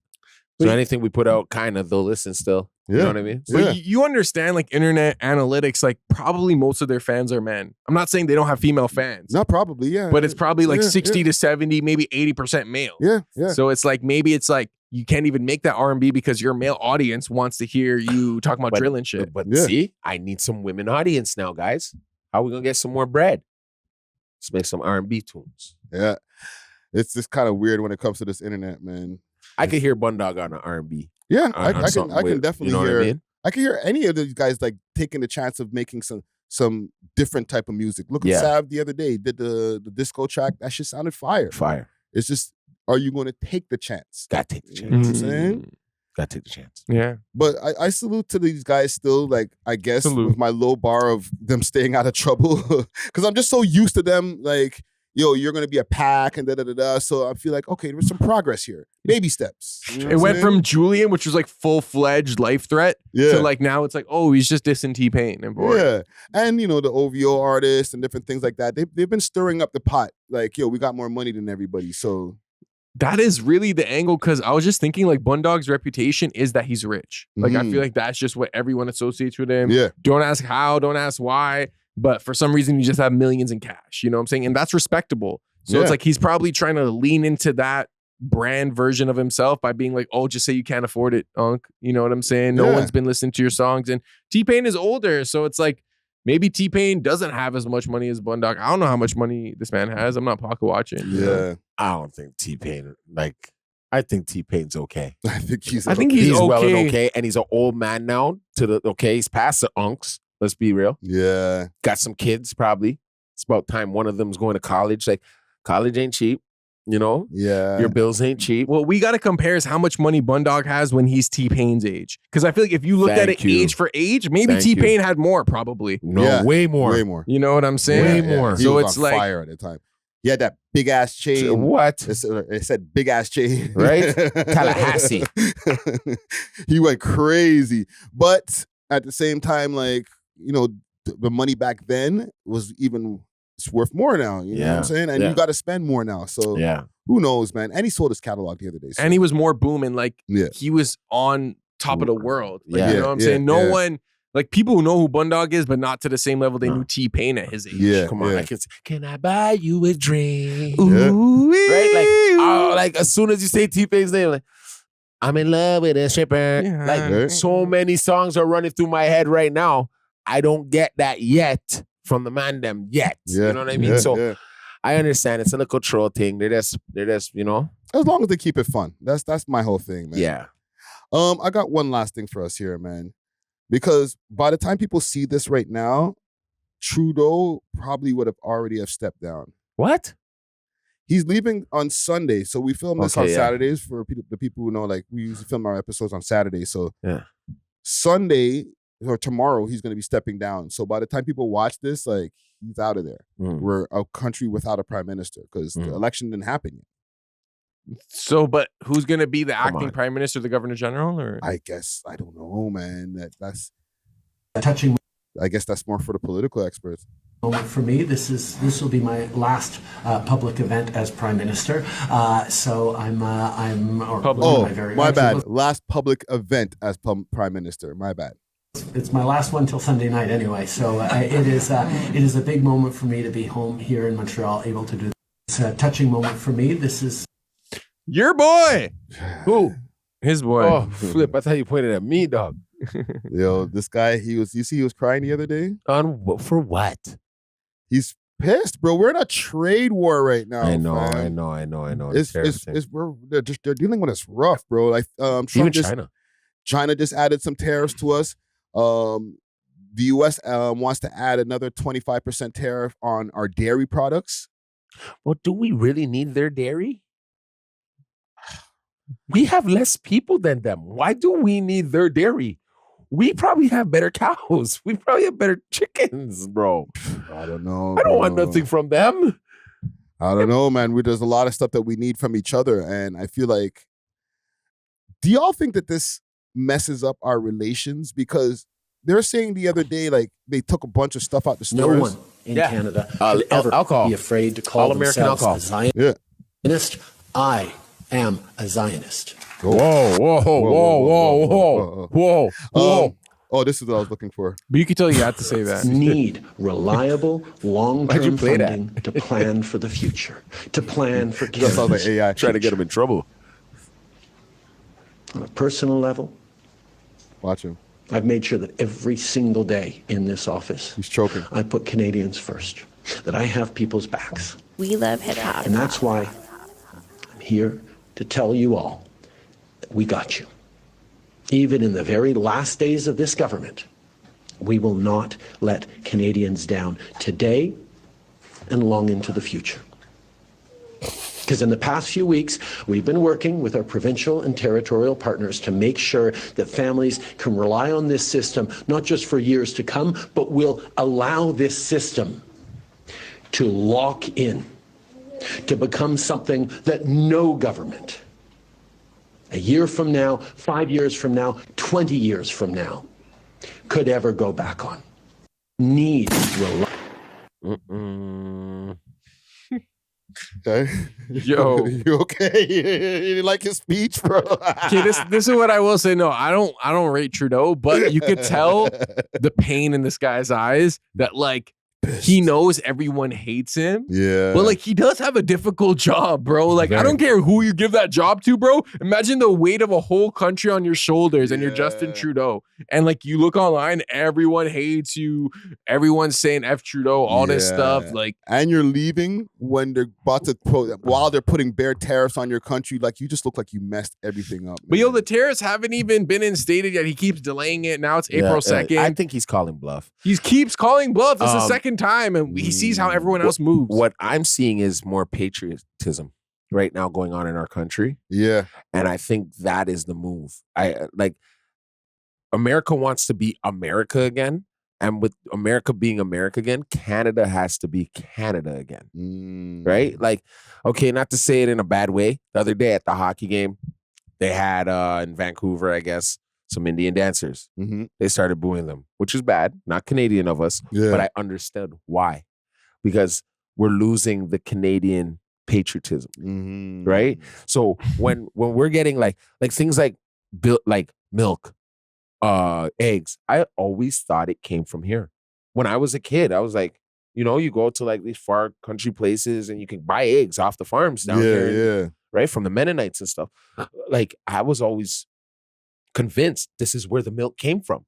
So anything we put out, kind of, they'll listen still. You know what I mean? But you understand, like, internet analytics, like, probably most of their fans are men. I'm not saying they don't have female fans. Not probably, yeah. But it's probably like 60 to 70, maybe 80% male. Yeah, yeah. So it's like, maybe it's like, you can't even make that R&B because your male audience wants to hear you talking about drill and shit. But see, I need some women audience now, guys. How are we going to get some more bread? Let's make some R&B tunes. Yeah. It's just kind of weird when it comes to this internet, man. I could hear Bundog on an R&B. Yeah, I can definitely hear. I mean? I can hear any of these guys like taking the chance of making some different type of music. Look at Sav the other day, did the disco track. That shit sounded fire. Fire. It's just, are you going to take the chance? Gotta take the chance. You know what I'm saying? Gotta take the chance. Yeah. But I salute to these guys still, like, I guess, with my low bar of them staying out of trouble. Because I'm just so used to them, like, yo, you're going to be a pack and da-da-da-da. So I feel like, okay, there's some progress here. Baby steps. You know it went from Julian, which was like full-fledged life threat, to like now it's like, oh, he's just dissing T-Pain and boring. Yeah. And, you know, the OVO artists and different things like that, they've been stirring up the pot. Like, yo, we got more money than everybody. So that is really the angle, because I was just thinking, like, Bundog's reputation is that he's rich. Like, I feel like that's just what everyone associates with him. Yeah. Don't ask how, don't ask why. But for some reason, you just have millions in cash. You know what I'm saying? And that's respectable. So it's like he's probably trying to lean into that brand version of himself by being like, oh, just say you can't afford it, Unc. You know what I'm saying? No one's been listening to your songs. And T-Pain is older. So it's like, maybe T-Pain doesn't have as much money as Bundog. I don't know how much money this man has. I'm not pocket watching. Yeah. I don't think T-Pain, I think T-Pain's okay. I think he's okay. Well and okay. And he's an old man now. He's past the unks. Let's be real. Yeah. Got some kids, probably. It's about time one of them's going to college. Like, college ain't cheap, you know? Yeah. Your bills ain't cheap. What we got to compare is how much money Bundog has when he's T-Pain's age. Because I feel like if you looked at it age for age, maybe T-Pain had more, probably. No, way more. Way more. You know what I'm saying? Way more. He So was it's on like fire at the time. He had that big ass chain. What? It said big ass chain. Right? Tallahassee. He went crazy. But at the same time, like, you know, the money back then was it's worth more now. You know what I'm saying? And you got to spend more now. So who knows, man? And he sold his catalog the other day. So. And he was more booming. Like, he was on top of the world. Like, you know what I'm saying? No one, like, people who know who Bundog is, but not to the same level they knew T-Pain at his age. Yeah, come on. Can I buy you a drink? Ooh, right? Like as soon as you say T-Pain's name, like, I'm in love with a stripper. Yeah. Like, so many songs are running through my head right now. I don't get that yet from the man them yet. Yeah, you know what I mean? So I understand it's a little troll thing. They're just, you know. As long as they keep it fun. That's my whole thing, man. Yeah. I got one last thing for us here, man. Because by the time people see this right now, Trudeau probably would have already stepped down. What? He's leaving on Sunday. So we film this on Saturdays for the people who know, like, we usually film our episodes on Saturday. So Sunday or tomorrow, he's going to be stepping down. So by the time people watch this, like, he's out of there. We're a country without a prime minister because the election didn't happen yet. So, but who's going to be the acting prime minister, the governor general? Or I guess, I don't know, man. That's touching. I guess that's more for the political experts. Moment for me. This will be my last public event as prime minister. So my bad. Last public event as prime minister. My bad. It's my last one till Sunday night anyway. So it is a big moment for me to be home here in Montreal, able to do this. It's a touching moment for me. This is your boy. Who? His boy. Oh, flip. I thought you pointed at me, dog. Yo, this guy, you see he was crying the other day? For what? He's pissed, bro. We're in a trade war right now. I know. They're dealing with us rough, bro. Like China just added some tariffs to us. The U.S. wants to add another 25% tariff on our dairy products. Well, do we really need their dairy? We have less people than them. Why do we need their dairy? We probably have better cows. We probably have better chickens, bro. I don't know. I don't want nothing from them. I don't know, man. There's a lot of stuff that we need from each other. And I feel like, do y'all think that this messes up our relations? Because they're saying the other day, like, they took a bunch of stuff out the stores. No one in Canada should ever be afraid to call themselves a Zionist. I am a Zionist. Whoa. Oh, this is what I was looking for. But you could tell you had to say that. Need reliable, long-term play that? funding to plan for the future, to plan for That sounds like kids. AI. Trying to get him in trouble. On a personal level, Watch him. I've made sure that every single day in this office, He's choking. I put Canadians first, that I have people's backs. We love hip hop. And that's why I'm here to tell you all that we got you. Even in the very last days of this government, we will not let Canadians down today and long into the future. Because in the past few weeks, we've been working with our provincial and territorial partners to make sure that families can rely on this system, not just for years to come, but will allow this system to lock in, to become something that no government, a year from now, 5 years from now, 20 years from now, could ever go back on. Need Okay. Yo. You okay? You didn't like his speech, bro? Okay, this is what I will say. No, I don't rate Trudeau, but you could tell the pain in this guy's eyes that like he knows everyone hates him. Yeah. But like he does have a difficult job, bro. Like I Very. don't care who you give that job to, bro. Imagine the weight of a whole country on your shoulders and you're Justin Trudeau. And like you look online, everyone hates you. Everyone's saying F Trudeau, all this stuff. Like, and you're leaving when they're about to while they're putting bare tariffs on your country. Like you just look like you messed everything up. but yo, the tariffs haven't even been instated yet. He keeps delaying it. Now it's April 2nd. I think he's calling bluff. He keeps calling bluff. It's the second time, and he sees how everyone else moves. What I'm seeing is more patriotism right now going on in our country. Yeah. And I think that is the move. I like America wants to be America again. And with America being America again, Canada has to be Canada again. Right? Like, okay, not to say it in a bad way. The other day at the hockey game, they had in Vancouver, I guess, some Indian dancers. They started booing them, which is bad. Not Canadian of us, but I understood why. Because we're losing the Canadian patriotism, right? So when we're getting like things like milk, eggs, I always thought it came from here. When I was a kid, I was like, you know, you go to like these far country places and you can buy eggs off the farms down here, right? From the Mennonites and stuff. Like I was always convinced this is where the milk came from.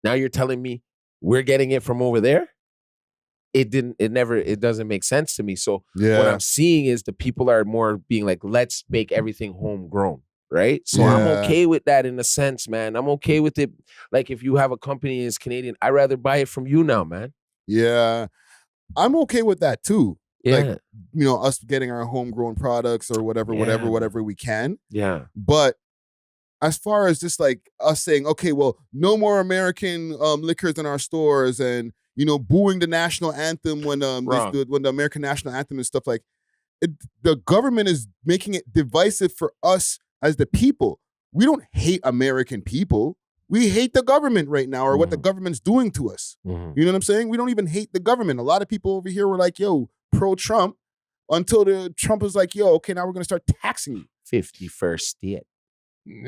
Now you're telling me we're getting it from over there? It doesn't make sense to me. So what I'm seeing is the people are more being like, let's make everything homegrown, right? So I'm okay with that in a sense, man. I'm okay with it. Like if you have a company that's Canadian, I'd rather buy it from you now, man. Yeah. I'm okay with that too. Yeah. Like, you know, us getting our homegrown products or whatever we can. Yeah. But as far as just like us saying, okay, well, no more American liquors in our stores and, you know, booing the national anthem when the American national anthem and stuff like it, the government is making it divisive for us as the people. We don't hate American people. We hate the government right now or what the government's doing to us. You know what I'm saying? We don't even hate the government. A lot of people over here were like, yo, pro-Trump until the Trump was like, yo, okay, now we're going to start taxing you. 51st state.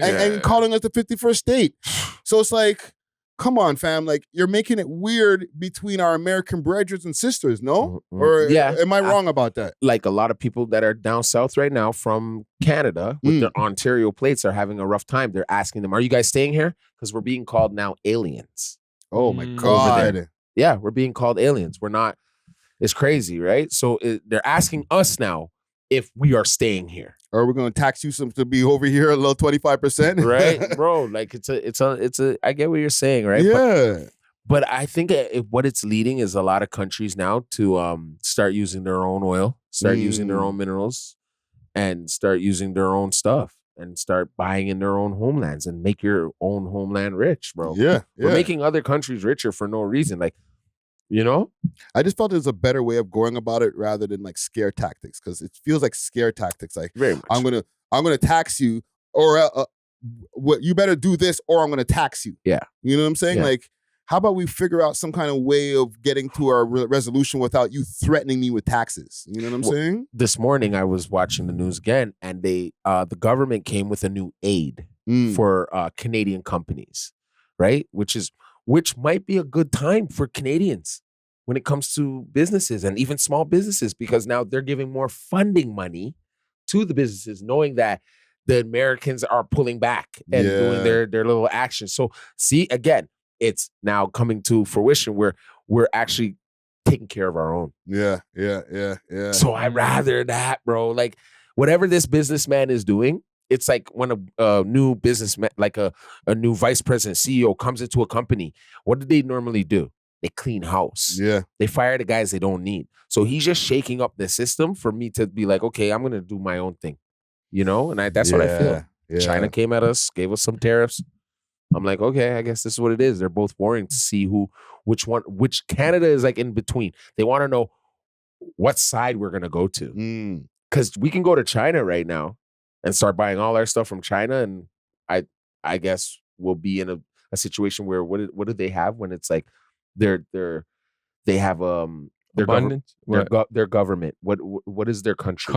And calling us the 51st state. So it's like, come on, fam. Like, you're making it weird between our American brothers and sisters, no? Or am I wrong about that? Like a lot of people that are down south right now from Canada with their Ontario plates are having a rough time. They're asking them, are you guys staying here? Because we're being called now aliens. Oh my God. Yeah, we're being called aliens. We're not. It's crazy, right? So they're asking us now if we are staying here. Or we're going to tax you to be over here a little 25%. Right, bro. Like it's a, I get what you're saying, right? Yeah. But I think what it's leading is a lot of countries now to start using their own oil, start using their own minerals, and start using their own stuff and start buying in their own homelands and make your own homeland rich, bro. Yeah. We're making other countries richer for no reason. Like, you know? I just felt there's a better way of going about it rather than like scare tactics, because it feels like scare tactics. Like, very much. I'm gonna tax you, or what you better do this, or I'm gonna tax you. Yeah. You know what I'm saying? Yeah. Like, how about we figure out some kind of way of getting to our resolution without you threatening me with taxes? You know what I'm saying? This morning I was watching the news again, and the government came with a new aid for Canadian companies, right? Which might be a good time for Canadians when it comes to businesses and even small businesses, because now they're giving more funding money to the businesses, knowing that the Americans are pulling back and doing their little actions. So see, again, it's now coming to fruition where we're actually taking care of our own. Yeah. So I'd rather that, bro. Like whatever this businessman is doing, it's like when a new businessman, like a new vice president, CEO comes into a company, what do they normally do? They clean house. Yeah. They fire the guys they don't need. So he's just shaking up the system for me to be like, okay, I'm going to do my own thing. You know? And that's what I feel. Yeah. China came at us, gave us some tariffs. I'm like, okay, I guess this is what it is. They're both warring to see which Canada is like in between. They want to know what side we're going to go to. Because we can go to China right now and start buying all our stuff from China. And I guess we'll be in a situation where what do they have when it's like they have their abundance. Their government. What is their country?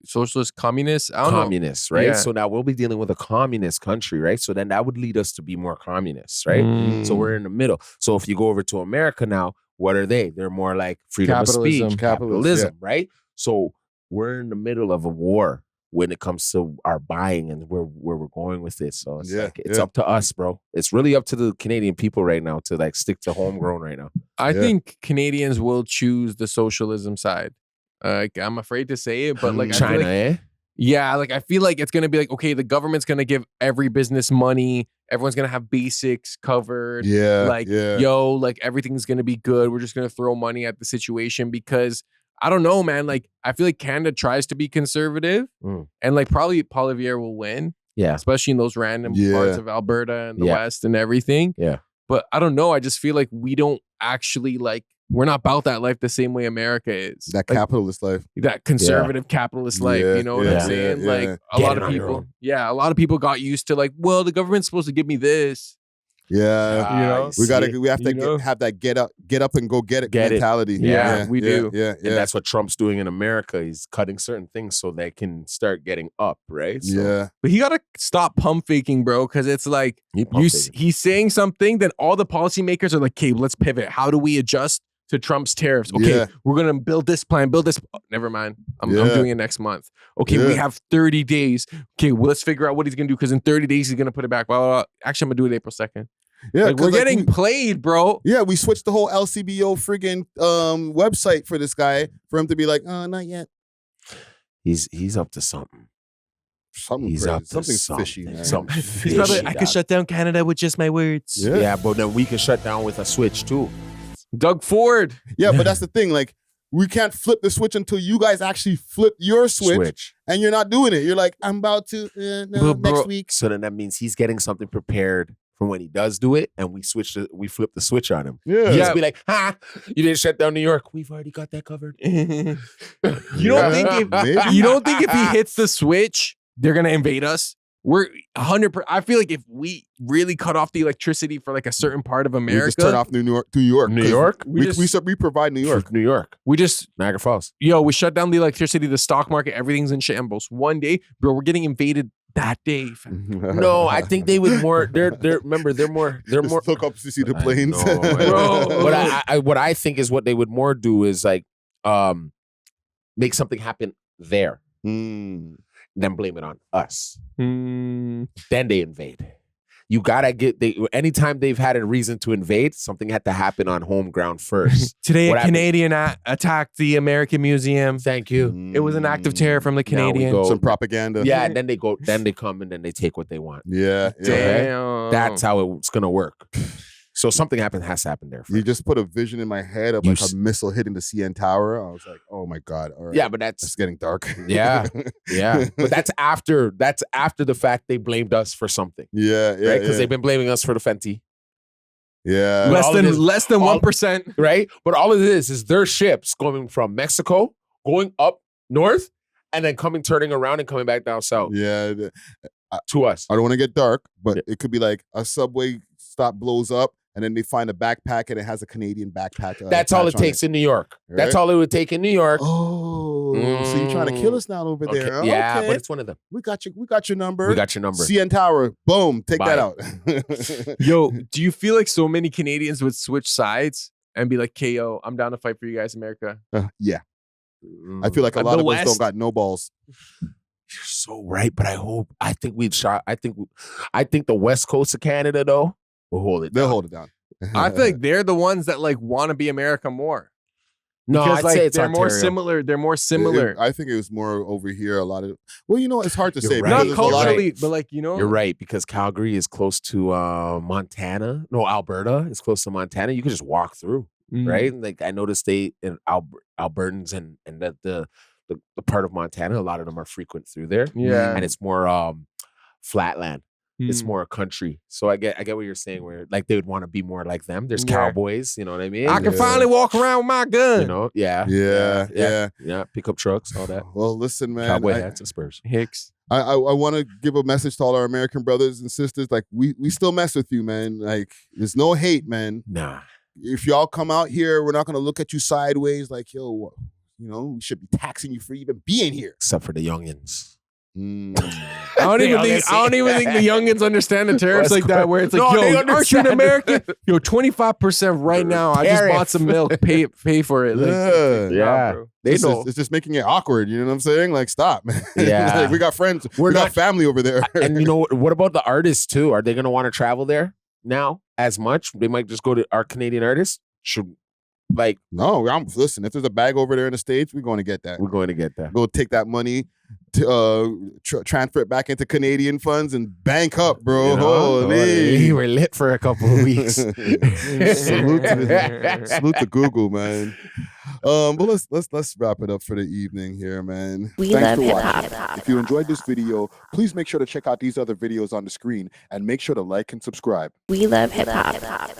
Socialist, communist. I don't communist, know. right? Yeah. So now we'll be dealing with a communist country, right? So then that would lead us to be more communists, right? So we're in the middle. So if you go over to America now, what are they? They're more like freedom of speech, capitalism, right? So we're in the middle of a war when it comes to our buying and where we're going with this. So it's up to us, bro. It's really up to the Canadian people right now to like stick to homegrown right now. I think Canadians will choose the socialism side. I'm afraid to say it, but like China, I feel like, yeah, like I feel like it's gonna be like, okay, the government's gonna give every business money, everyone's gonna have basics covered. Yo, like everything's gonna be good. We're just gonna throw money at the situation because I don't know, man. Like I feel like Canada tries to be conservative, and like probably Poilievre will win. Yeah, especially in those random parts of Alberta and the West and everything. Yeah, but I don't know. I just feel like we don't actually like. We're not about that life the same way America is. That like, capitalist life. That conservative capitalist life. You know what I'm saying? Like a lot of people. Yeah, a lot of people got used to like, well, the government's supposed to give me this. Yeah, you know, we have to have that get up and go get it mentality. Yeah, we do. Yeah, and that's what Trump's doing in America. He's cutting certain things so they can start getting up, right? So, but he gotta stop pump faking, bro, because it's like he's saying something, then all the policymakers are like, okay, let's pivot. How do we adjust to Trump's tariffs? Okay, we're gonna build this plan, Oh, never mind. I'm doing it next month. Okay, we have 30 days. Okay, well, let's figure out what he's gonna do because in 30 days he's gonna put it back. Well, actually, I'm gonna do it April 2nd. Yeah, like, we're getting played, bro. Yeah, we switched the whole LCBO friggin' website for this guy for him to be like, oh, not yet. He's up to something. He's up to something fishy, man. Something fishy. He's probably, I could shut down Canada with just my words. Yeah, but then we can shut down with a switch too. Doug Ford. Yeah, but that's the thing. Like, we can't flip the switch until you guys actually flip your switch. And you're not doing it. You're like, I'm about to next week. So then that means he's getting something prepared for when he does do it, and we flip the switch on him. Yeah, be like, you didn't shut down New York. We've already got that covered. You don't think if he hits the switch, they're gonna invade us? We're 100%. I feel like if we really cut off the electricity for like a certain part of America, we just turn off New York. We provide New York. New York. We just Niagara Falls. Yo, we shut down the electricity, the stock market, everything's in shambles. One day, bro, we're getting invaded that day. No, I think they would more. They're more. Look up to see the planes, bro. What I think is what they would more do is like, make something happen there. Then blame it on us. Then they invade. You gotta anytime they've had a reason to invade, something had to happen on home ground first. Today, a Canadian attacked the American Museum. Thank you. It was an act of terror from the Canadian. Some propaganda. Yeah, and then they come and then they take what they want. Yeah. Damn. That's how it's gonna work. So something has to happen there. You just put a vision in my head of like a missile hitting the CN Tower. I was like, oh my God. All right. Yeah, but that's getting dark. Yeah. But that's after the fact they blamed us for something. Yeah. Right? Because they've been blaming us for the Fenty. Yeah. Less than 1%. Right? But all of this is their ships going from Mexico, going up north, and then turning around and coming back down south. Yeah. To us. I don't want to get dark, but it could be like a subway stop blows up. and then they find a backpack and it has a Canadian backpack. That's all it takes in New York. Right? That's all it would take in New York. Oh, so you're trying to kill us now over there? Okay. Yeah, Okay. but it's one of them. We got you. We got your number. We got your number. CN Tower. Boom. Take Bye. that out. Yo, do you feel like so many Canadians would switch sides and be like, "KO, I'm down to fight for you guys, America"? Yeah. I feel like a lot of us don't got no balls. You're so right, but I think the West Coast of Canada though will hold it. They'll hold it down. I feel like they're the ones that like want to be America more. No, because I'd like say it's they're more Ontario. similar. They're more similar. I think it was more over here. A lot of it's hard to say. right. because Not there's a lot of- culturally, but like You're right, because Calgary is close to Montana. No, Alberta is close to Montana. You can just walk through, right? Like I noticed they in Albertans and that the part of Montana, a lot of them are frequent through there. Yeah. And it's more flatland. It's more a country. So I get what you're saying, where like they would want to be more like them. There's cowboys, you know what I mean? I can finally walk around with my gun. You know, yeah. Pickup trucks, all that. Well, listen, man. Cowboy hats and spurs. Hicks. I want to give a message to all our American brothers and sisters. Like we still mess with you, man. Like there's no hate, man. Nah. If y'all come out here, we're not gonna look at you sideways. Like yo, we should be taxing you for even being here. Except for the youngins. I don't even think the youngins understand the tariffs like that. Where it's like, No, they yo, aren't you an understand. American? Yo, 25% right now. I just bought some milk. Pay for it. Like, bro. They know. It's just making it awkward. You know what I'm saying? Like, stop, man. Yeah. Like, we got friends. We got family over there. And you know what about the artists too? Are they going to want to travel there now as much? They might just go to our Canadian artists. No, listen. If there's a bag over there in the States, we're going to get that. We're going to get that. Go take that money, to transfer it back into Canadian funds and bank up, bro. You know? Holy, We were lit for a couple of weeks. salute to Google, man. But let's wrap it up for the evening here, man. Thanks for watching. If you enjoyed this video, please make sure to check out these other videos on the screen and make sure to like and subscribe. We love hip hop.